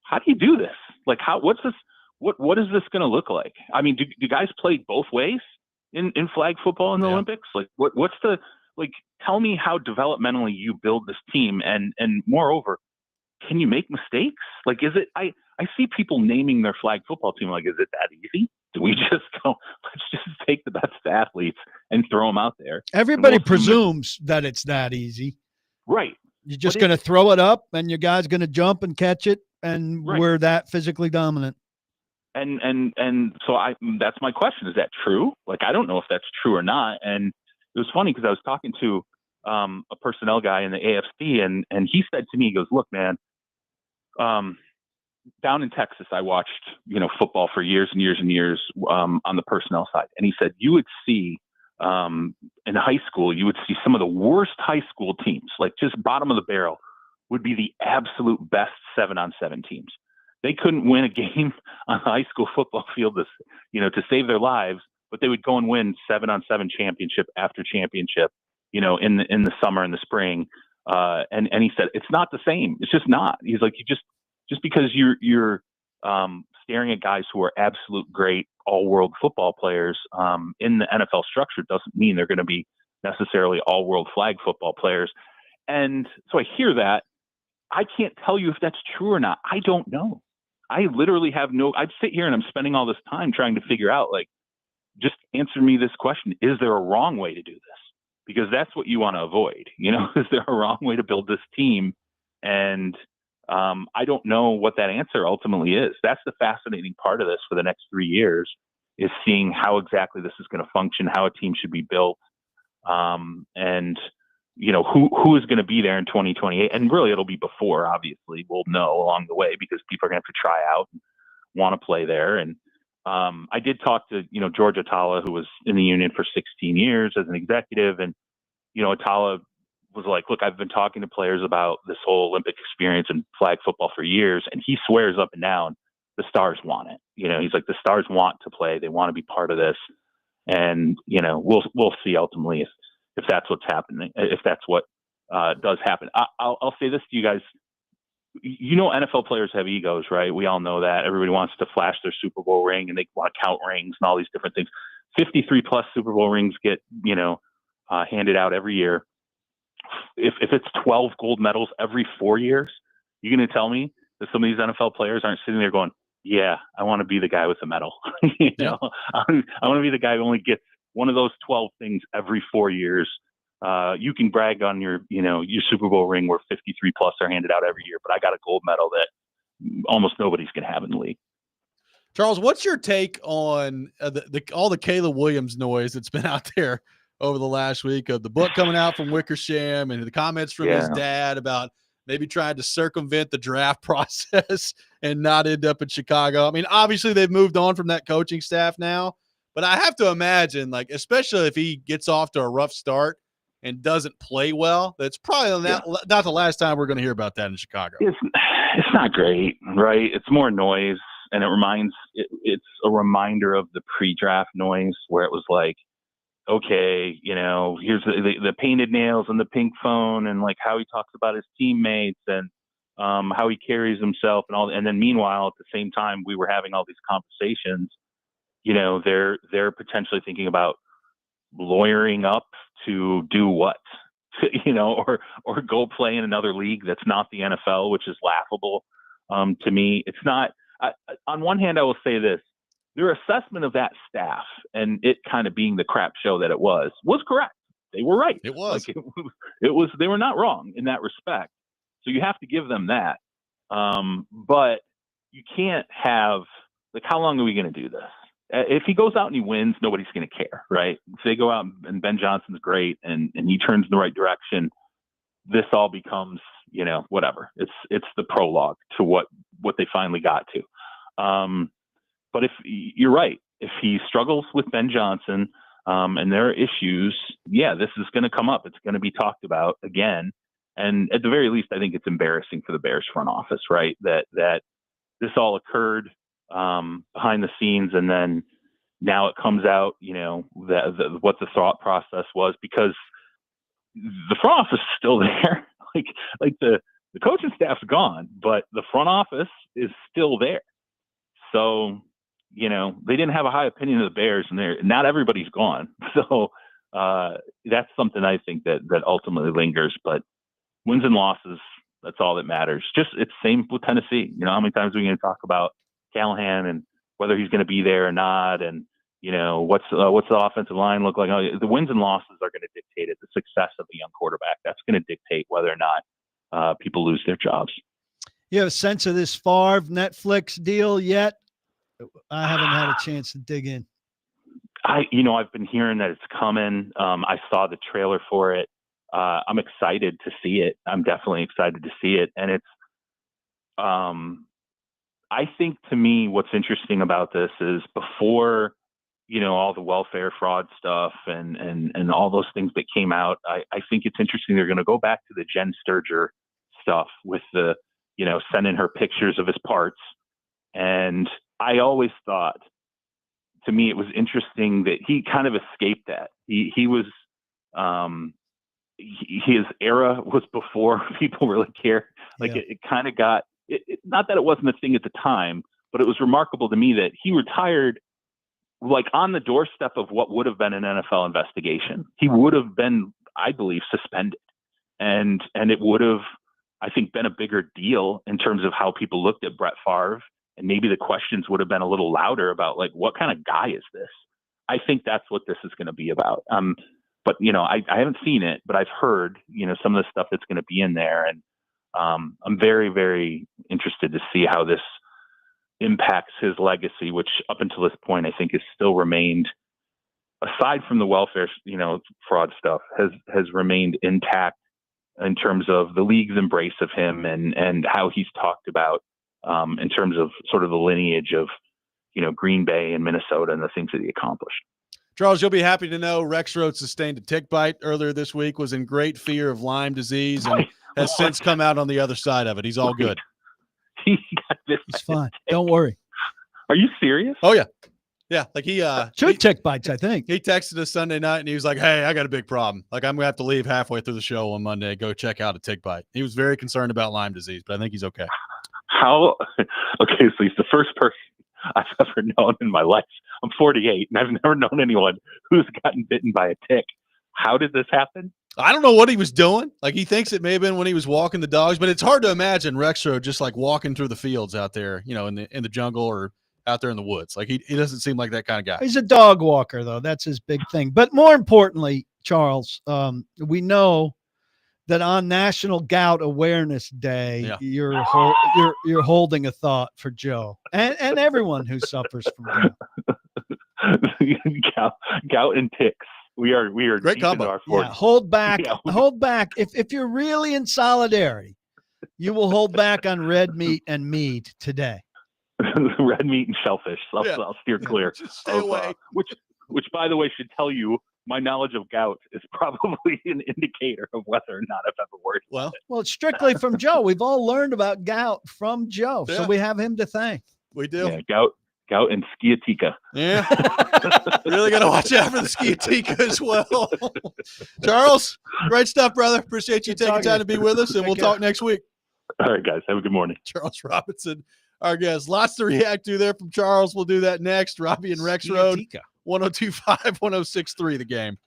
S10: How do you do this? Like, what's this? What is this going to look like? I mean, do guys play both ways in flag football in the Olympics? Like, what's the, like, tell me how developmentally you build this team. And moreover, can you make mistakes? Like, is it, I see people naming their flag football team. Like, is it that easy? Do we just go, let's just take the best athletes and throw them out there?
S2: Everybody presumes that it's that easy.
S10: Right.
S2: You're just going to throw it up and your guy's going to jump and catch it. And we're that physically dominant.
S10: And so that's my question. Is that true? Like, I don't know if that's true or not. And it was funny because I was talking to a personnel guy in the AFC, and he said to me, he goes, look, man, down in Texas, I watched, football for years and years and years on the personnel side. And he said, you would see in high school, you would see some of the worst high school teams, like just bottom of the barrel, would be the absolute best 7-on-7 teams. They couldn't win a game on the high school football field to save their lives, but they would go and win 7-on-7 championship after championship, in the summer and the spring. And he said, it's not the same. It's just not. He's like, just because you're staring at guys who are absolute great all-world football players in the NFL structure doesn't mean they're going to be necessarily all-world flag football players. And so I hear that. I can't tell you if that's true or not. I don't know. I literally have I'd sit here and I'm spending all this time trying to figure out, like, just answer me this question. Is there a wrong way to do this? Because that's what you want to avoid. Is there a wrong way to build this team? And I don't know what that answer ultimately is. That's the fascinating part of this for the next 3 years, is seeing how exactly this is going to function, how a team should be built. And who is going to be there in 2028? And really, it'll be before, obviously. We'll know along the way because people are going to have to try out and want to play there. And I did talk to, George Atala, who was in the union for 16 years as an executive. And, Atala was like, look, I've been talking to players about this whole Olympic experience and flag football for years. And he swears up and down the Stars want it. He's like, the Stars want to play. They want to be part of this. And, we'll see ultimately if that's what's happening, if that's what does happen. I'll say this to you guys. NFL players have egos, right? We all know that. Everybody wants to flash their Super Bowl ring and they want to count rings and all these different things. 53 plus Super Bowl rings get, handed out every year. If it's 12 gold medals every 4 years, you're going to tell me that some of these NFL players aren't sitting there going, yeah, I want to be the guy with the medal. I want to be the guy who only gets one of those 12 things every 4 years. You can brag on your Super Bowl ring where 53 plus are handed out every year, but I got a gold medal that almost nobody's going to have in the league.
S1: Charles, what's your take on all the Caleb Williams noise that's been out there over the last week, of the book coming out from Wickersham and the comments from his dad about maybe trying to circumvent the draft process and not end up in Chicago? I mean, obviously they've moved on from that coaching staff now, but I have to imagine, like, especially if he gets off to a rough start and doesn't play well, that's probably not the last time we're going to hear about that in Chicago.
S10: It's not great, right? It's more noise, and it's a reminder of the pre-draft noise where it was like, okay, here's the painted nails and the pink phone and like how he talks about his teammates and how he carries himself and all. And then meanwhile, at the same time, we were having all these conversations. They're potentially thinking about lawyering up to do what, or go play in another league that's not the NFL, which is laughable to me. It's not. On one hand, I will say this: their assessment of that staff and it kind of being the crap show that it was correct. They were right.
S1: It was.
S10: It was. They were not wrong in that respect. So you have to give them that. But you can't have, how long are we going to do this? If he goes out and he wins, nobody's going to care, right? If they go out and Ben Johnson's great and he turns in the right direction, this all becomes, whatever. It's the prologue to what they finally got to. But if you're right, if he struggles with Ben Johnson and there are issues, this is going to come up. It's going to be talked about again. And at the very least, I think it's embarrassing for the Bears front office, right? That this all occurred behind the scenes, and then now it comes out, what the thought process was, because the front office is still there. like the coaching staff's gone, but the front office is still there. So, they didn't have a high opinion of the Bears, and not everybody's gone. So that's something I think that ultimately lingers. But wins and losses, that's all that matters. It's same with Tennessee. How many times are we going to talk about Callahan and whether he's going to be there or not? And, what's the offensive line look like? The wins and losses are going to dictate it. The success of the young quarterback, that's going to dictate whether or not people lose their jobs.
S2: You have a sense of this Favre Netflix deal yet? I haven't had a chance to dig in.
S10: I've been hearing that it's coming. I saw the trailer for it. I'm excited to see it. I'm definitely excited to see it. And it's, I think to me, what's interesting about this is before, all the welfare fraud stuff and all those things that came out, I think it's interesting. They're going to go back to the Jen Sturger stuff with the, sending her pictures of his parts. And I always thought, to me, it was interesting that he kind of escaped that. He was, his era was before people really cared. It kind of got, not that it wasn't a thing at the time, but it was remarkable to me that he retired on the doorstep of what would have been an NFL investigation. He would have been, I believe, suspended. And it would have, I think, been a bigger deal in terms of how people looked at Brett Favre. And maybe the questions would have been a little louder about what kind of guy is this? I think that's what this is going to be about. But, I haven't seen it, but I've heard, some of the stuff that's going to be in there. And I'm very, very interested to see how this impacts his legacy, which up until this point, I think has still remained, aside from the welfare, fraud stuff, has remained intact in terms of the league's embrace of him and how he's talked about in terms of sort of the lineage of, Green Bay and Minnesota and the things that he accomplished.
S1: Charles, you'll be happy to know Rexrode sustained a tick bite earlier this week, was in great fear of Lyme disease, and has since come out on the other side of it. He's all good.
S10: He got this.
S2: It's fine. Don't worry.
S10: Are you serious?
S1: Oh, yeah. Yeah. He
S2: tick bites, I think.
S1: He texted us Sunday night and he was like, "Hey, I got a big problem. I'm going to have to leave halfway through the show on Monday, go check out a tick bite." He was very concerned about Lyme disease, but I think he's okay.
S10: Okay, so he's the first person I've ever known in my life. I'm 48 and I've never known anyone who's gotten bitten by a tick. How did this happen?
S1: I don't know what he was doing. He thinks it may have been when he was walking the dogs, but it's hard to imagine Rexrode just walking through the fields out there, in the jungle or out there in the woods. He doesn't seem like that kind of guy.
S2: He's a dog walker, though. That's his big thing. But more importantly, Charles, we know that on National Gout Awareness Day, you're holding a thought for Joe and everyone who suffers from gout.
S10: Gout and ticks. We are
S1: great combo.
S2: Hold back. Hold back. If you're really in solidarity, you will hold back on red meat and meat today.
S10: Red meat and shellfish. I'll steer clear.
S1: Just stay away.
S10: Which, by the way, should tell you my knowledge of gout is probably an indicator of whether or not I've ever worried.
S2: Well, it's strictly from Joe. We've all learned about gout from Joe, so we have him to thank.
S1: We do.
S10: Yeah, gout and sciatica.
S1: Yeah. Really got to watch out for the sciatica as well. Charles, great stuff, brother. Appreciate you taking time to be with us, and we'll talk next week.
S10: All right, guys. Have a good morning.
S1: Charles Robinson, our guest. Lots to react to there from Charles. We'll do that next. Robby and Rexrode, 102.5, 106.3 The Game.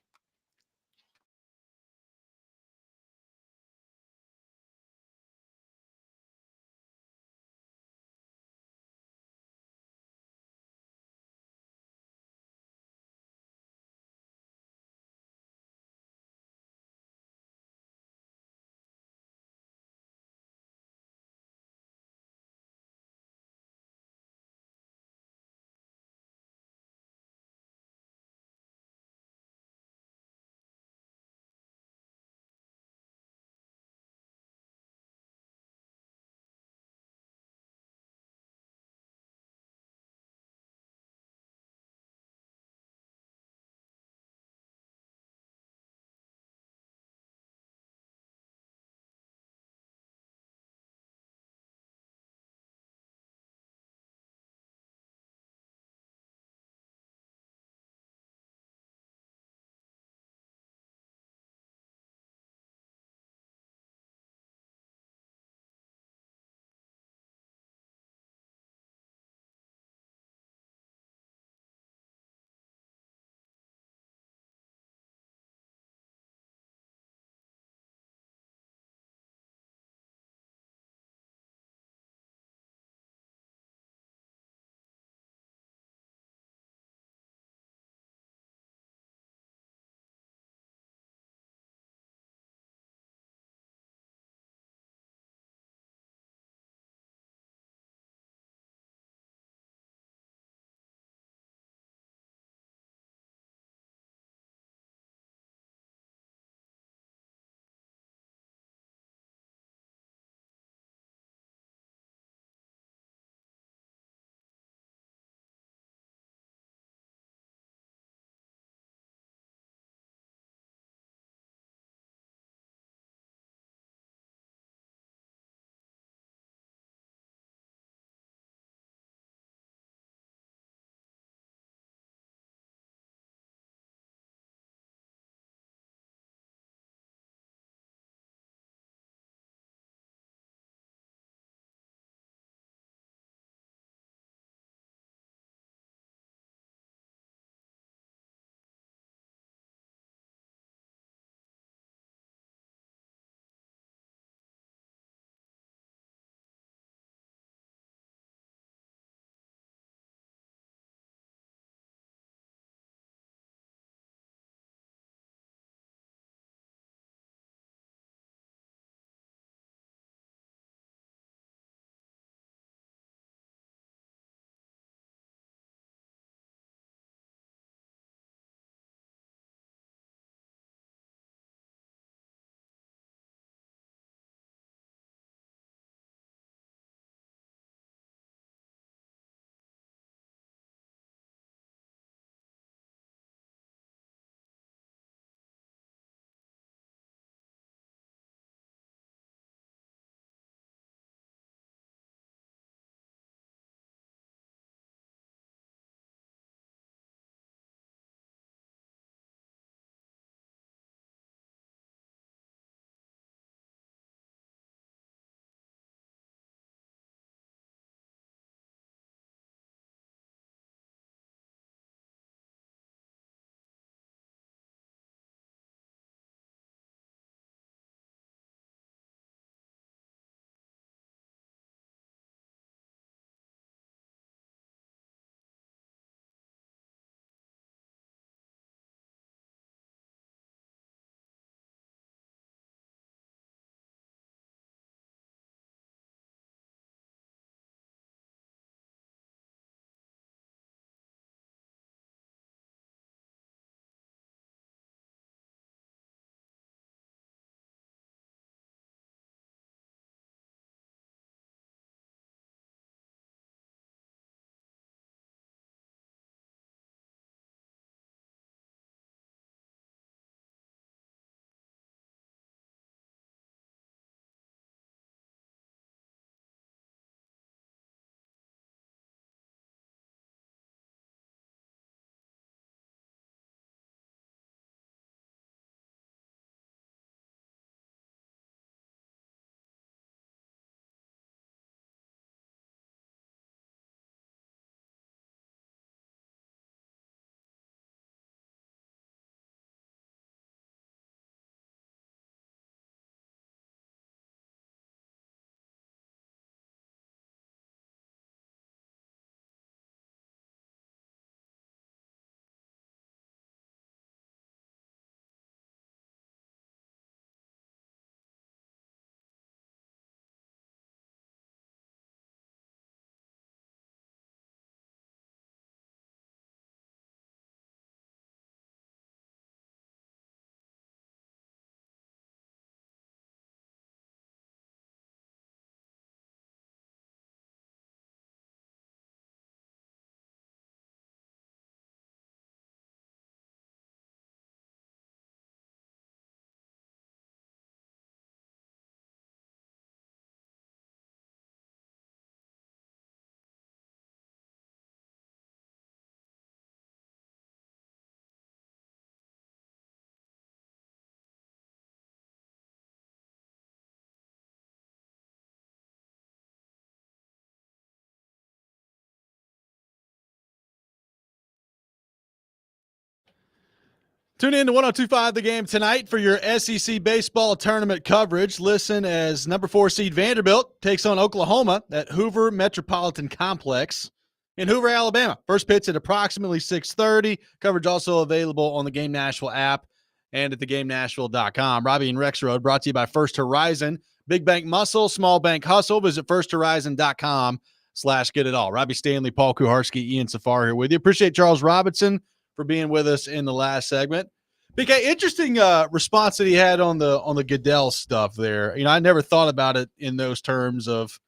S1: Tune in to 102.5 The Game tonight for your SEC baseball tournament coverage. Listen as number 4 seed Vanderbilt takes on Oklahoma at Hoover Metropolitan Complex in Hoover, Alabama. First pitch at approximately 6:30. Coverage also available on the Game Nashville app and at theGameNashville.com. Robby and Rexrode brought to you by First Horizon. Big bank muscle, small bank hustle. Visit firsthorizon.com/get-it-all. Robbie Stanley, Paul Kuharski, Ian Safar here with you. Appreciate Charles Robinson for being with us in the last segment. BK, interesting response that he had on the Goodell stuff there. I never thought about it in those terms of,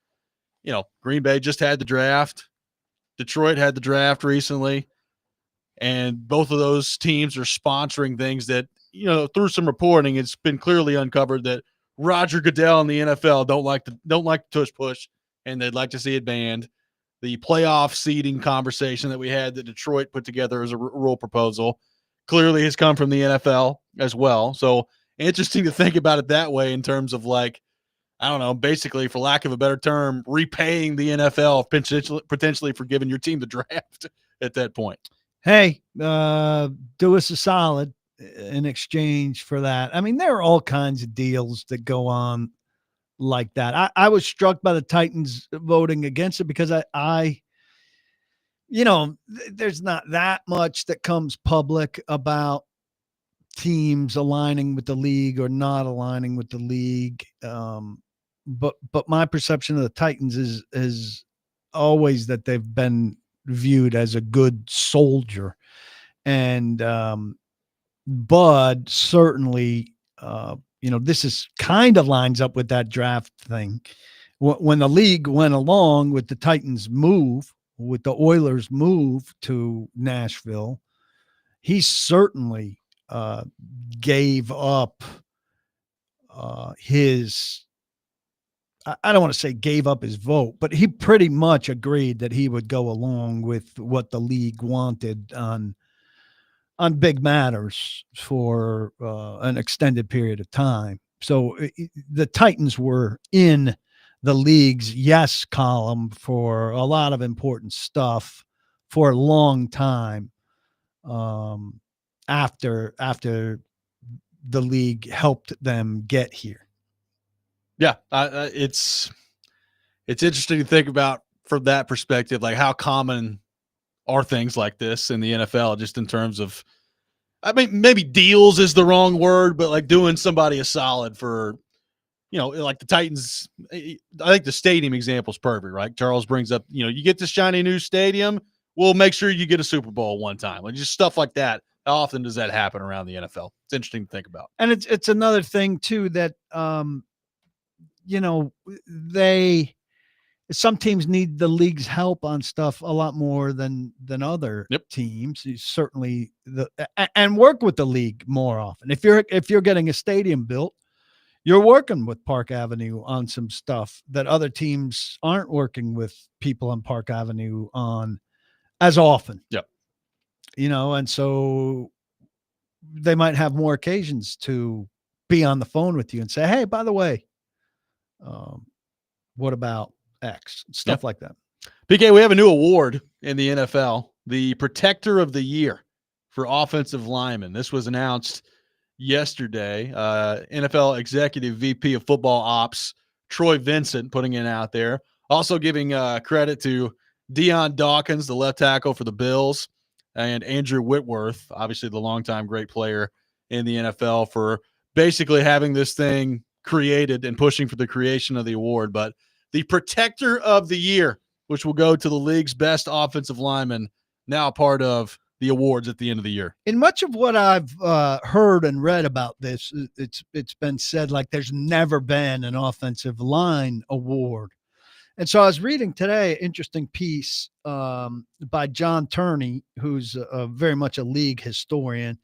S1: Green Bay just had the draft. Detroit had the draft recently. And both of those teams are sponsoring things that, through some reporting, it's been clearly uncovered that Roger Goodell and the NFL don't like the tush push, and they'd like to see it banned. The playoff seeding conversation that we had that Detroit put together as a rule proposal clearly has come from the NFL as well. So interesting to think about it that way in terms of basically, for lack of a better term, repaying the NFL potentially for giving your team the draft at that point.
S2: Hey, do us a solid in exchange for that. I mean, there are all kinds of deals that go on like that. I was struck by the Titans voting against it because there's not that much that comes public about teams aligning with the league or not aligning with the league. But my perception of the Titans is always that they've been viewed as a good soldier. And Bud certainly, this is kind of lines up with that draft thing. When the league went along with the Titans move, with the Oilers move to Nashville, he certainly gave up his, I don't want to say gave up his vote, but he pretty much agreed that he would go along with what the league wanted on big matters for an extended period of time. So the Titans were in the league's yes column for a lot of important stuff for a long time after the league helped them get here.
S1: Yeah, it's interesting to think about from that perspective, like how common are things like this in the NFL, just in terms of, I mean, maybe deals is the wrong word, but like doing somebody a solid for, like the Titans. I think the stadium example is perfect, right? Charles brings up, you get this shiny new stadium, we'll make sure you get a Super Bowl one time. Like just stuff like that. How often does that happen around the NFL? It's interesting to think about.
S2: And it's another thing too that, some teams need the league's help on stuff a lot more than other teams. Certainly and work with the league more often. If you're getting a stadium built, you're working with Park Avenue on some stuff that other teams aren't working with people on Park Avenue on as often.
S1: Yep.
S2: And so they might have more occasions to be on the phone with you and say, hey, by the way, what about X? Stuff like that.
S1: PK, we have a new award in the NFL, the Protector of the Year for offensive linemen. This was announced yesterday. NFL Executive VP of Football Ops, Troy Vincent, putting it out there. Also giving credit to Deion Dawkins, the left tackle for the Bills, and Andrew Whitworth, obviously the longtime great player in the NFL, for basically having this thing created and pushing for the creation of the award. But the Protector of the Year, which will go to the league's best offensive lineman, now part of the awards at the end of the year.
S2: In much of what I've heard and read about this, it's been said like there's never been an offensive line award. And so I was reading today an interesting piece by John Turney, who's very much a league historian,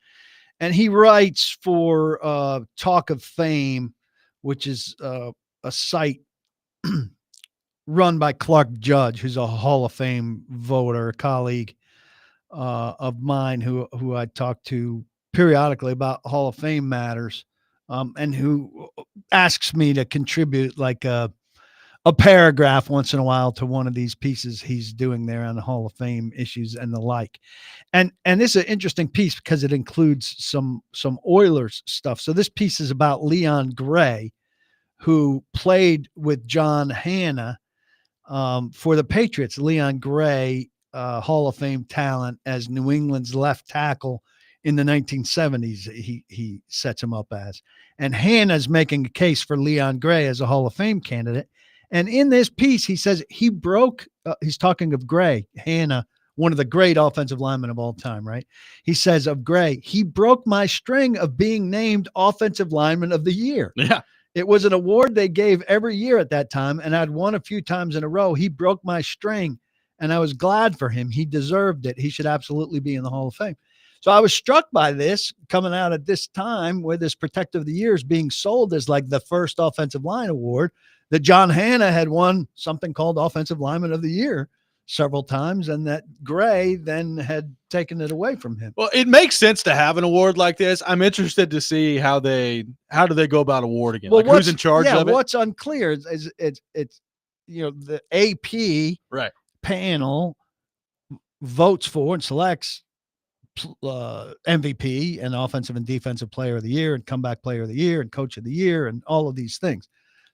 S2: and he writes for Talk of Fame, which is a site run by Clark Judge, who's a Hall of Fame voter, a colleague of mine who I talk to periodically about Hall of Fame matters, and who asks me to contribute like a a paragraph once in a while to one of these pieces he's doing there on the Hall of Fame issues and the like. And this is an interesting piece because it includes some Oilers stuff. So this piece is about Leon Gray, who played with John Hanna for the Patriots. Leon Gray, Hall of Fame talent as New England's left tackle in the 1970s. He sets him up as. And Hanna's making a case for Leon Gray as a Hall of Fame candidate. And in this piece, he says he broke, he's talking of Gray, Hanna, one of the great offensive linemen of all time, right? He says of Gray, he broke my string of being named Offensive Lineman of the Year.
S1: Yeah.
S2: It was an award they gave every year at that time, and I'd won a few times in a row. He broke my string, and I was glad for him. He deserved it. He should absolutely be in the Hall of Fame. So I was struck by this coming out at this time where this Protector of the Year is being sold as like the first offensive line award, that John Hanna had won something called Offensive Lineman of the Year several times, and that Gray then had taken it away from him.
S1: Well, it makes sense to have an award like this. I'm interested to see how do they go about awarding it?
S2: Well,
S1: like who's in charge of it?
S2: What's unclear is it's the AP panel votes for and selects MVP and Offensive and Defensive Player of the Year and Comeback Player of the Year and Coach of the Year and all of these things.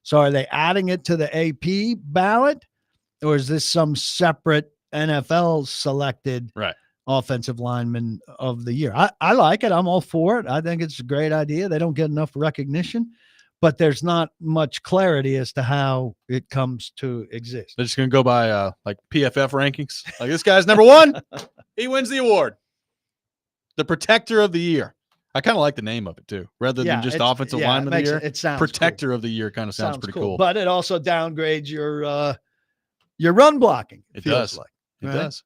S2: So are they adding it to the AP ballot, or is this some separate NFL selected offensive lineman of the year? I like it. I'm all for it. I think it's a great idea. They don't get enough recognition, but there's not much clarity as to how it comes to exist.
S1: They're just going to go by like PFF rankings. Like, this guy's number one. He wins the award. The Protector of the Year. I kind of like the name of it too, rather than just Offensive Lineman of the Year.
S2: It sounds
S1: Protector
S2: cool.
S1: of the Year kind of sounds pretty cool.
S2: But it also downgrades your run blocking.
S1: It does. It does.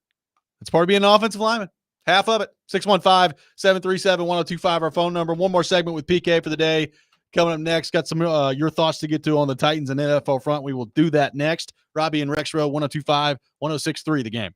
S1: It's part of being an offensive lineman. Half of it. 615-737-1025, our phone number. One more segment with PK for the day. Coming up next, got some your thoughts to get to on the Titans and NFL front. We will do that next. Robby and Rexrode, 102.5, 106.3, The Game.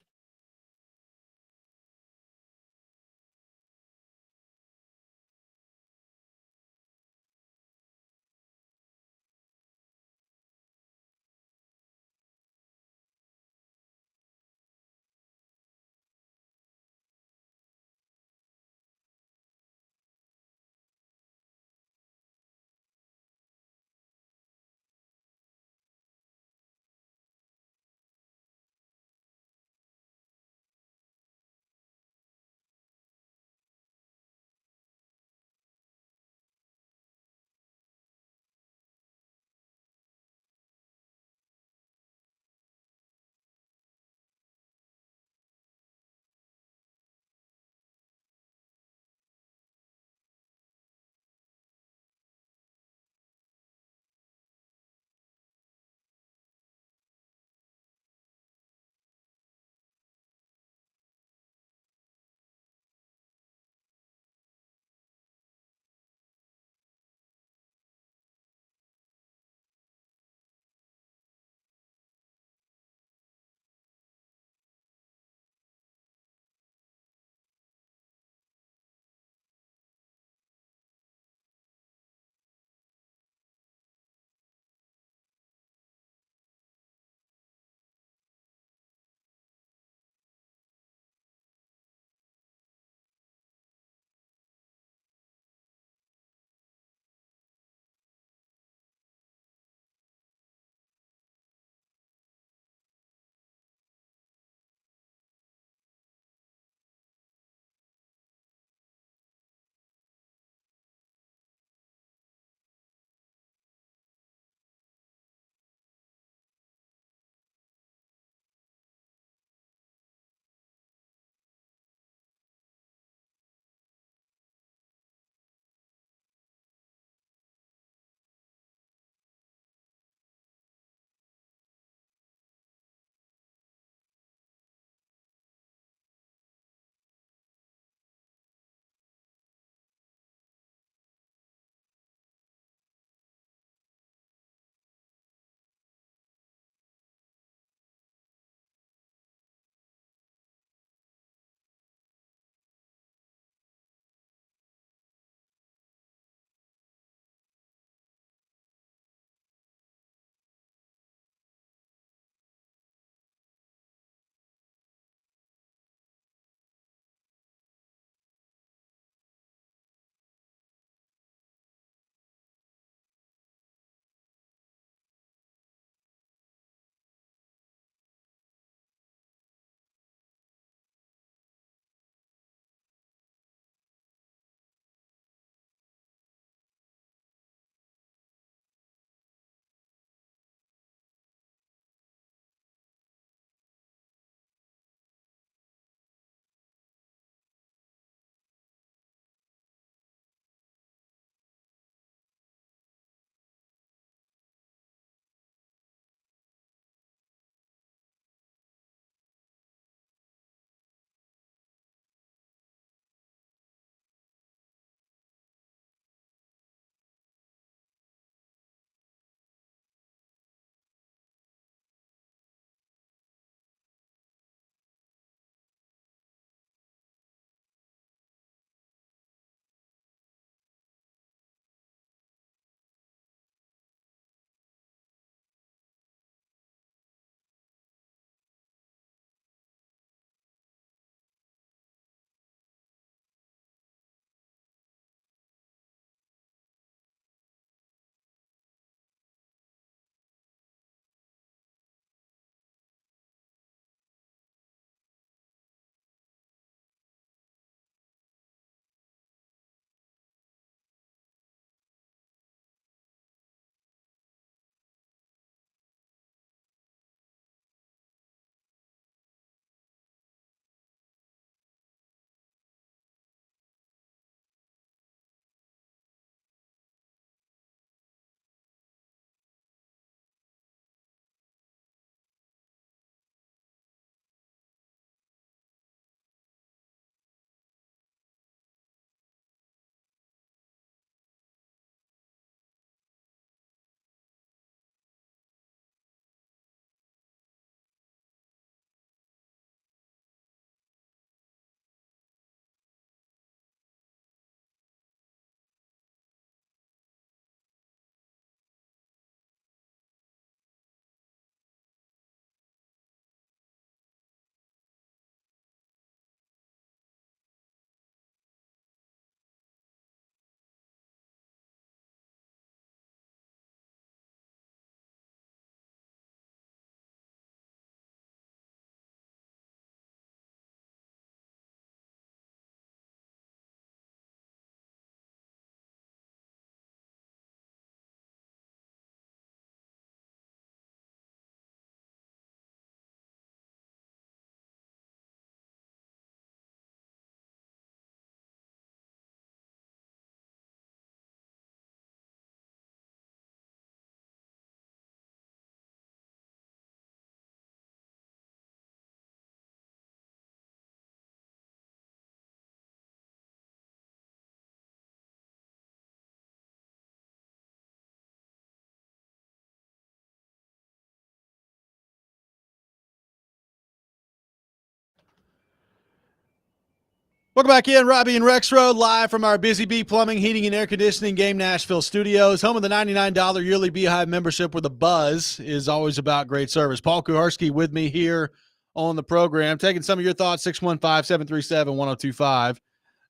S1: Welcome back in. Robby and Rexrode live from our Busy Bee Plumbing, Heating, and Air Conditioning Game Nashville studios. Home of the $99 yearly Beehive membership, where the buzz is always about great service. Paul Kuharski with me here on the program, taking some of your thoughts. 615-737-1025.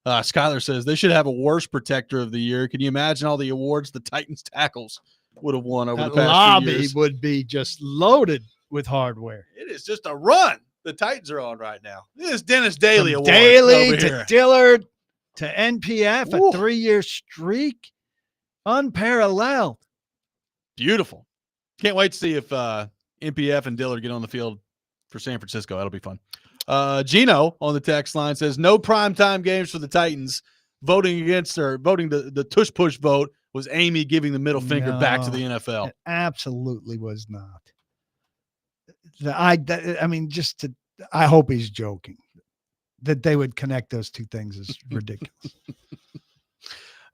S1: Skyler says they should have a worst protector of the year. Can you imagine all the awards the Titans tackles would have won over the past few years?
S2: Would be just loaded with hardware.
S1: It is just a run the Titans are on right now. This is Dennis Daly award.
S2: Daly
S1: over
S2: to
S1: here.
S2: Dillard to NPF,
S1: Ooh.
S2: a 3-year streak, unparalleled.
S1: Beautiful. Can't wait to see if NPF and Dillard get on the field for San Francisco. That'll be fun. Gino on the text line says no primetime games for the Titans. Voting the tush push vote was Amy giving the middle finger back to the NFL.
S2: It absolutely was not. I hope he's joking. That they would connect those two things is ridiculous.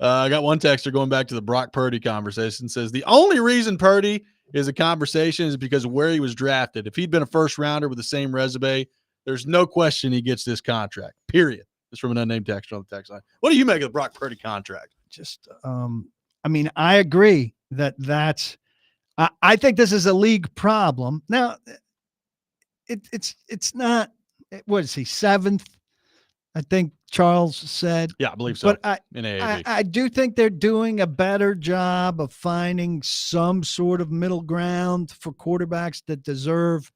S1: I got one texter going back to the Brock Purdy conversation, says the only reason Purdy is a conversation is because of where he was drafted. If he'd been a first rounder with the same resume, there's no question he gets this contract, period. It's from an unnamed texter on the text line. What do you make of the Brock Purdy contract?
S2: I agree I think this is a league problem. Now, it's not, what is he, 7th? I think Charles said.
S1: Yeah, I believe so.
S2: But
S1: in AAV.
S2: I do think they're doing a better job of finding some sort of middle ground for quarterbacks that deserve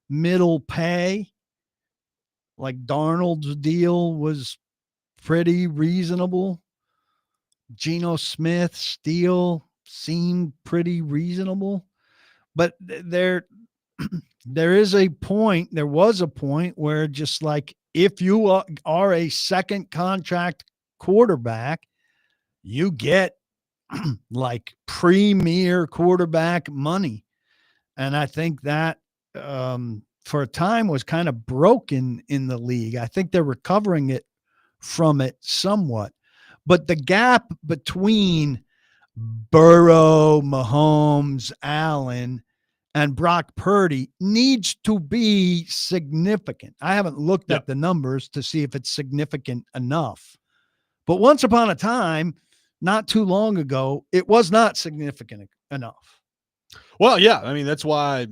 S2: middle pay. Like Darnold's deal was pretty reasonable. Geno Smith's deal seemed pretty reasonable. But there was a point where just like if you are a second contract quarterback, you get like premier quarterback money. And I think that for a time was kind of broken in the league. I think they're recovering from it somewhat. But the gap between Burrow, Mahomes, Allen, and Brock Purdy needs to be significant. I haven't looked at the numbers to see if it's significant enough. But once upon a time, not too long ago, it was not significant enough.
S1: Well, yeah. I mean, that's why,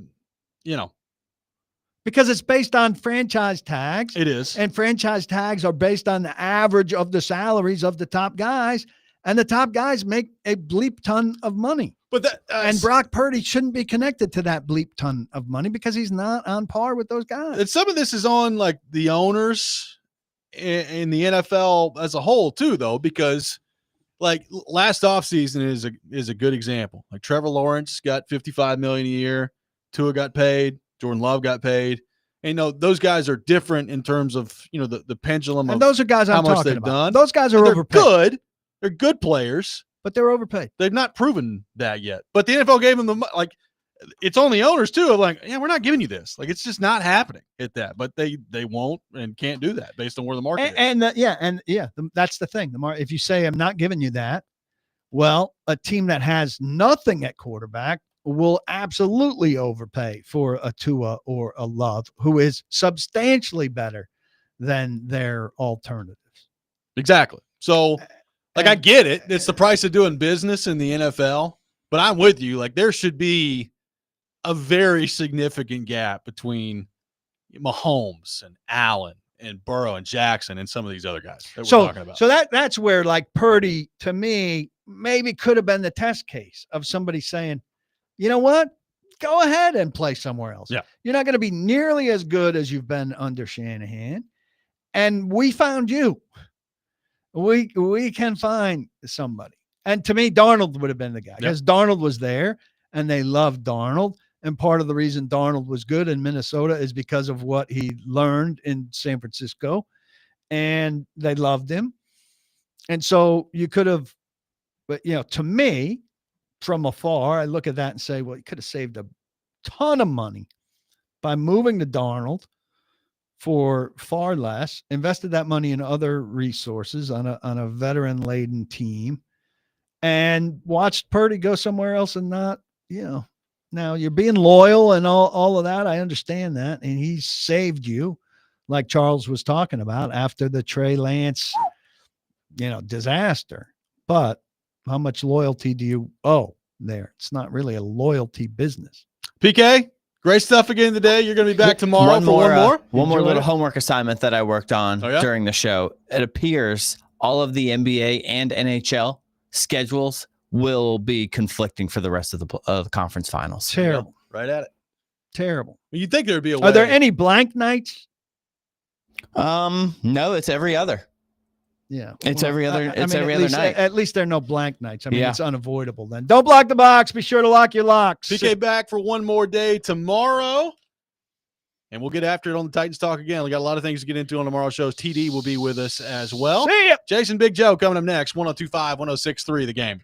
S2: because it's based on franchise tags.
S1: It is.
S2: And franchise tags are based on the average of the salaries of the top guys. And the top guys make a bleep ton of money.
S1: But
S2: and Brock Purdy shouldn't be connected to that bleep ton of money because he's not on par with those guys.
S1: And some of this is on like the owners in the NFL as a whole too, though, because like last offseason is a good example. Like Trevor Lawrence got $55 million a year. Tua got paid. Jordan Love got paid. And those guys are different in terms of the pendulum.
S2: And those are guys I'm talking about.
S1: Done.
S2: Those guys are overpaid.
S1: Good. They're good players,
S2: but they're overpaid.
S1: They've not proven that yet. But the NFL gave them it's on the owners too of like, yeah, we're not giving you this. Like it's just not happening at that. But they won't and can't do that based on where the market is.
S2: That's the thing. If you say I'm not giving you that, well, a team that has nothing at quarterback will absolutely overpay for a Tua or a Love who is substantially better than their alternatives.
S1: Exactly. So I get it. It's the price of doing business in the NFL, but I'm with you. Like there should be a very significant gap between Mahomes and Allen and Burrow and Jackson and some of these other guys that we're talking about.
S2: So that's where like Purdy to me maybe could have been the test case of somebody saying, you know what? Go ahead and play somewhere else.
S1: Yeah.
S2: You're not going to be nearly as good as you've been under Shanahan. And we found you. We can find somebody. And to me, Darnold would have been the guy because Darnold was there and they loved Darnold. And part of the reason Darnold was good in Minnesota is because of what he learned in San Francisco. And they loved him. And so you could have, but to me, from afar, I look at that and say, well, you could have saved a ton of money by moving to Darnold for far less, invested that money in other resources on a veteran-laden team, and watched Purdy go somewhere else and not, now you're being loyal and all of that. I understand that. And he saved you. like Charles was talking about after the Trey Lance, disaster. But how much loyalty do you owe there? It's not really a loyalty business.
S1: PK, great stuff again today. You're going to be back tomorrow one more
S11: little homework assignment that I worked on
S1: Oh, yeah?
S11: during the show. It appears all of the NBA and NHL schedules will be conflicting for the rest of the conference finals.
S2: Terrible.
S1: Right at it.
S2: Terrible.
S1: You'd think there'd be a way.
S2: Are there any blank nights?
S11: No, it's every other.
S2: Yeah.
S11: It's every other night.
S2: At least there are no blank nights. I mean,
S11: Yeah.
S2: it's unavoidable then. Don't block the box. Be sure to lock your locks.
S1: PK back for one more day tomorrow. And we'll get after it on the Titans Talk again. We got a lot of things to get into on tomorrow's shows. TD will be with us as well.
S2: See ya.
S1: Jason Big Joe coming up next. 102.5, 106.3 The Game.